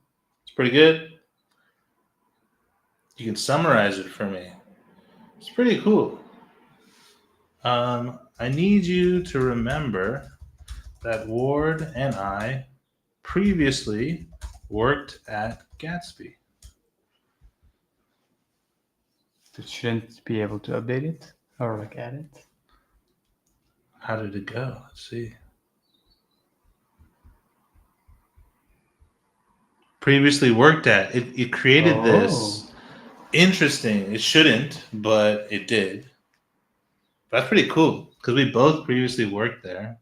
Speaker 1: it's pretty good. You can summarize it for me. It's pretty cool. I need you to remember that Ward and I previously worked at Gatsby.
Speaker 2: It shouldn't be able to update it or like add it.
Speaker 1: How did it go? Let's see. Previously worked at. It created this. Interesting. It shouldn't, but it did. That's pretty cool because we both previously worked there.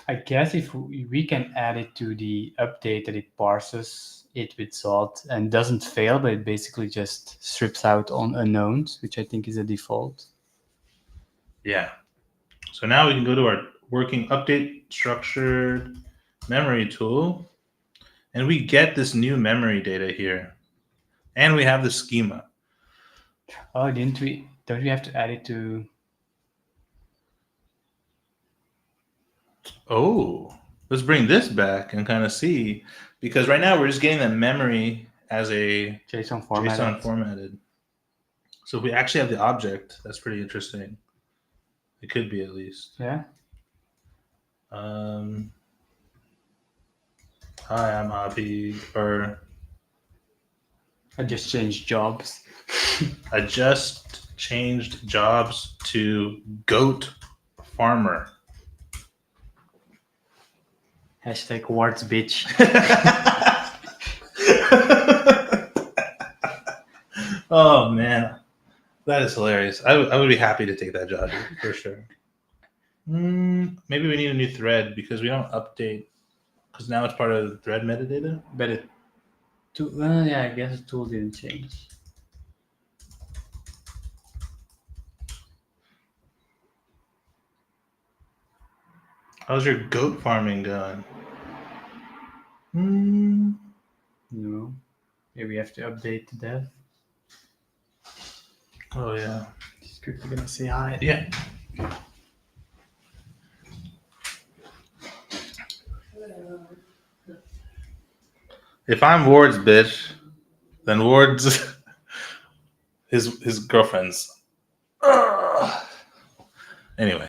Speaker 2: I guess if we can add it to the update that it parses it with salt and doesn't fail, but it basically just strips out on unknowns, which I think is a default.
Speaker 1: Yeah. So now we can go to our working update structured memory tool, and we get this new memory data here, and we have the schema.
Speaker 2: Oh, didn't we? Don't we have to add it to?
Speaker 1: Oh, let's bring this back and kind of see, because right now we're just getting the memory as a
Speaker 2: JSON formatted.
Speaker 1: So if we actually have the object, that's pretty interesting. It could be, at least.
Speaker 2: Yeah.
Speaker 1: Hi, I'm Avi. Or
Speaker 2: I just changed jobs.
Speaker 1: I just changed jobs to goat farmer.
Speaker 2: Hashtag Ward's bitch.
Speaker 1: Oh man, that is hilarious. I would be happy to take that job for sure. Maybe we need a new thread because we don't update, because now it's part of the thread metadata.
Speaker 2: But yeah, I guess the tool didn't change.
Speaker 1: How's your goat farming going?
Speaker 2: No. Maybe we have to update the dev.
Speaker 1: Oh yeah.
Speaker 2: Just quickly gonna say hi.
Speaker 1: Yeah. If I'm Ward's bitch, then Ward's his girlfriend's. Anyway,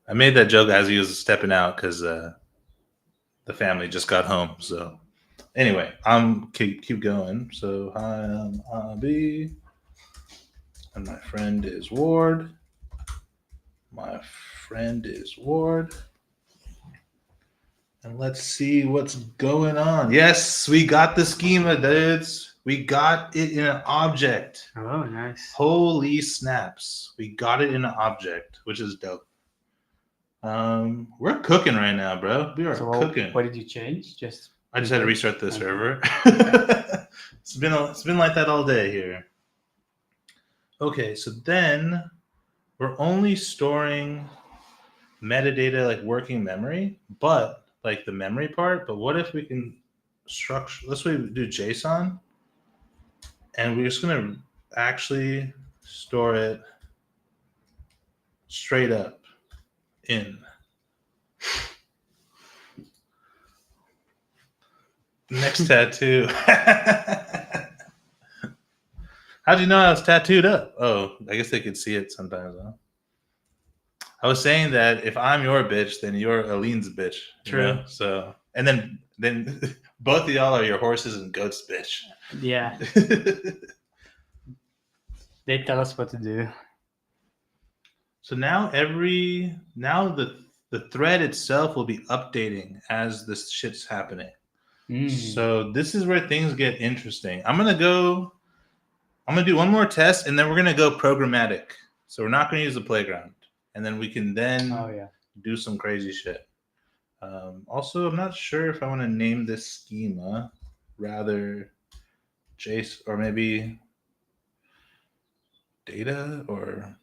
Speaker 1: I made that joke as he was stepping out because the family just got home. So anyway, I'm keep going. So hi, I'm Avi, and my friend is Ward. My friend is Ward. And let's see what's going on. Yes, we got the schema, dudes. We got it in an object.
Speaker 2: Oh, nice.
Speaker 1: Holy snaps. We got it in an object, which is dope. We're cooking right now, bro. We are
Speaker 2: So
Speaker 1: cooking.
Speaker 2: what did you change? Just
Speaker 1: I just had to restart the
Speaker 2: Okay.
Speaker 1: server. It's been like that all day here. Okay, so then we're only storing metadata like working memory, but like the memory part. But what if we can structure? Let's do JSON, and we're just gonna actually store it straight up in. Next tattoo. How'd you know I was tattooed up? Oh, I guess they could see it sometimes, huh? I was saying that if I'm your bitch, then you're Aline's bitch.
Speaker 2: True.
Speaker 1: You know? So, and then both of y'all are your horses and goats bitch.
Speaker 2: Yeah, they tell us what to do.
Speaker 1: So now the thread itself will be updating as this shit's happening. So this is where things get interesting. I'm gonna do one more test, and then we're gonna go programmatic. So we're not gonna use the playground, and then we can do some crazy shit. Also, I'm not sure if I want to name this schema rather JSON or maybe data or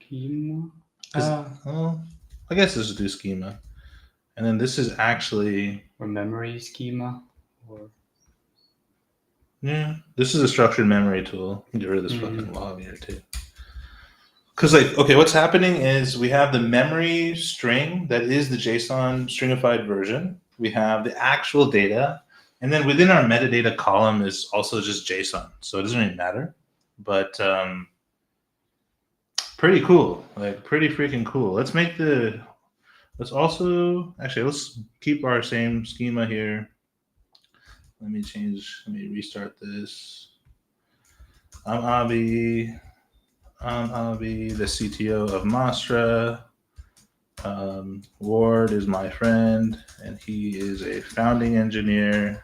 Speaker 2: Schema.
Speaker 1: well, I guess let's do schema, and then this is actually
Speaker 2: Or memory schema. Or
Speaker 1: yeah, this is a structured memory tool. Get rid of this fucking log here too. Because like, okay, what's happening is we have the memory string that is the JSON stringified version. We have the actual data, and then within our metadata column is also just JSON. So it doesn't really matter, but pretty cool, like pretty freaking cool. Let's keep our same schema here. Let me restart this. I'm Avi, the CTO of Mastra. Ward is my friend, and he is a founding engineer.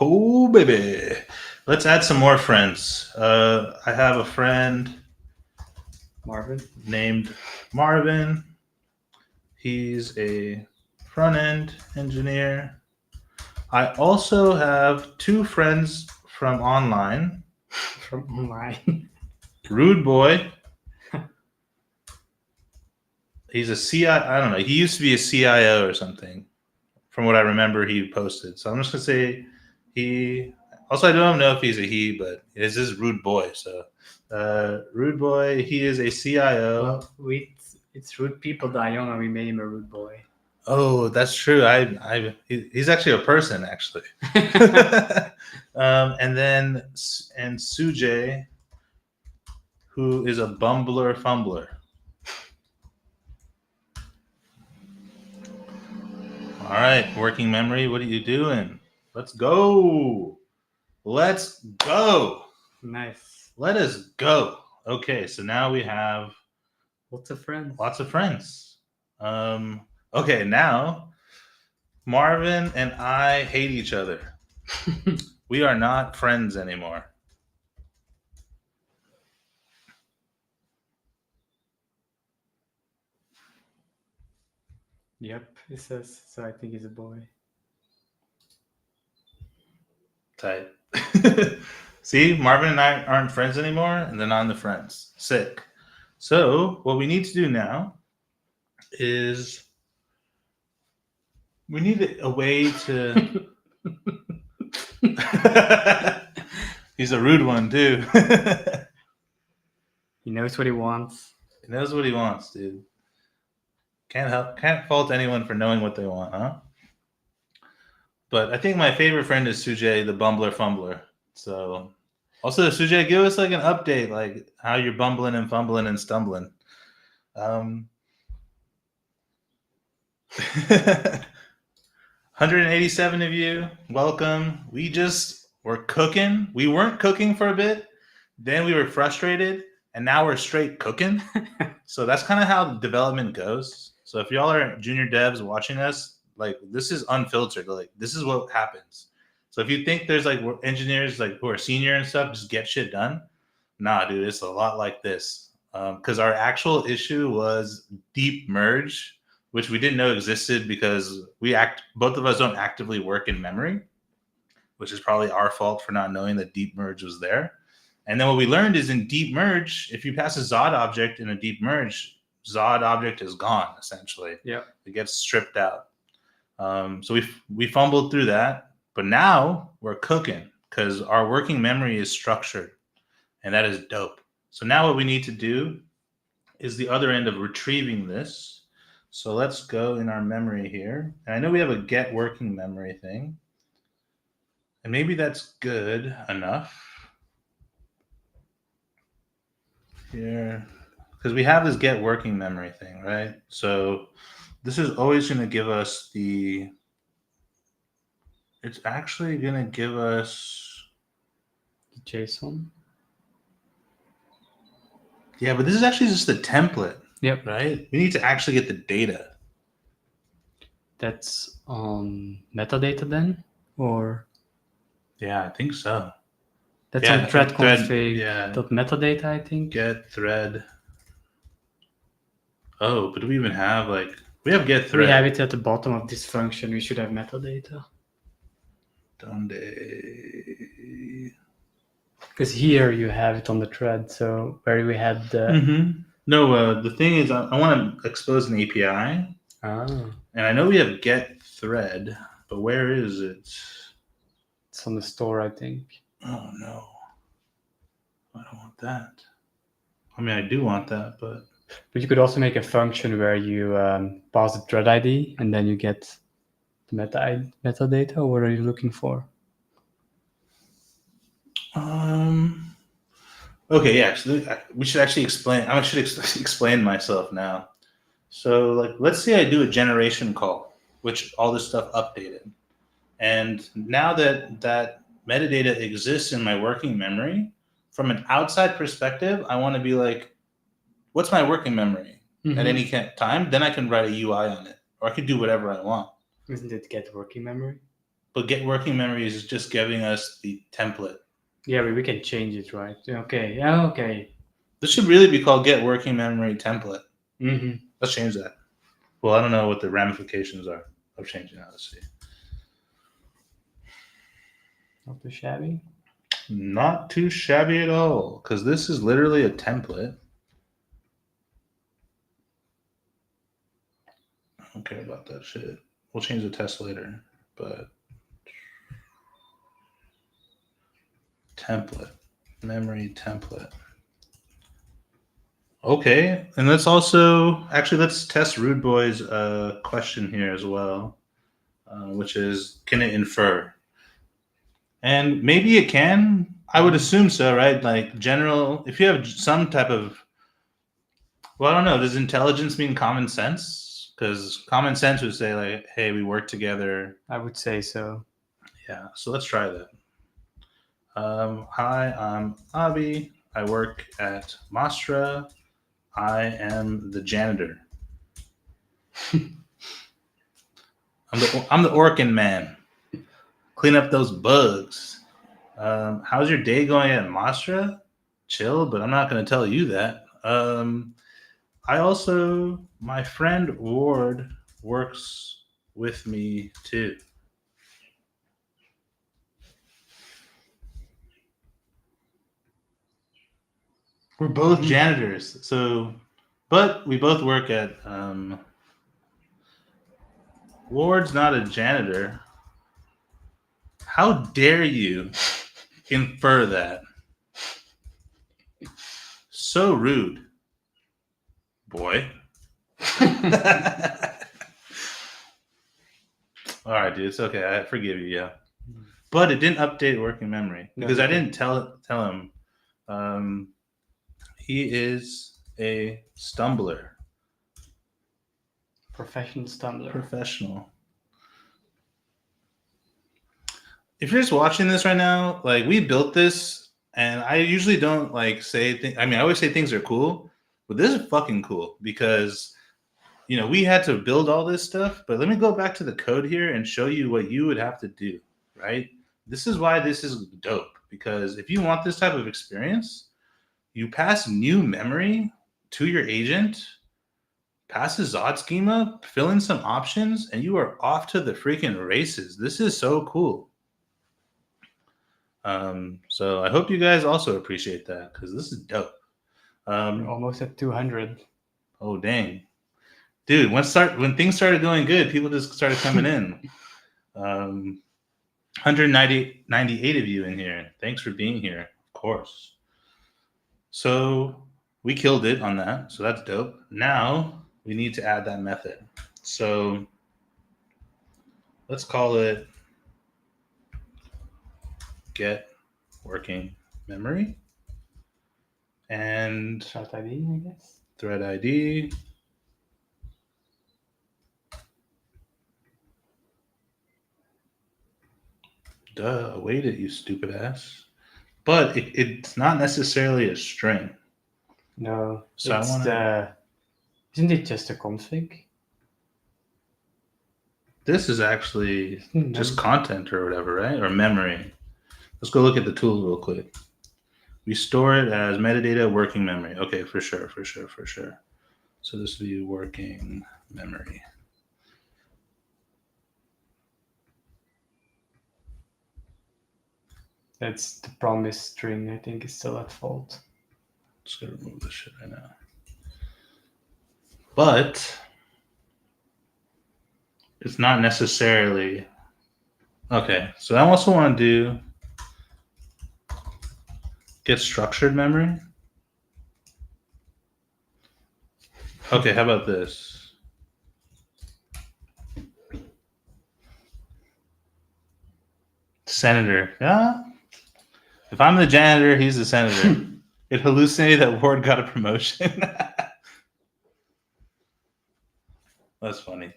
Speaker 1: Oh, baby. Let's add some more friends. I have a friend
Speaker 2: Marvin
Speaker 1: named Marvin. He's a front-end engineer. I also have two friends from online.
Speaker 2: from online.
Speaker 1: Rude Boy. He's a CI. I don't know. He used to be a CIO or something, from what I remember he posted. So I'm just gonna say he. Also, I don't know if he's a he, but it's just Rude Boy. So Rude Boy, he is a CIO.
Speaker 2: Well, it's rude people die young, and we made him a rude boy.
Speaker 1: Oh, that's true. He's actually a person, actually. And Sujay, who is a bumbler fumbler. All right, working memory. What are you doing? Let's go. Let's go.
Speaker 2: Nice.
Speaker 1: Let us go. Okay, so now we have
Speaker 2: Lots of friends.
Speaker 1: Okay, now Marvin and I hate each other. We are not friends anymore.
Speaker 2: Yep, it says so. I think he's a boy.
Speaker 1: Tight. See, Marvin and I aren't friends anymore, and then I'm the friends. Sick. So what we need to do now is we need a way to. He's a rude one too.
Speaker 2: He knows what he wants.
Speaker 1: He knows what he wants, dude. Can't fault anyone for knowing what they want, huh? But I think my favorite friend is Sujay, the bumbler fumbler. So, also Sujay, give us like an update, like how you're bumbling and fumbling and stumbling. 187 of you, welcome. We're cooking. We weren't cooking for a bit, then we were frustrated, and now we're straight cooking. So that's kind of how development goes. So if y'all are junior devs watching us, like this is unfiltered. Like this is what happens. So if you think there's like engineers like who are senior and stuff just get shit done, nah, dude, it's a lot like this. Because our actual issue was deep merge, which we didn't know existed because both of us don't actively work in memory, which is probably our fault for not knowing that deep merge was there. And then what we learned is in deep merge, if you pass a Zod object in a deep merge, Zod object is gone essentially.
Speaker 2: Yeah.
Speaker 1: It gets stripped out. So we fumbled through that, but now we're cooking because our working memory is structured, and that is dope. So now what we need to do is the other end of retrieving this. So let's go in our memory here. And I know we have a get working memory thing, and maybe that's good enough. Here, because we have this get working memory thing, right? So this is always going to give us it's actually going to give us
Speaker 2: the JSON.
Speaker 1: Yeah, but this is actually just the template.
Speaker 2: Yep.
Speaker 1: Right? We need to actually get the data.
Speaker 2: That's on metadata then? Or
Speaker 1: Yeah, I think so.
Speaker 2: that's
Speaker 1: Yeah,
Speaker 2: on thread
Speaker 1: thread,
Speaker 2: config
Speaker 1: yeah.
Speaker 2: dot metadata, I think.
Speaker 1: Get thread. Oh, but do we even have we have get thread.
Speaker 2: We have it at the bottom of this function. We should have metadata.
Speaker 1: Donde.
Speaker 2: Because here you have it on the thread. So where we had the.
Speaker 1: Mm-hmm. No, the thing is, I want to expose an API.
Speaker 2: Oh.
Speaker 1: And I know we have get thread, but where is it?
Speaker 2: It's on the store, I think.
Speaker 1: Oh, no. I don't want that. I mean, I do want that, but...
Speaker 2: But you could also make a function where you pass the thread ID and then you get the metadata. Or what are you looking for?
Speaker 1: Okay, yeah. So we should actually explain. I should explain myself now. So, let's say I do a generation call, which all this stuff updated, and now that metadata exists in my working memory, from an outside perspective, I want to be like, what's my working memory at any time? Then I can write a UI on it, or I could do whatever I want.
Speaker 2: Isn't it get working memory?
Speaker 1: But get working memory is just giving us the template.
Speaker 2: Yeah, but we can change it, right? Okay. Yeah, okay.
Speaker 1: This should really be called get working memory template.
Speaker 2: Mm-hmm.
Speaker 1: Let's change that. Well, I don't know what the ramifications are of changing that. Let's see.
Speaker 2: Not too shabby.
Speaker 1: Not too shabby at all, because this is literally a template. I don't care about that shit. We'll change the test later, but template, memory template. Okay, and let's test Rude Boy's question here as well, which is, can it infer? And maybe it can. I would assume so, right? Like general, if you have some type of, well, I don't know. Does intelligence mean common sense? Because common sense would say like, hey, we work together.
Speaker 2: I would say so.
Speaker 1: Yeah. So let's try that. Hi, I'm Abi. I work at Mastra. I am the janitor. I'm the Orkin man. Clean up those bugs. How's your day going at Mastra? Chill, but I'm not going to tell you that. My friend Ward works with me too. We're both janitors, but we both work at. Ward's not a janitor. How dare you infer that? So rude, boy. All right, dude, it's okay. I forgive you. Yeah, but it didn't update working memory because I didn't tell him. He is a stumbler.
Speaker 2: Professional stumbler.
Speaker 1: Professional. If you're just watching this right now, like we built this And I usually don't like say I mean, I always say things are cool, but this is fucking cool because we had to build all this stuff. But let me go back to the code here and show you what you would have to do, right? This is why this is dope, because if you want this type of experience, you pass new memory to your agent, pass a Zod schema, fill in some options, and you are off to the freaking races. This is so cool. So I hope you guys also appreciate that, because this is dope.
Speaker 2: We're almost at 200.
Speaker 1: Oh dang, dude! When things started going good, people just started coming in. 198 of you in here. Thanks for being here, of course. So we killed it on that. So that's dope. Now we need to add that method. So let's call it get working memory and
Speaker 2: Thread ID, I guess.
Speaker 1: Thread ID. Duh, await it, you stupid ass. But it's not necessarily a string.
Speaker 2: No,
Speaker 1: So
Speaker 2: isn't it just a config?
Speaker 1: This is actually just content or whatever, right? Or memory. Let's go look at the tool real quick. We store it as metadata working memory. Okay, for sure. So this will be working memory.
Speaker 2: That's the promise string, I think, is still at fault.
Speaker 1: Just gonna remove this shit right now. But it's not necessarily okay. So I also want to do get structured memory. Okay, how about this? Senator. Yeah. If I'm the janitor, he's the senator. It hallucinated that Ward got a promotion. That's funny.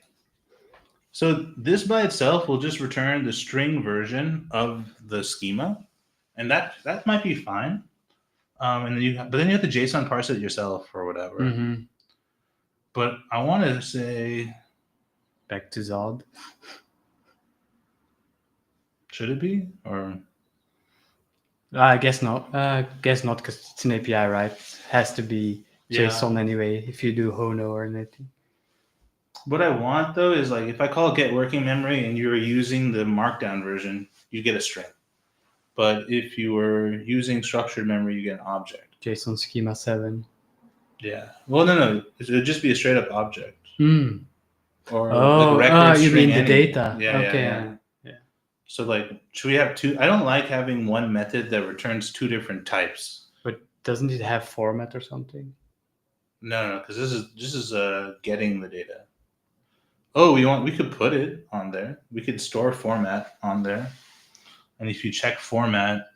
Speaker 1: So this by itself will just return the string version of the schema, and that might be fine. And then but then you have to JSON parse it yourself or whatever.
Speaker 2: Mm-hmm.
Speaker 1: But I want to say
Speaker 2: back to Zod.
Speaker 1: Should it be or?
Speaker 2: I guess not. Guess not, because it's an API, right? It has to be JSON anyway. If you do Hono or anything.
Speaker 1: What I want though is like if I call get working memory and you're using the Markdown version, you get a string. But if you were using structured memory, you get an object.
Speaker 2: JSON schema 7.
Speaker 1: Yeah. Well, no. It would just be a straight up object.
Speaker 2: Hmm.
Speaker 1: Or like
Speaker 2: you mean the data?
Speaker 1: Yeah.
Speaker 2: Okay.
Speaker 1: Yeah. So like, should we have two? I don't like having one method that returns two different types.
Speaker 2: But doesn't it have format or something?
Speaker 1: No, because this is getting the data. Oh, we could put it on there. We could store format on there. And if you check format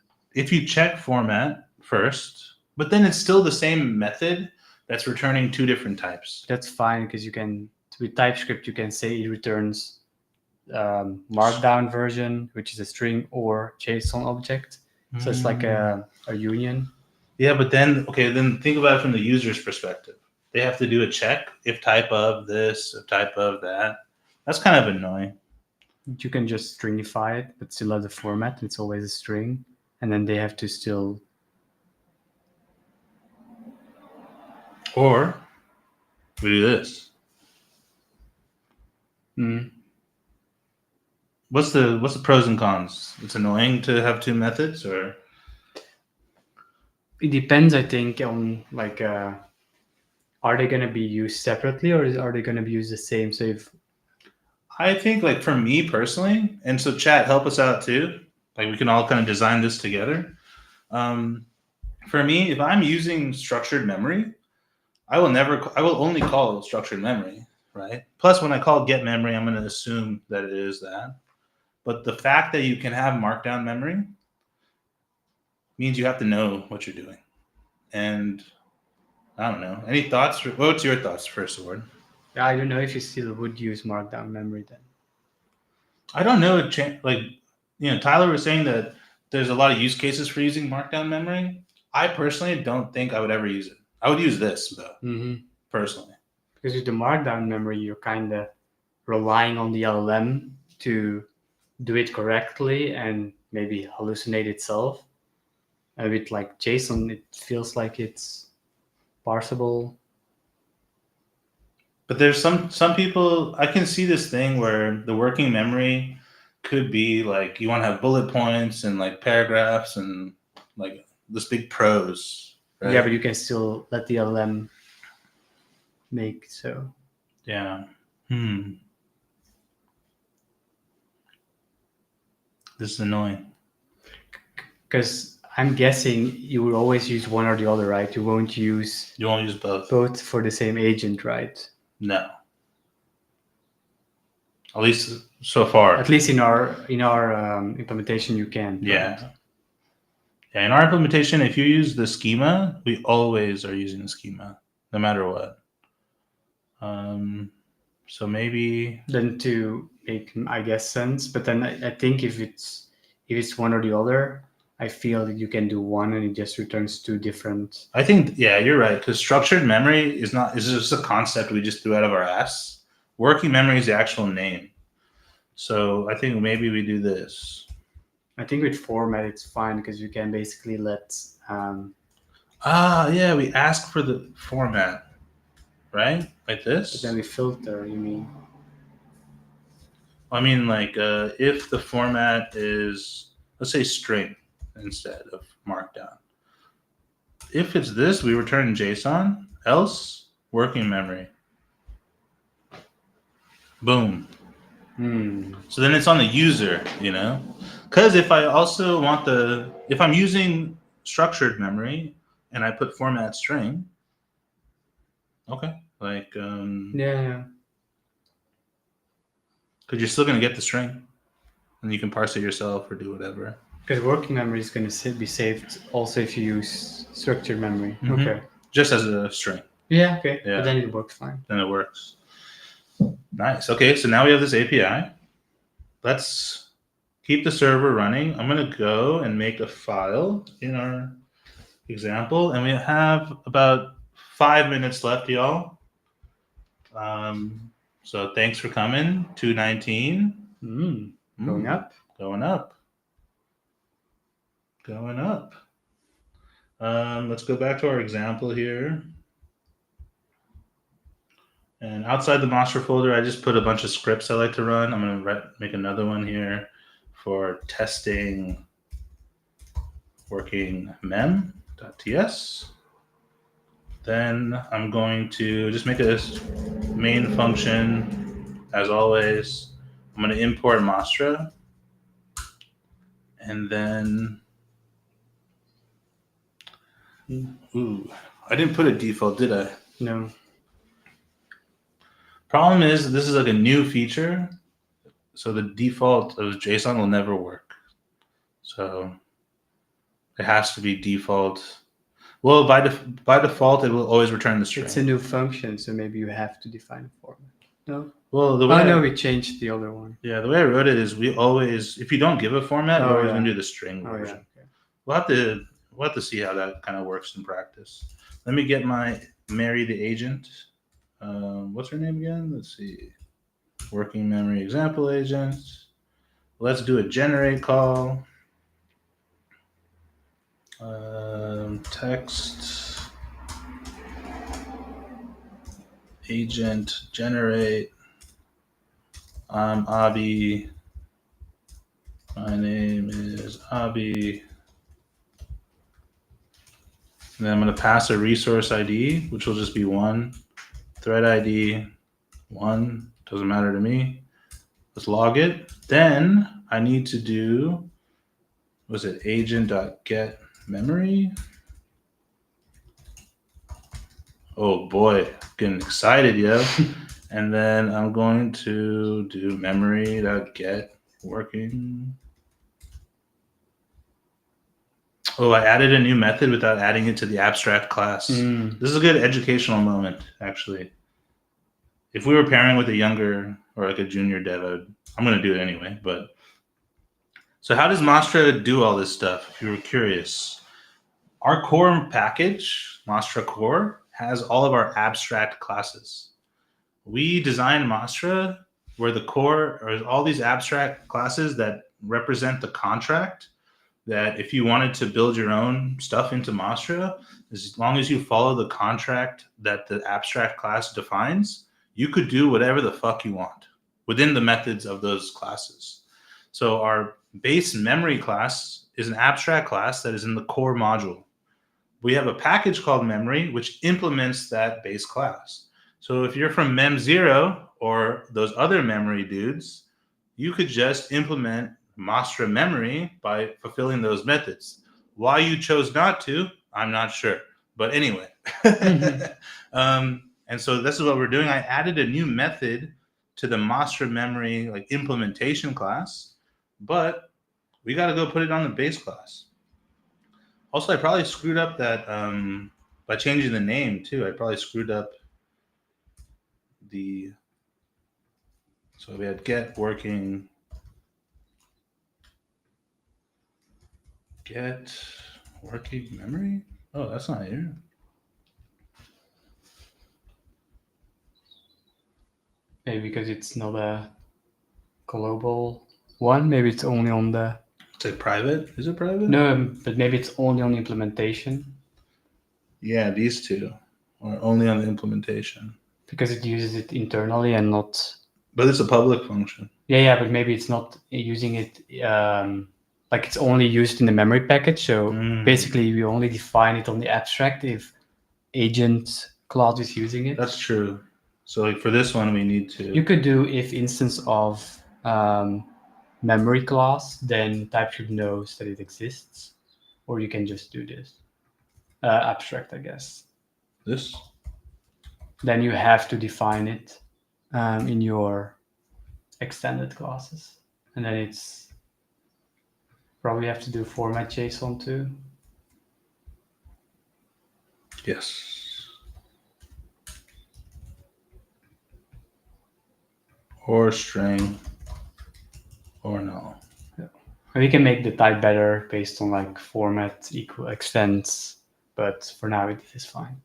Speaker 1: first, but then it's still the same method that's returning two different types.
Speaker 2: That's fine, because with TypeScript, you can say it returns Markdown version, which is a string, or JSON object. So it's like a union.
Speaker 1: Yeah, but then think about it from the user's perspective. They have to do a check if type of this, if type of that. That's kind of annoying.
Speaker 2: You can just stringify it, but still have the format. It's always a string. And then they have to still...
Speaker 1: Or we do this. What's the pros and cons? It's annoying to have two methods, or?
Speaker 2: It depends, I think, on like... are they going to be used separately, or are they going to be used the same? So if
Speaker 1: I think, like, for me personally, and so chat, help us out too. Like, we can all kind of design this together. For me, if I'm using structured memory, I will only call structured memory, right? Plus, when I call get memory, I'm going to assume that it is that. But the fact that you can have Markdown memory means you have to know what you're doing. And I don't know. Any thoughts? What's your thoughts first, Ward?
Speaker 2: I don't know if you still would use Markdown memory then.
Speaker 1: I don't know. Tyler was saying that there's a lot of use cases for using Markdown memory. I personally don't think I would ever use it. I would use this though, personally.
Speaker 2: Because with the Markdown memory, you're kind of relying on the LLM to do it correctly and maybe hallucinate itself. And with like JSON, it feels like it's parsable.
Speaker 1: But there's some people, I can see this thing where the working memory could be like you want to have bullet points and like paragraphs and like this big prose. Right?
Speaker 2: Yeah, but you can still let the LLM make so.
Speaker 1: Yeah. This is annoying.
Speaker 2: Because I'm guessing you will always use one or the other, right? You won't use
Speaker 1: both
Speaker 2: for the same agent, right?
Speaker 1: No. At least so far.
Speaker 2: At least in our implementation, you can.
Speaker 1: Yeah. Right? Yeah. In our implementation, if you use the schema, we always are using the schema, no matter what. So maybe
Speaker 2: then to make, I guess, sense. But then I think if it's one or the other, I feel that you can do one and it just returns two different.
Speaker 1: I think, yeah, you're right. Because structured memory is just a concept we just threw out of our ass. Working memory is the actual name. So I think maybe we do this.
Speaker 2: I think with format, it's fine because you can basically let.
Speaker 1: Yeah, we ask for the format, right? Like this.
Speaker 2: But then we filter. You mean?
Speaker 1: I mean, like if the format is, let's say, string instead of Markdown. If it's this, we return JSON. Else, working memory. Boom. So then it's on the user, because if I also want if I'm using structured memory and I put format string, okay, like
Speaker 2: yeah,
Speaker 1: because you're still going to get the string and you can parse it yourself or do whatever.
Speaker 2: Because working memory is going to be saved also if you use structured memory.
Speaker 1: Mm-hmm.
Speaker 2: Okay.
Speaker 1: Just as a string.
Speaker 2: Yeah, okay.
Speaker 1: Yeah.
Speaker 2: But then it works fine.
Speaker 1: Then it works. Nice. Okay, so now we have this API. Let's keep the server running. I'm going to go and make a file in our example, and we have about 5 minutes left, y'all. So thanks for coming. 219.
Speaker 2: Going up.
Speaker 1: Going up. Let's go back to our example here. And outside the master folder, I just put a bunch of scripts I like to run. I'm going to make another one here for testing working mem.ts. Then I'm going to just make a main function. As always, I'm going to import Mastra. And then, I didn't put a default, did I?
Speaker 2: No.
Speaker 1: Problem is, this is like a new feature, so the default of JSON will never work. So it has to be default. Well, by default, it will always return the string.
Speaker 2: It's a new function, so maybe you have to define a format. No?
Speaker 1: Well, the way
Speaker 2: we changed the other one.
Speaker 1: Yeah, the way I wrote it is we always, if you don't give a format, we're always going to do the string version.
Speaker 2: Yeah. Okay.
Speaker 1: We'll have to see how that kind of works in practice. Let me get my Mary the agent. What's her name again? Let's see. Working memory example agent. Let's do a generate call. Text agent generate. I'm Abi. My name is Abi. And then I'm going to pass a resource ID, which will just be 1. Thread ID 1, doesn't matter to me. Let's log it. Then I need to do, agent.get memory? Oh boy, getting excited, yo. And then I'm going to do memory.get working. Oh, I added a new method without adding it to the abstract class. This is a good educational moment, actually. If we were pairing with a younger or like a junior dev, I'm going to do it anyway. But So how does Mastra do all this stuff? If you were curious, our core package, Mastra Core, has all of our abstract classes. We designed Mastra where the core are all these abstract classes that represent the contract. That if you wanted to build your own stuff into Mastra, as long as you follow the contract that the abstract class defines, you could do whatever the fuck you want within the methods of those classes. So our base memory class is an abstract class that is in the core module. We have a package called memory, which implements that base class. So if you're from Mem0 or those other memory dudes, you could just implement Mastra memory by fulfilling those methods. Why you chose not to, I'm not sure. But anyway. And so this is what we're doing. I added a new method to the Mastra memory like implementation class, but we got to go put it on the base class. Also, I probably screwed up that by changing the name too. I probably screwed up the. So we had get working memory. Oh, that's not here.
Speaker 2: Maybe because it's not a global one. Maybe it's only on the.
Speaker 1: It's like private. Is it private?
Speaker 2: No, but maybe it's only on the implementation.
Speaker 1: Yeah, these two are only on the implementation.
Speaker 2: Because it uses it internally and not.
Speaker 1: But it's a public function.
Speaker 2: Yeah, but maybe it's not using it. Like it's only used in the memory package. So basically, we only define it on the abstract if agent class is using it.
Speaker 1: That's true. So like for this one, we need to.
Speaker 2: You could do if instance of memory class, then TypeScript knows that it exists, or you can just do this abstract, I guess.
Speaker 1: This.
Speaker 2: Then you have to define it in your extended classes, and then it's probably have to do format JSON too.
Speaker 1: Yes. Or string, or null.
Speaker 2: Yeah. We can make the type better based on like format equal extends, but for now it is fine.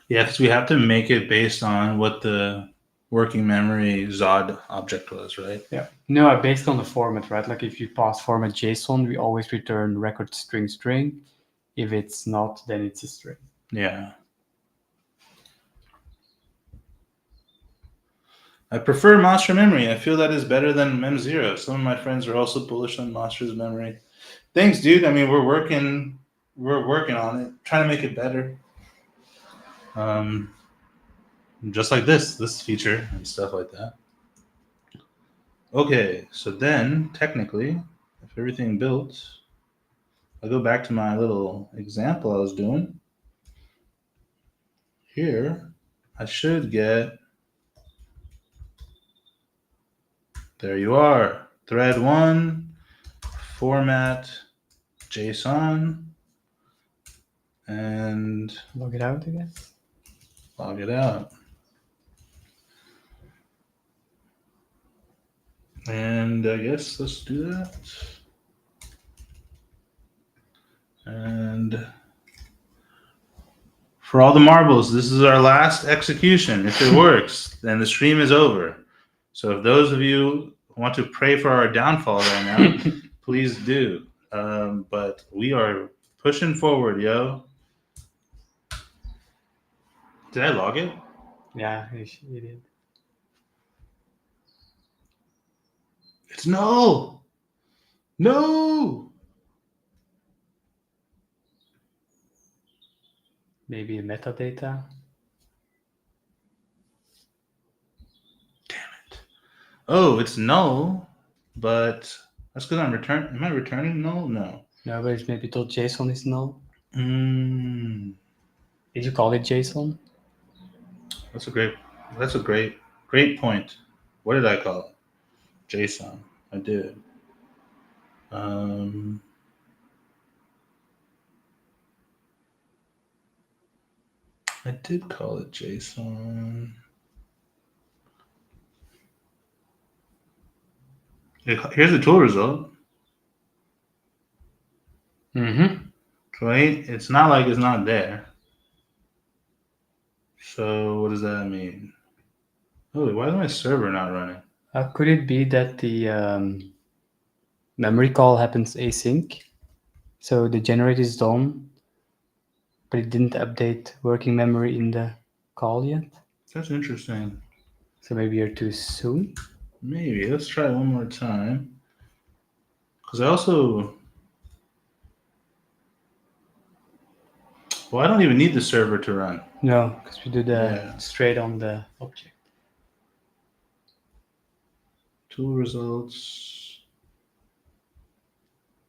Speaker 1: Yeah, because we have to make it based on what the working memory Zod object was, right?
Speaker 2: Yeah. No, based on the format, right? Like if you pass format JSON, we always return record string. If it's not, then it's a string.
Speaker 1: Yeah. I prefer Mastra memory. I feel that is better than Mem0. Some of my friends are also bullish on Mastra's memory. Thanks, dude. I mean, we're working on it, trying to make it better. Just like this feature and stuff like that. Okay, so then technically, if everything built, I'll go back to my little example I was doing. Here, I should get. There you are. Thread 1, format, JSON, and
Speaker 2: log it out again.
Speaker 1: Log it out. And I guess let's do that. And for all the marbles, this is our last execution. If it works, then the stream is over. So if those of you want to pray for our downfall right now, please do. But we are pushing forward, yo. Did I log it?
Speaker 2: Yeah, you did.
Speaker 1: It's null. No.
Speaker 2: Maybe a metadata.
Speaker 1: Damn it. Oh, it's null, but that's because I'm returning. Am I returning null? No.
Speaker 2: No, but maybe .json is null.
Speaker 1: Mm.
Speaker 2: Did you call it JSON?
Speaker 1: That's a great point. What did I call it? JSON. I did. I did call it JSON. Here's the tool result.
Speaker 2: Mm-hmm.
Speaker 1: Right? It's not like it's not there. So what does that mean? Oh, why is my server not running?
Speaker 2: Could it be that the memory call happens async? So the generator is done, but it didn't update working memory in the call yet?
Speaker 1: That's interesting.
Speaker 2: So maybe you're too soon?
Speaker 1: Maybe. Let's try one more time. Because I also. Well, I don't even need the server to run.
Speaker 2: No, because we do the
Speaker 1: Yeah.
Speaker 2: straight on the object.
Speaker 1: Tool results.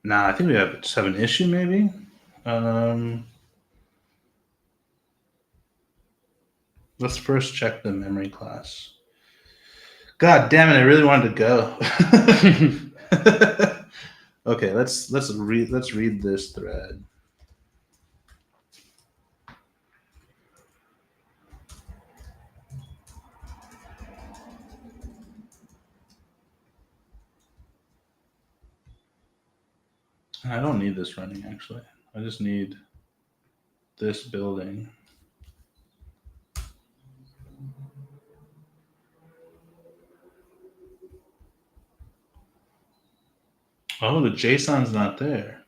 Speaker 1: Nah, I think we just have an issue maybe. Let's first check the memory class. God damn it! I really wanted to go. Okay, let's read this thread. I don't need this running actually. I just need this building. Oh, the JSON's not there.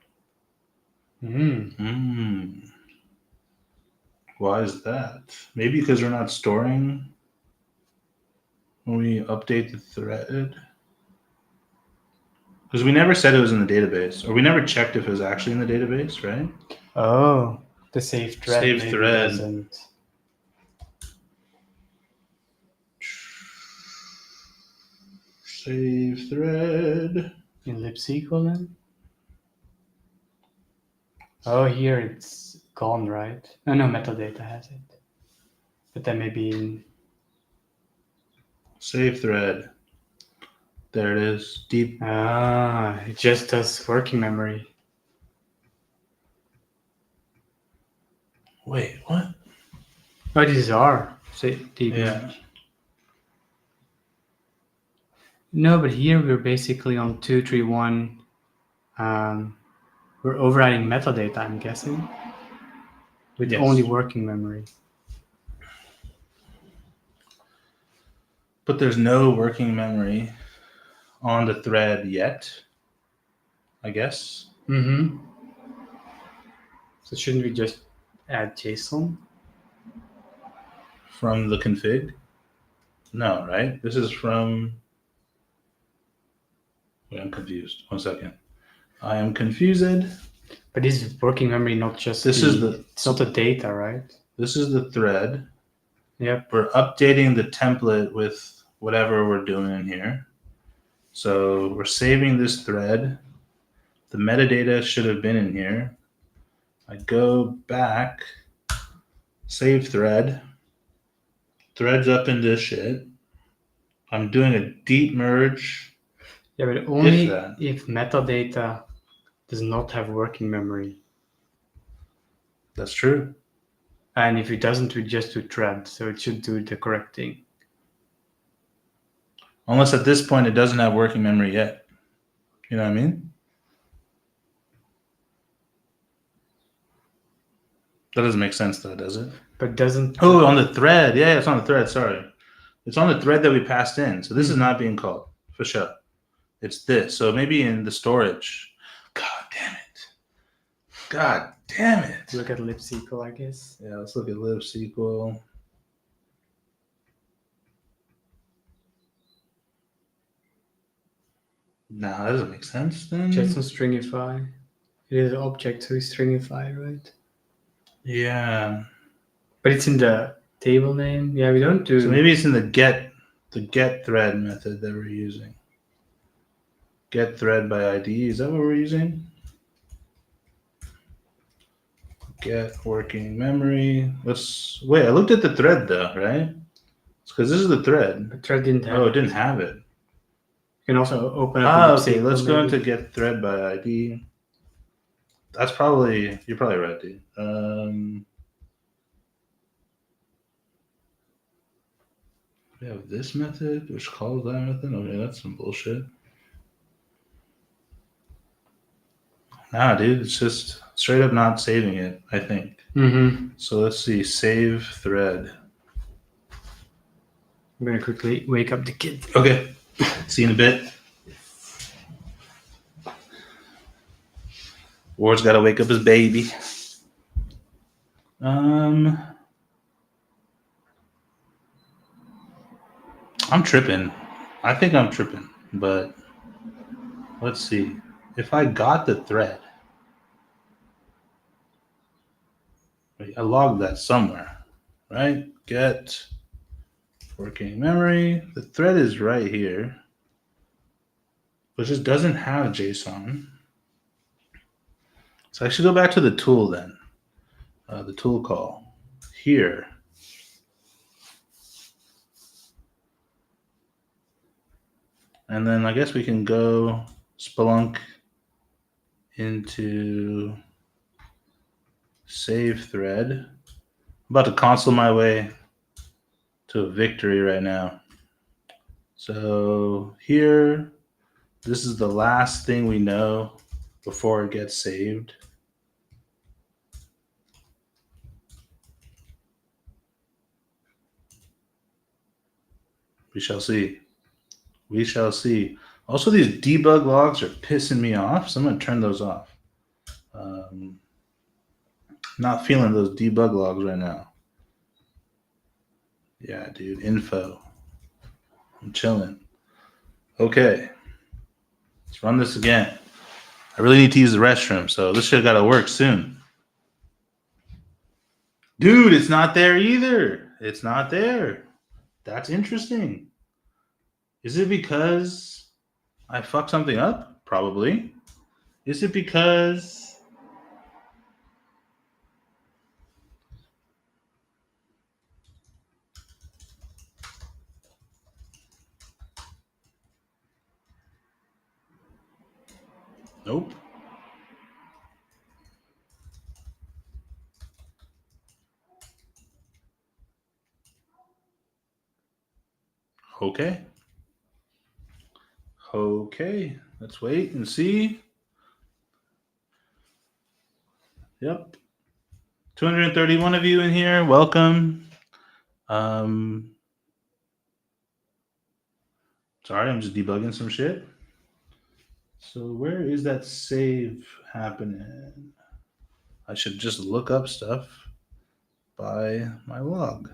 Speaker 1: Why is that? Maybe because we're not storing when we update the thread. Because we never said it was in the database, or we never checked if it was actually in the database, right?
Speaker 2: Oh, the save thread
Speaker 1: Save
Speaker 2: maybe
Speaker 1: thread.
Speaker 2: doesn't.
Speaker 1: Save thread.
Speaker 2: In libsql then? Oh, here it's gone, right? No, metadata has it. But then maybe in...
Speaker 1: Save thread. There it is. Deep.
Speaker 2: it just does working memory.
Speaker 1: Wait, what?
Speaker 2: Oh, these are deep
Speaker 1: Yeah.
Speaker 2: memory. No, but here we're basically on 231. We're overriding metadata, I'm guessing, with
Speaker 1: Yes.
Speaker 2: only working memory.
Speaker 1: But there's no working memory on the thread yet, I guess.
Speaker 2: Mm-hmm. So shouldn't we just add JSON?
Speaker 1: From the config? No, right? This is from... Wait, I'm confused. 1 second. I am confused.
Speaker 2: But this is working memory, not just it's not the data, right?
Speaker 1: This is the thread.
Speaker 2: Yep.
Speaker 1: We're updating the template with whatever we're doing in here. So we're saving this thread. The metadata should have been in here. I go back, save thread. Thread's up in this shit. I'm doing a deep merge.
Speaker 2: Yeah, but only if metadata does not have working memory.
Speaker 1: That's true.
Speaker 2: And if it doesn't, we just do thread, so it should do the correct thing.
Speaker 1: Unless at this point it doesn't have working memory yet. You know what I mean? That doesn't make sense though, does it?
Speaker 2: But doesn't...
Speaker 1: Oh, on the thread. Yeah, it's on the thread, sorry. It's on the thread that we passed in. So this is not being called, for sure. It's this. So maybe in the storage. God damn it. God damn it.
Speaker 2: Look at libsql, I guess.
Speaker 1: Yeah, let's look at libsql. Nah, that doesn't make sense then.
Speaker 2: JSON stringify. It is an object, so we stringify, right?
Speaker 1: Yeah.
Speaker 2: But it's in the table name. Yeah, we don't do...
Speaker 1: So maybe it's in the get thread method that we're using. Get thread by ID. Is that what we're using? Get working memory. Let's wait. I looked at the thread though, right? It's because this is the thread.
Speaker 2: The thread didn't have
Speaker 1: it didn't have it.
Speaker 2: You can also open up...
Speaker 1: okay. Let's go into get thread by ID. That's probably... You're probably right, dude. We have this method, which calls that method. Okay, that's some bullshit. Nah, dude, it's just straight up not saving it, I think.
Speaker 2: Mm-hmm.
Speaker 1: So let's see, save thread.
Speaker 2: I'm gonna quickly wake up the kid.
Speaker 1: Okay, see you in a bit. Ward's got to wake up his baby. I'm tripping. I think I'm tripping, but let's see. If I got the thread, wait, I logged that somewhere, right? Get working memory. The thread is right here, but just doesn't have JSON. So I should go back to the tool then. The tool call here. And then I guess we can go Splunk into save thread. I'm about to console my way to a victory right now. So here, this is the last thing we know before it gets saved. We shall see. We shall see. Also, these debug logs are pissing me off, so I'm going to turn those off. Not feeling those debug logs right now. Yeah, dude, info. I'm chilling. Okay. Let's run this again. I really need to use the restroom, so this shit got to work soon. Dude, it's not there either. It's not there. That's interesting. Is it because I fucked something up? Probably. Is it because nope. Okay. Okay. Let's wait and see. Yep. 231 of you in here. Welcome. Sorry, I'm just debugging some shit. So where is that save happening? I should just look up stuff by my log.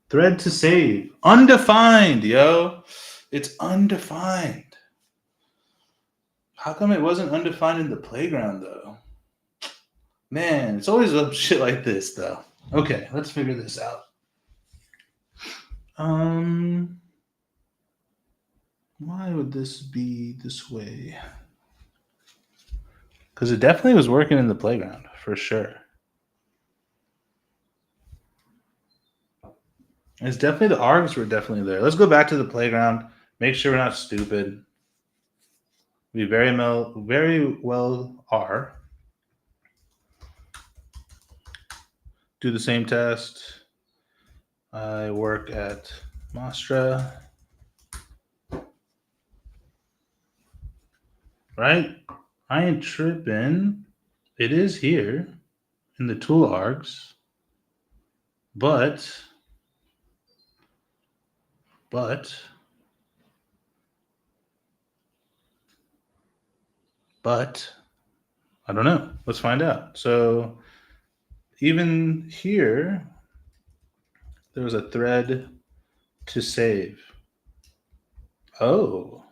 Speaker 1: Thread to save. Undefined, yo. It's undefined. How come it wasn't undefined in the playground, though? Man, it's always up shit like this, though. Okay, let's figure this out. Why would this be this way? Because it definitely was working in the playground, for sure. It's definitely the args were definitely there. Let's go back to the playground. Make sure we're not stupid. We very well are. Do the same test. I work at Mostra. Right? I ain't tripping. It is here in the tool args. But I don't know. Let's find out. So even here, there was a thread to save. Oh.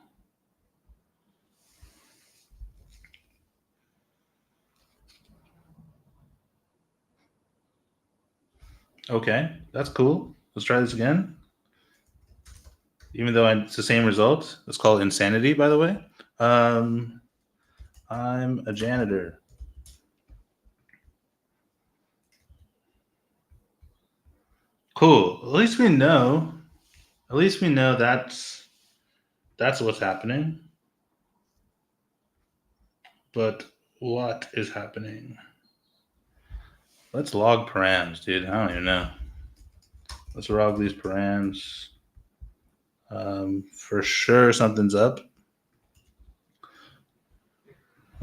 Speaker 1: Okay, that's cool. Let's try this again. Even though it's the same result. It's called insanity, by the way. I'm a janitor. Cool. At least we know. At least we know that's what's happening. But what is happening? Let's log params, dude. I don't even know. Let's log these params. For sure, something's up.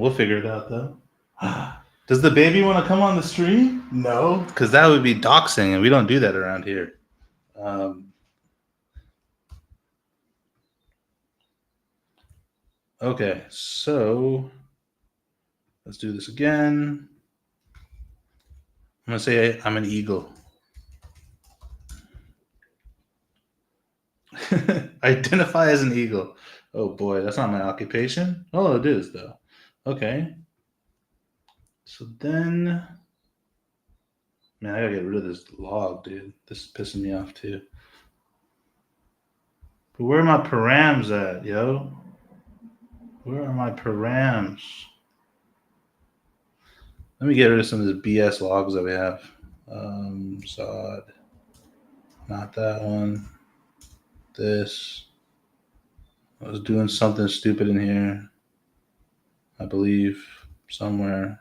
Speaker 1: We'll figure it out though. Does the baby want to come on the stream? No, because that would be doxing, and we don't do that around here. Okay, so let's do this again. I'm gonna say I'm an eagle. Identify as an eagle. Oh boy, that's not my occupation. Oh, it is though. Okay. So then, man, I gotta get rid of this log, dude. This is pissing me off too. But where are my params at, yo? Where are my params? Let me get rid of some of the BS logs that we have. Sod. Not that one. This. I was doing something stupid in here. I believe somewhere.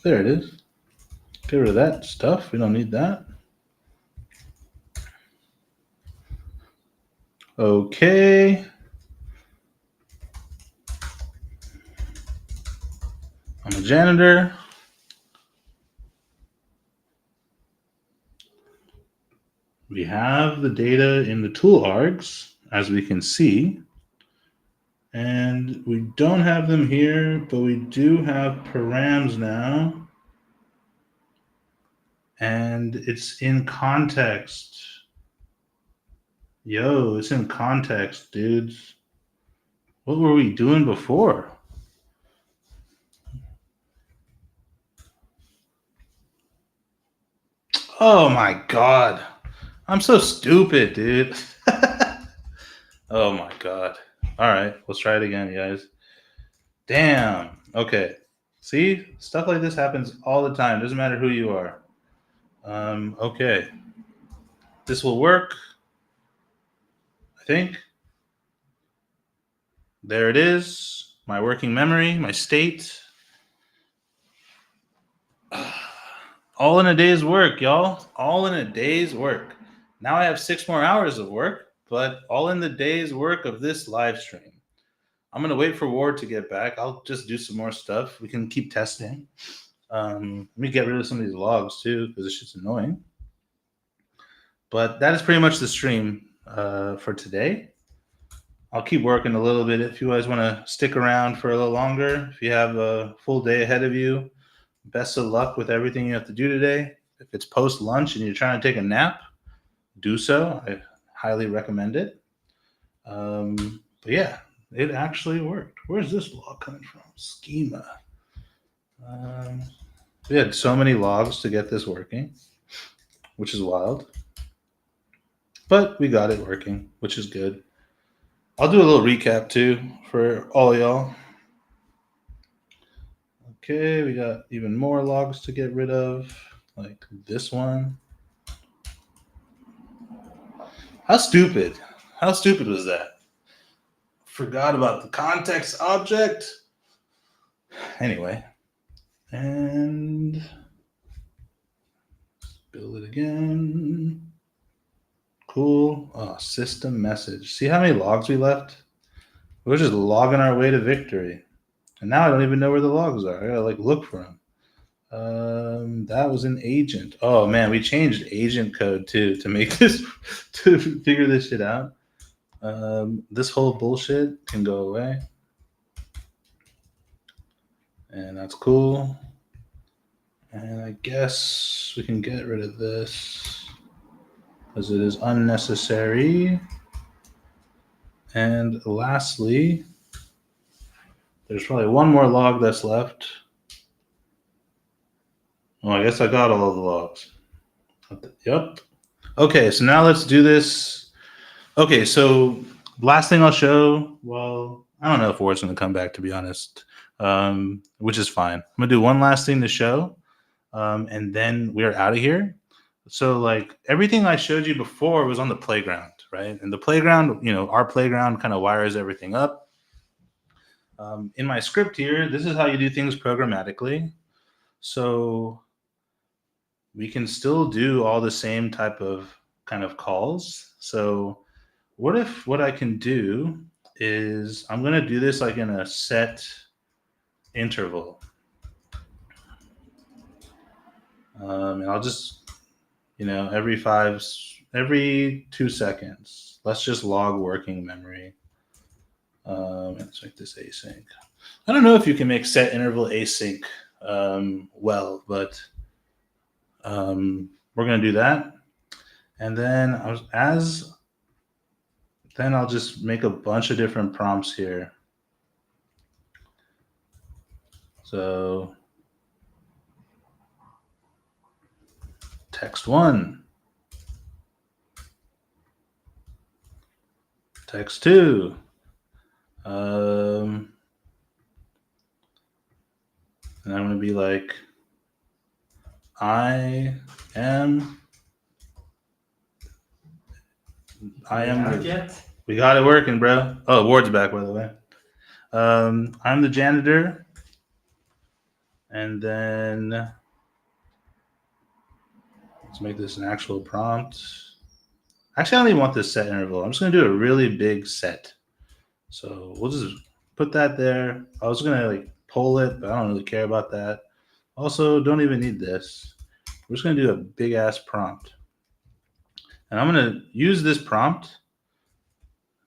Speaker 1: There it is. Get rid of that stuff. We don't need that. Okay. I'm a janitor. We have the data in the tool args, as we can see. And we don't have them here, but we do have params now. And it's in context. Yo, it's in context, dudes. What were we doing before? Oh my god. I'm so stupid, dude. Oh my god. All right, let's try it again, guys. Damn. Okay. See, stuff like this happens all the time. Doesn't matter who you are. Okay. This will work. I think. There it is. My working memory, my state. All in a day's work, y'all. All in a day's work. Now I have 6 more hours of work, but all in the day's work of this live stream. I'm going to wait for Ward to get back. I'll just do some more stuff. We can keep testing. Let me get rid of some of these logs too, because this shit's annoying. But that is pretty much the stream for today. I'll keep working a little bit if you guys want to stick around for a little longer. If you have a full day ahead of you, best of luck with everything you have to do today. If it's post lunch and you're trying to take a nap, do so. I highly recommend it. But yeah, it actually worked. Where's this log coming from? Schema. We had so many logs to get this working, which is wild. But we got it working, which is good. I'll do a little recap too for all y'all. Okay, we got even more logs to get rid of, like this one. How stupid was that? Forgot about the context object. Anyway, and build it again. Cool. Oh, system message. See how many logs we left? We're just logging our way to victory. And now I don't even know where the logs are. I gotta like look for them. That was an agent. Oh man, we changed agent code too to make this to figure this shit out. This whole bullshit can go away. And that's cool. And I guess we can get rid of this because it is unnecessary. And lastly, there's probably one more log that's left. Oh, I guess I got all of the logs. Yep. Okay, so now let's do this. Okay, so last thing I'll show, well, I don't know if Ward's going to come back, to be honest, which is fine. I'm going to do one last thing to show, and then we're out of here. So, like, everything I showed you before was on the playground, right? And the playground, you know, our playground kind of wires everything up. In my script here, this is how you do things programmatically. So we can still do all the same type of kind of calls. So what if what I can do is I'm going to do this like in a set interval. And I'll just, every 2 seconds, let's just log working memory. Let's make this async. I don't know if you can make set interval async well, but we're going to do that. And then I'll just make a bunch of different prompts here. So text 1, text 2, and I'm going to be like, I am we got it working, bro. Oh, Ward's back, by the way. I'm the janitor. And then let's make this an actual prompt. Actually, I don't even want this set interval. I'm just going to do a really big set. So we'll just put that there. I was going to like poll it, but I don't really care about that. Also, don't even need this. We're just going to do a big ass prompt. And I'm going to use this prompt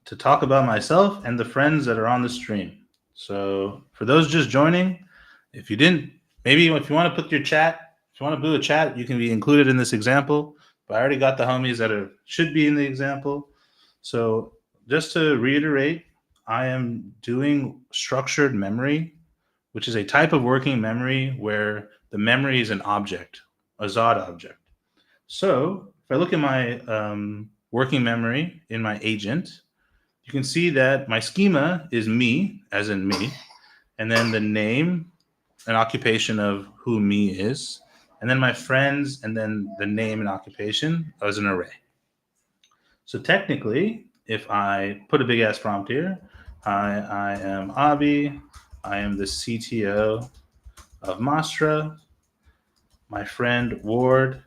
Speaker 1: to talk about myself and the friends that are on the stream. So for those just joining, if you want to put your chat, if you want to do a chat, you can be included in this example. But I already got the homies that should be in the example. So just to reiterate, I am doing structured memory, which is a type of working memory where the memory is an object, a Zod object. So if I look at my working memory in my agent, you can see that my schema is me, as in me, and then the name and occupation of who me is, and then my friends, and then the name and occupation as an array. So technically, if I put a big ass prompt here, I am Abi, I am the CTO of Mastra. My friend Ward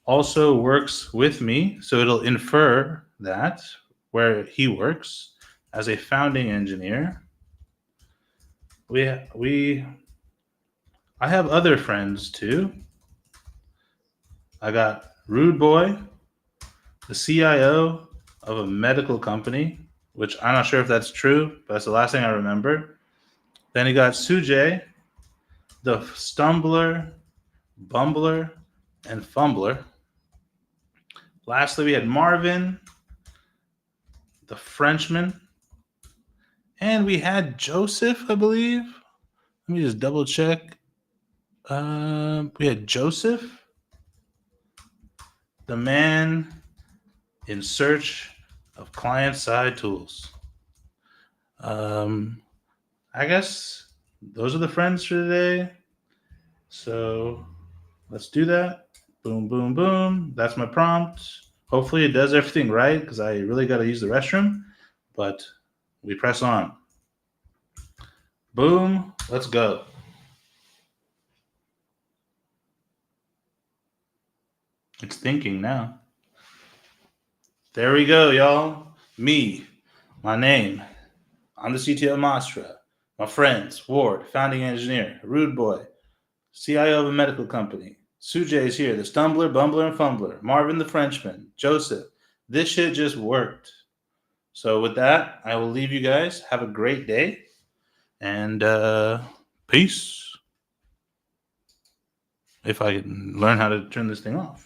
Speaker 1: also works with me, so it'll infer that where he works as a founding engineer. I have other friends too. I got Rude Boy, the CIO of a medical company, which I'm not sure if that's true, but that's the last thing I remember. Then you got Sujay, the stumbler, bumbler, and fumbler. Lastly, we had Marvin, the Frenchman, and we had Joseph, I believe. Let me just double check. We had Joseph, the man in search of client-side tools. I guess those are the friends for today. So let's do that. Boom, boom, boom. That's my prompt. Hopefully it does everything right because I really got to use the restroom. But we press on. Boom. Let's go. It's thinking now. There we go, y'all. Me, my name. I'm the CTO of Mastra. My friends, Ward, founding engineer, Rude Boy, CIO of a medical company. Sujay is here, the stumbler, bumbler, and fumbler. Marvin, the Frenchman. Joseph. This shit just worked. So with that, I will leave you guys. Have a great day. And peace. If I can learn how to turn this thing off.